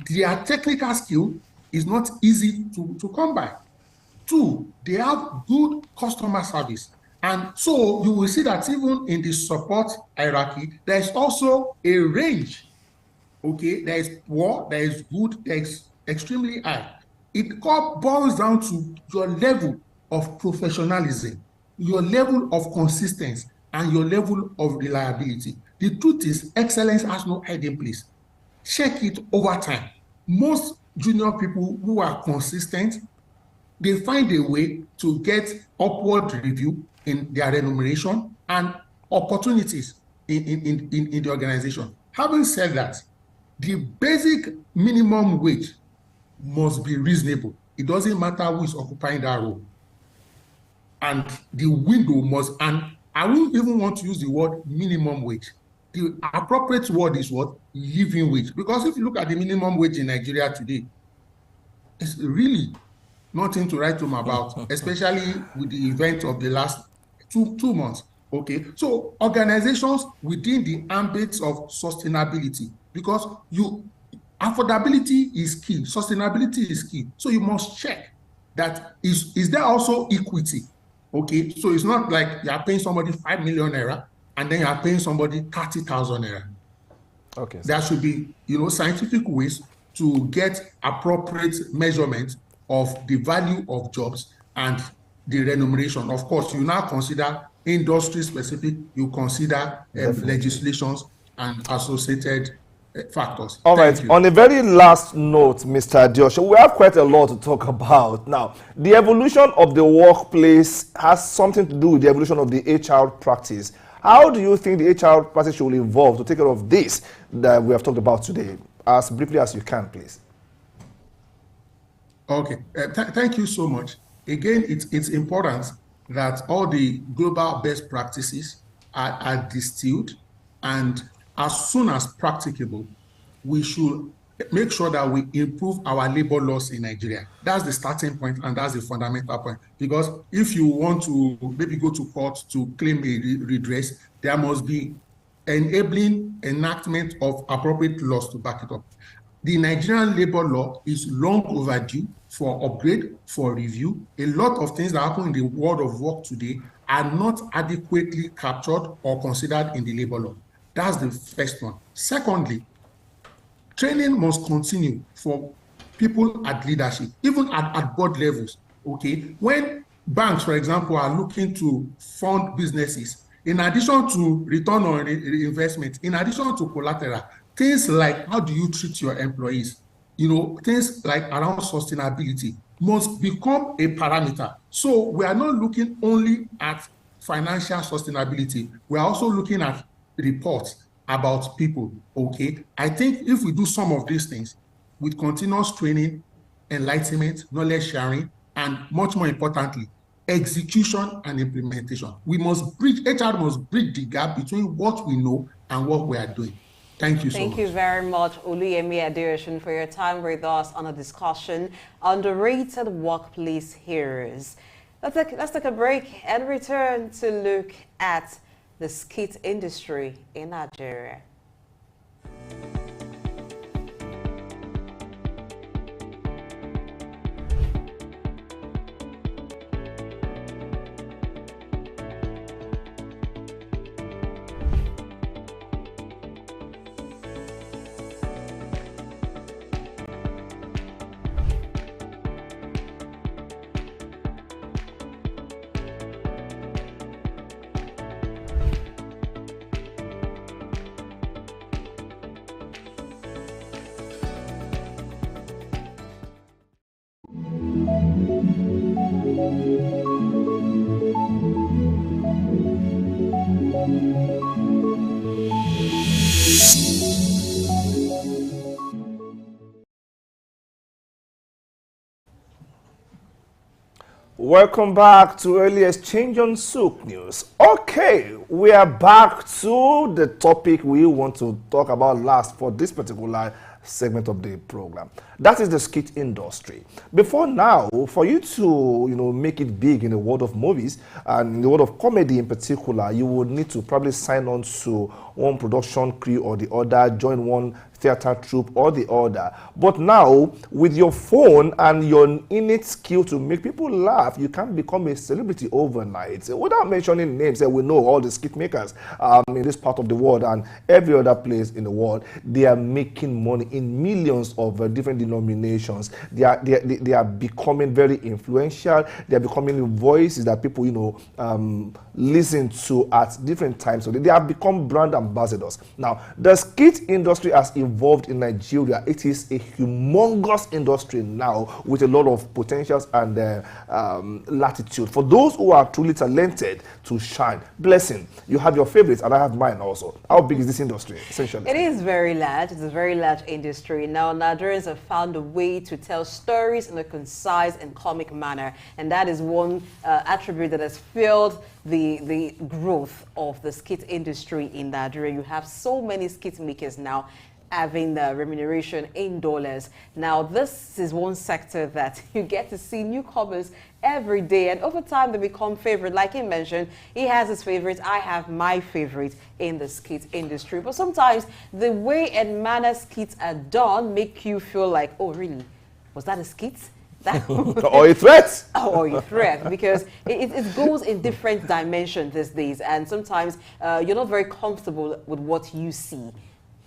Their technical skill is not easy to come by. 2, they have good customer service. And so you will see that even in the support hierarchy, there is also a range. Okay, there is poor, there is good, there is extremely high. It boils down to your level of professionalism, your level of consistency, and your level of reliability. The truth is, excellence has no hiding place. Check it over time. Most junior people who are consistent, they find a way to get upward review in their remuneration and opportunities in the organization. Having said that, the basic minimum wage must be reasonable. It doesn't matter who is occupying that role. And the window must, and I wouldn't even want to use the word minimum wage. The appropriate word is what? Living wage. Because if you look at the minimum wage in Nigeria today, it's really nothing to write home about, especially with the event of the last two months. Okay, so organizations within the ambit of sustainability, because affordability is key, sustainability is key. So you must check that is there also equity? Okay, so it's not like you are paying somebody 5 million naira and then you are paying somebody 30,000 naira. Okay. There should be, scientific ways to get appropriate measurement of the value of jobs and the remuneration. Of course, you now consider industry specific, you consider legislations and associated factors. All right. On a very last note, Mr. Diosho, we have quite a lot to talk about. Now, the evolution of the workplace has something to do with the evolution of the HR practice. How do you think the HR practice should evolve to take care of this that we have talked about today? As briefly as you can, please. Okay. Thank you so much. Again, it's important that all the global best practices are distilled, and as soon as practicable, we should make sure that we improve our labor laws in Nigeria. That's the starting point, and that's the fundamental point. Because if you want to maybe go to court to claim a redress, there must be enabling enactment of appropriate laws to back it up. The Nigerian labor law is long overdue for upgrade, for review. A lot of things that happen in the world of work today are not adequately captured or considered in the labor law. That's the first one. Secondly, training must continue for people at leadership, even at board levels. Okay, when banks, for example, are looking to fund businesses, in addition to return on investment, in addition to collateral, things like how do you treat your employees, things like around sustainability must become a parameter. So we are not looking only at financial sustainability, we are also looking at reports about people. Okay, I think if we do some of these things with continuous training, enlightenment, knowledge sharing, and much more importantly, execution and implementation, HR must bridge the gap between what we know and what we are doing. Thank you so much. Thank you very much, Oluyemi Adeosun, for your time with us on a discussion on the rated workplace heroes. Let's take a break and return to look at the skit industry in Nigeria. Welcome back to Early Exchange on Souq News. Okay, we are back to the topic we want to talk about last for this particular segment of the program. That is the skit industry. Before now, for you to make it big in the world of movies and in the world of comedy in particular, you would need to probably sign on to one production crew or the other, join one theater troupe or the other. But now, with your phone and your innate skill to make people laugh, you can become a celebrity overnight. Without mentioning names, we know all the skit makers in this part of the world and every other place in the world, they are making money in millions of different denominations. They are becoming very influential. They are becoming voices that people listen to at different times. So they have become brand ambassadors. Now, the skit industry has evolved in Nigeria. It is a humongous industry now with a lot of potentials and latitude. For those who are truly talented to shine. Blessing, you have your favorites and I have mine also. How big is this industry, essentially? It is very large. It's a very large industry. Now, Nigerians have found a way to tell stories in a concise and comic manner. And that is one attribute that has fueled the growth of the skit industry in Nigeria. You have so many skit makers now. having the remuneration in dollars. Now, this is one sector that you get to see newcomers every day, and over time they become favorite. Like he mentioned, he has his favorite, I have my favorite in the skit industry. But sometimes the way and manner skits are done make you feel like, oh really, was that a skit? Or a threat. Or a threat, because it goes in different dimensions these days, and sometimes you're not very comfortable with what you see.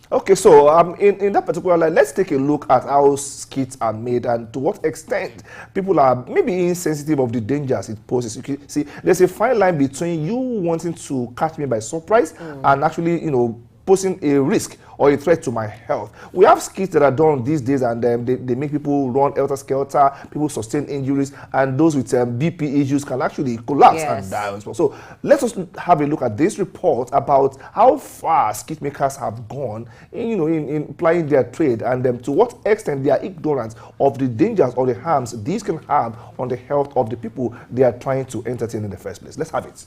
Okay, so in that particular line, let's take a look at how skits are made and to what extent people are maybe insensitive of the dangers it poses. You can see there's a fine line between you wanting to catch me by surprise and actually, posing a risk or a threat to my health. We have skits that are done these days, and they make people run helter-skelter, people sustain injuries, and those with BP issues can actually collapse and die as well. So let us have a look at this report about how far skit makers have gone in plying their trade, and to what extent they are ignorant of the dangers or the harms these can have on the health of the people they are trying to entertain in the first place. Let's have it.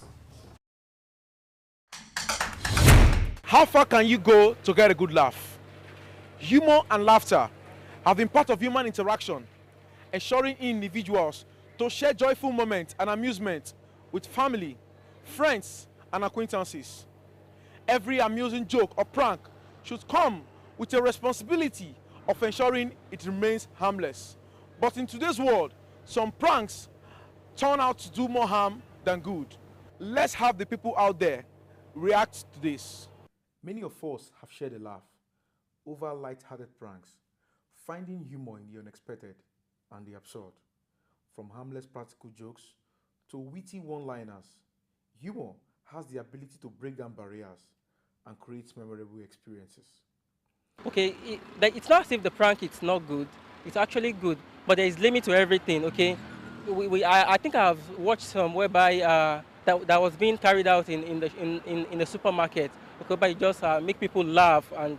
How far can you go to get a good laugh? Humor and laughter have been part of human interaction, ensuring individuals to share joyful moments and amusement with family, friends, and acquaintances. Every amusing joke or prank should come with a responsibility of ensuring it remains harmless. But in today's world, some pranks turn out to do more harm than good. Let's have the people out there react to this. Many of us have shared a laugh over light-hearted pranks, finding humor in the unexpected and the absurd. From harmless practical jokes to witty one-liners, humor has the ability to break down barriers and create memorable experiences. Okay, it's not as if the prank is not good. It's actually good, but there is limit to everything. Okay, I think I've watched some whereby that was being carried out in the supermarket. Okay, but it just make people laugh and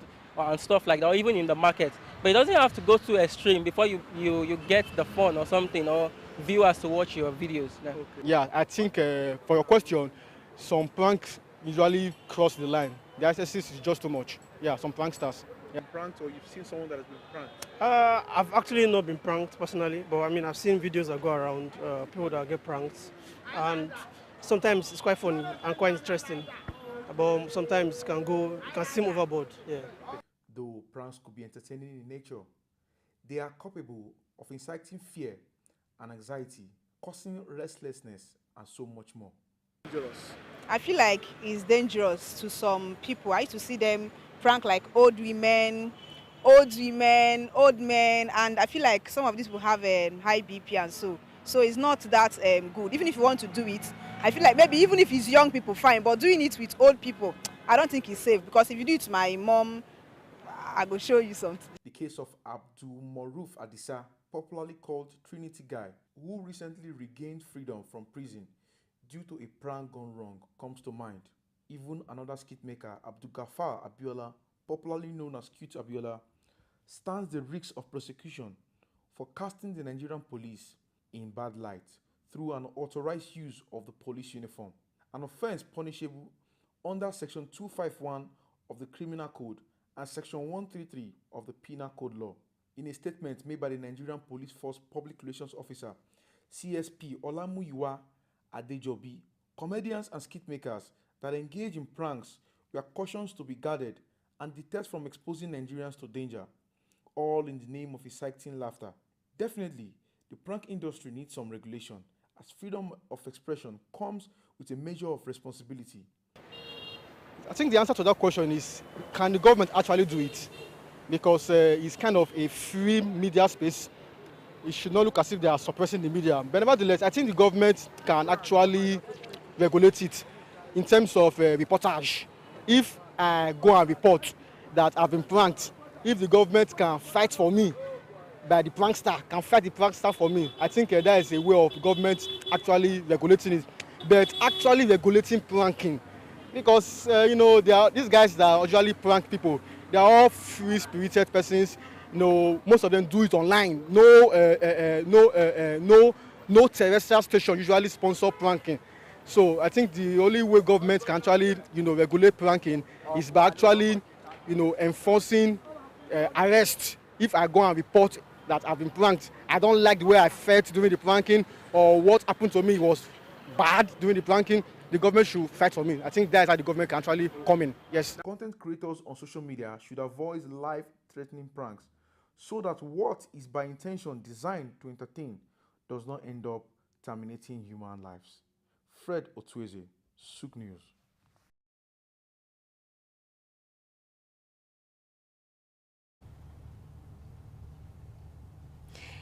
stuff like that, or even in the market. But it doesn't have to go too extreme before you get the fun or something, or viewers to watch your videos. Okay. Yeah, I think for your question, some pranks usually cross the line. The excesses is just too much. Yeah, some pranksters. Yeah. Pranked, or you've seen someone that has been pranked? I've actually not been pranked personally, but I mean I've seen videos that go around people that get pranked, and sometimes it's quite funny and quite interesting. But sometimes it can seem overboard. Yeah. Though pranks could be entertaining in nature, they are capable of inciting fear and anxiety, causing restlessness, and so much more. Dangerous. I feel like it's dangerous to some people. I used to see them prank like old women, old men, and I feel like some of these will have high BP and so it's not that good. Even if you want to do it, I feel like maybe even if it's young people, fine, but doing it with old people, I don't think it's safe, because if you do it to my mom, I will show you something. The case of Abdul Maruf Adisa, popularly called Trinity Guy, who recently regained freedom from prison due to a prank gone wrong, comes to mind. Even another skit maker, Abdul Gafar Abiola, popularly known as Cute Abiola, stands the risk of prosecution for casting the Nigerian police in bad light through an authorized use of the police uniform, an offense punishable under Section 251 of the Criminal Code and Section 133 of the Penal Code law. In a statement made by the Nigerian Police Force Public Relations Officer, CSP Olamuyiwa Adejobi, comedians and skit makers that engage in pranks were cautioned to be guarded and deterred from exposing Nigerians to danger, all in the name of inciting laughter. Definitely, the prank industry needs some regulation, as freedom of expression comes with a measure of responsibility. I think the answer to that question is, can the government actually do it? Because it's kind of a free media space. It should not look as if they are suppressing the media. But nevertheless, I think the government can actually regulate it in terms of reportage. If I go and report that I've been pranked, if the government can fight for me, by the prankster, can fight the prankster for me, I think that is a way of government actually regulating it. But actually regulating pranking, because these guys that usually prank people, they are all free-spirited persons. Most of them do it online. No terrestrial station usually sponsor pranking. So I think the only way government can actually regulate pranking is by actually enforcing arrest if I go and report that I've been pranked. I don't like the way I felt during the pranking, or what happened to me was bad during the pranking. The government should fight for me. I think that's how the government can actually come in. Yes. Content creators on social media should avoid life-threatening pranks so that what is by intention designed to entertain does not end up terminating human lives. Fred Otweze, Souq News.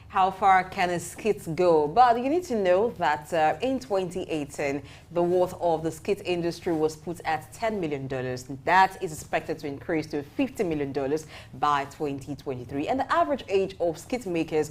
How far can a skit go? But you need to know that in 2018, the worth of the skit industry was put at $10 million. That is expected to increase to $50 million by 2023. And the average age of skit makers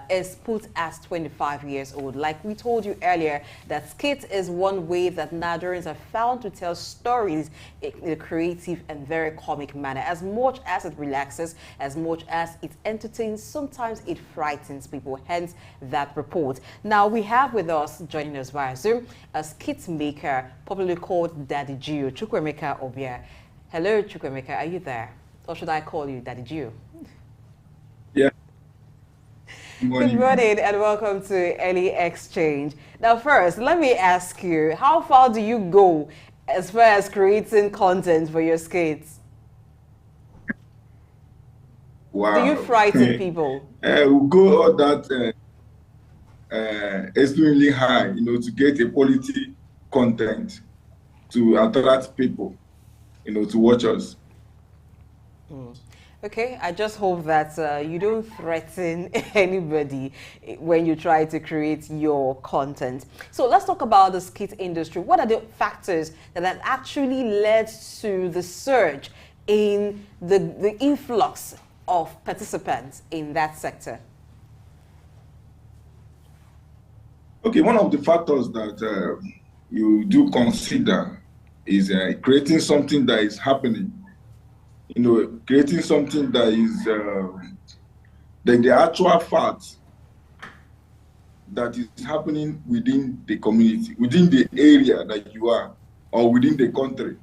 is put at 25 years old. Like we told you earlier, that skit is one way that Nigerians are found to tell stories in a creative and very comic manner. As much as it relaxes, as much as it entertains, sometimes it frightens people, hence that report. Now we have with us, joining us via Zoom, a skit maker popularly called Daddy Gio, Chukwemeka Obia. Hello, Chukwemeka, are you there? Or should I call you Daddy Gio? Yeah. Good morning and welcome to Early Exchange. Now first, let me ask you, how far do you go as far as creating content for your skits? Wow. Do you frighten people? We go all that extremely high, to get a quality content to attract people, to watch us. Okay, I just hope that you don't threaten anybody when you try to create your content. So let's talk about the skit industry. What are the factors that have actually led to the surge in the influx of participants in that sector? Okay, one of the factors that you do consider is creating something that is happening. Creating something that is the actual fact that is happening within the community, within the area that you are, or within the country.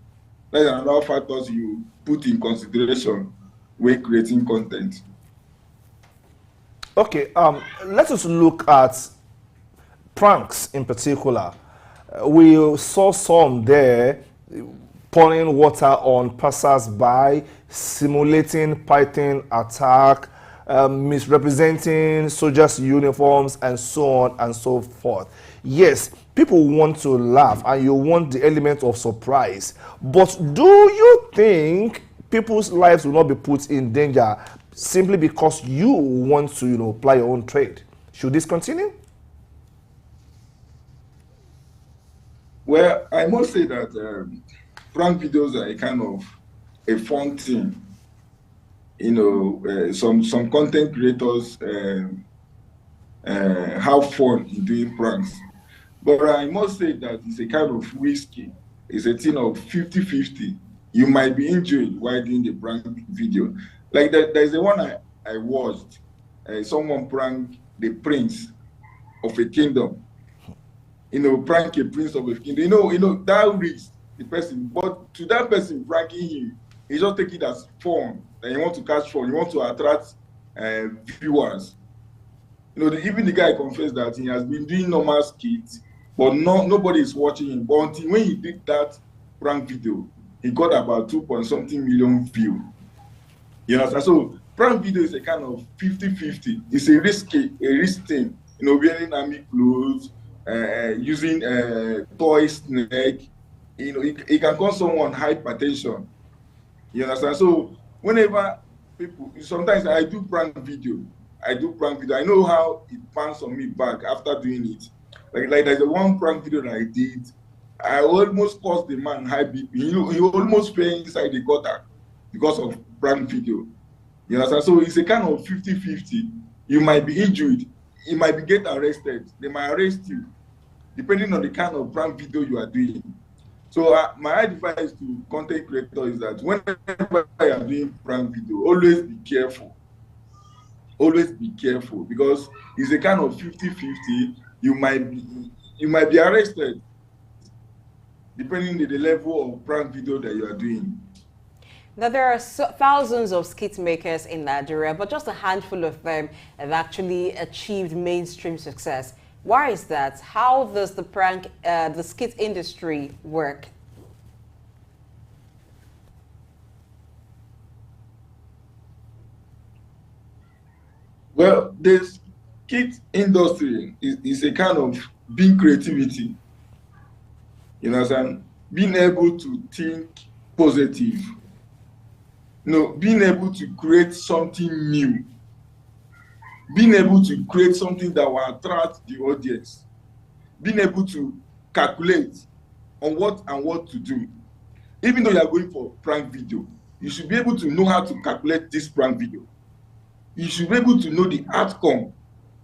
That's another factors you put in consideration when creating content. Okay, let us look at pranks in particular. We saw some there pouring water on passers-by, simulating python attack, misrepresenting soldiers' uniforms, and so on and so forth. Yes, people want to laugh and you want the element of surprise. But do you think people's lives will not be put in danger simply because you want to, apply your own trade? Should this continue? Well, I must say that prank videos are a kind of a fun thing. Some content creators have fun in doing pranks. But I must say that it's a kind of risky. It's a thing of 50-50. You might be injured while doing the prank video. Like there's the one I watched. Someone pranked the prince of a kingdom. Prank a prince of a kingdom. That risks the person. But to that person pranking him, he just take it as fun. That you want to catch fun. You want to attract viewers. Even the guy confessed that he has been doing normal skits, but nobody is watching him. But until when he did that prank video, he got about 2-point-something million views. You understand? So prank video is a kind of 50-50. It's a risk thing. Wearing army clothes, using toy snake. It can cause someone hypertension. You understand? So whenever people, sometimes I do prank video. I know how it pans on me back after doing it. Like there's a one prank video that I did. I almost caused the man high BP. He almost fell inside the gutter because of prank video. You understand? So it's a kind of 50-50. You might be injured. You might get arrested. They might arrest you, depending on the kind of prank video you are doing. So my advice to content creators is that whenever you are doing prank video, always be careful. Always be careful, because it's a kind of 50-50. You might be arrested, depending on the level of prank video that you are doing. Now, there are thousands of skit makers in Nigeria, but just a handful of them have actually achieved mainstream success. Why is that? How does the skit industry work? Well, the skit industry is a kind of being creativity. You know what I'm saying? Being able to think positive. Being able to create something new. Being able to create something that will attract the audience. Being able to calculate on what to do. Even though you are going for prank video, you should be able to know how to calculate this prank video. You should be able to know the outcome,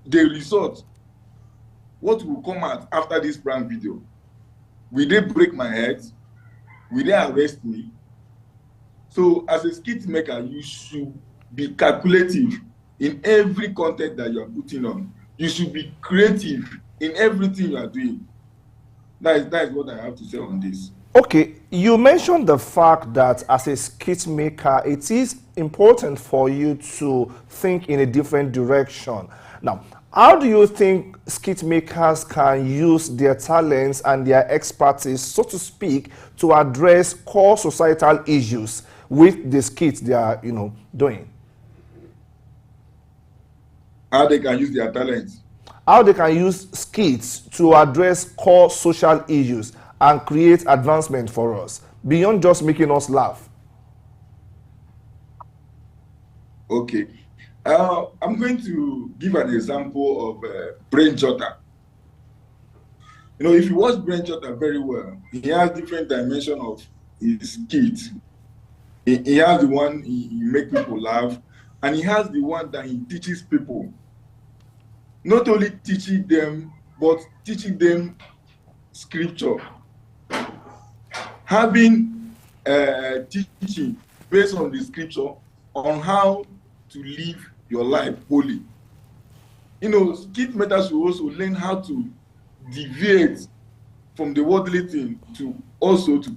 the result, what will come out after this prank video. Will they break my head? Will they arrest me? So as a skit maker, you should be calculative in every content that you are putting on. You should be creative in everything you are doing. That is what I have to say on this. Okay, you mentioned the fact that as a skit maker, it is important for you to think in a different direction. Now, how do you think skit makers can use their talents and their expertise, so to speak, to address core societal issues with the skits they are, doing? How they can use their talents? How they can use skits to address core social issues and create advancement for us, beyond just making us laugh. Okay. I'm going to give an example of Brain Jotter. If you watch Brain Jotter very well, he has different dimensions of his skit. He has the one he make people laugh, and he has the one that he teaches people. Not only teaching them, but teaching them scripture. Having teaching based on the scripture on how to live your life holy. Skit makers should also learn how to deviate from the worldly thing to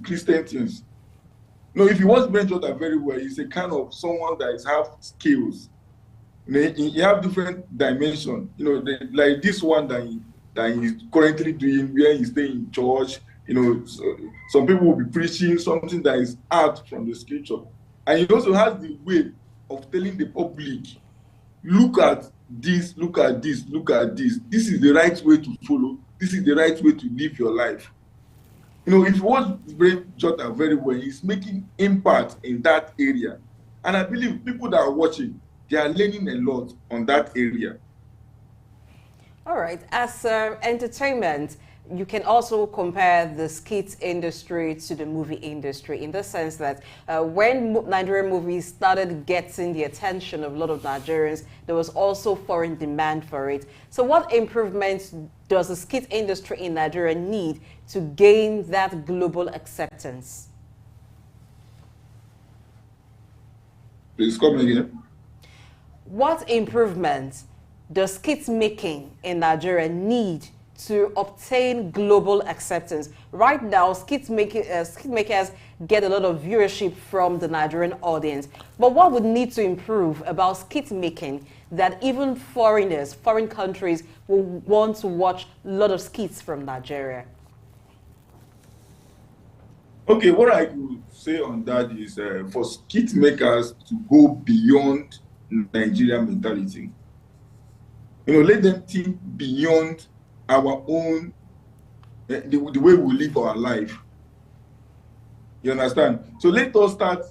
Christian things. If you watch Ben Jotter very well, he's a kind of someone that have skills. He have different dimensions. Like this one that he's currently doing, where he's staying in church. Some people will be preaching something that is out from the scripture, and he also has the way of telling the public, look at this, look at this, look at this. This is the right way to follow. This is the right way to live your life. If you watch Brain Jotter very well, he's making impact in that area, and I believe people that are watching, they are learning a lot on that area. All right. As entertainment, you can also compare the skit industry to the movie industry in the sense that when Nigerian movies started getting the attention of a lot of Nigerians, there was also foreign demand for it. So what improvements does the skit industry in Nigeria need to gain that global acceptance? Please come again. What improvements does skit making in Nigeria need to obtain global acceptance? Right now, skit makers get a lot of viewership from the Nigerian audience. But what would need to improve about skit making that even foreign countries will want to watch a lot of skits from Nigeria? Okay, what I could say on that is for skit makers to go beyond Nigerian mentality. Let them think beyond our own, the way we live our life. You understand? So let us start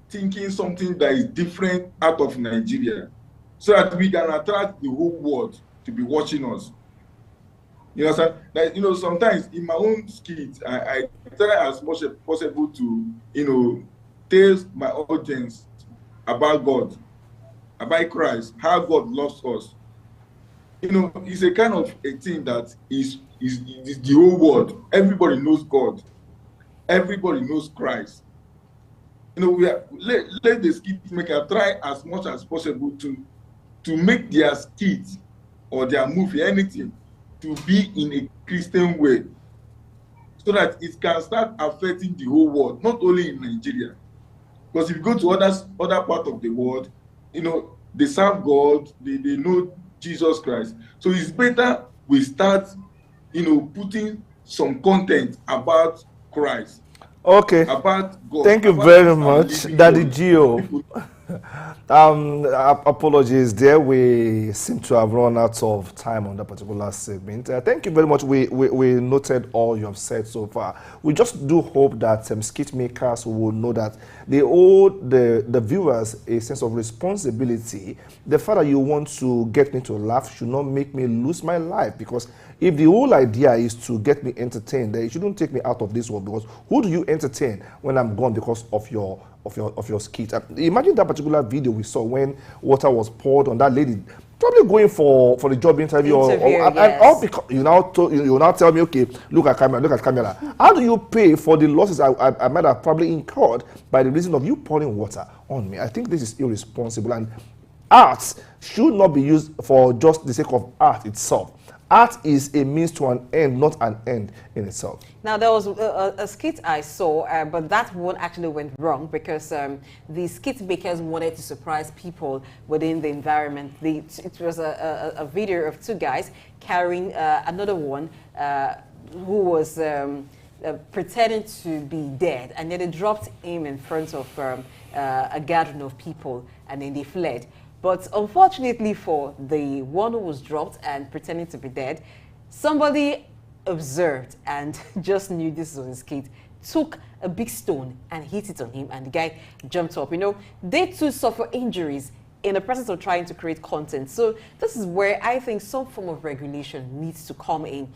thinking something that is different out of Nigeria, so that we can attract the whole world to be watching us. You understand? Like, sometimes in my own skits, I try as much as possible to, tell my audience about God, about Christ, how God loves us. It's a kind of a thing that is the whole world. Everybody knows God. Everybody knows Christ. Let the skit maker try as much as possible to make their skit or their movie, anything, to be in a Christian way, so that it can start affecting the whole world, not only in Nigeria. Because if you go to other part of the world, you know, they serve God, they know Jesus Christ. So it's better we start, you know, putting some content about Christ, Okay. about God, Thank you about very this our much, living Daddy God. Gio. Apologies there. We seem to have run out of time on that particular segment. Thank you very much. We noted all you have said so far. We just do hope that skit makers will know that they owe the viewers a sense of responsibility. The fact that you want to get me to laugh should not make me lose my life, because if the whole idea is to get me entertained, then you shouldn't take me out of this world, because who do you entertain when I'm gone because of your skit? Imagine that particular video we saw when water was poured on that lady, probably going for the job interview, yes. And all because you now tell me, okay, look at camera. How do you pay for the losses I might have probably incurred by the reason of you pouring water on me? I think this is irresponsible, and art should not be used for just the sake of art itself. Art is a means to an end, not an end in itself. Now, there was a skit I saw, but that one actually went wrong because the skit makers wanted to surprise people within the environment. It was a video of two guys carrying another one who was pretending to be dead, and then they dropped him in front of a gathering of people, and then they fled. But unfortunately for the one who was dropped and pretending to be dead, somebody observed and just knew this was a skit, took a big stone and hit it on him, and the guy jumped up. You know, they too suffer injuries in the process of trying to create content. So this is where I think some form of regulation needs to come in.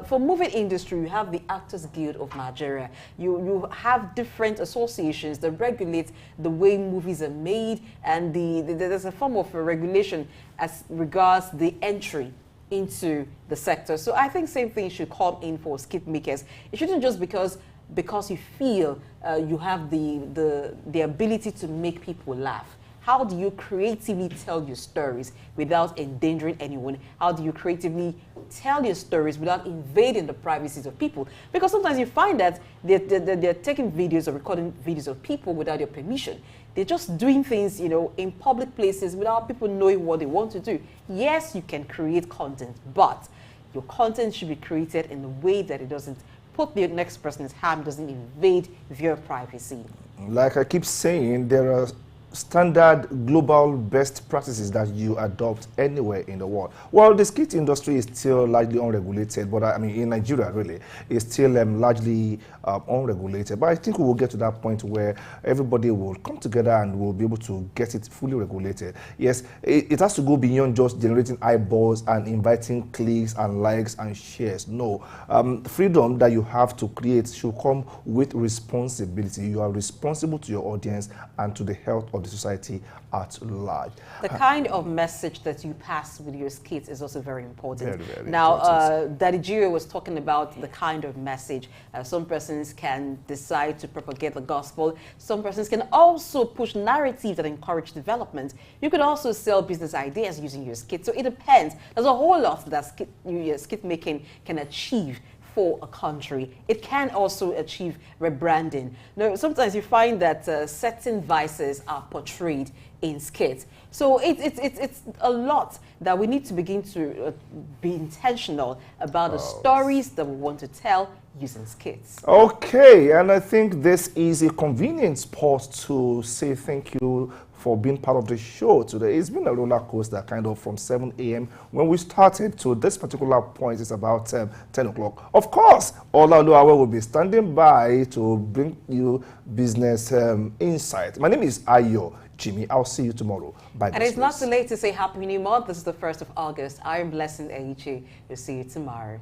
For movie industry, you have the Actors Guild of Nigeria. You have different associations that regulate the way movies are made, and there's a form of a regulation as regards the entry into the sector. So I think same thing should come in for skit makers. It shouldn't just because you feel you have the ability to make people laugh. How do you creatively tell your stories without endangering anyone? How do you creatively tell your stories without invading the privacies of people? Because sometimes you find that they're taking videos or recording videos of people without your permission. They're just doing things, you know, in public places without people knowing what they want to do. Yes, you can create content, but your content should be created in a way that it doesn't put the next person's harm, doesn't invade their privacy. Like I keep saying, there are standard global best practices that you adopt anywhere in the world. Well, the skit industry is still largely unregulated, but I mean in Nigeria really, it's still largely unregulated. But I think we will get to that point where everybody will come together and we'll be able to get it fully regulated. Yes, it has to go beyond just generating eyeballs and inviting clicks and likes and shares. No, freedom that you have to create should come with responsibility. You are responsible to your audience and to the health of the society at large. The kind of message that you pass with your skits is also very important. Very now, important. Daddy Gio was talking about the kind of message. Some persons can decide to propagate the gospel. Some persons can also push narratives that encourage development. You could also sell business ideas using your skit. So it depends. There's a whole lot that skit making can achieve for a country. It can also achieve rebranding. Now, sometimes you find that certain vices are portrayed in skits. So it's a lot that we need to begin to be intentional about the stories that we want to tell using skits. Okay, and I think this is a convenient spot to say thank you for being part of the show today. It's been a roller coaster kind of from 7 a.m. when we started to this particular point. It's about 10 o'clock. Of course, Olaoluwa will be standing by to bring you business insight. My name is Ayo Jimmy. I'll see you tomorrow. Bye. And it's not too late to say Happy New Month. This is the 1st of August. I am Blessing Eichi. We'll see you tomorrow.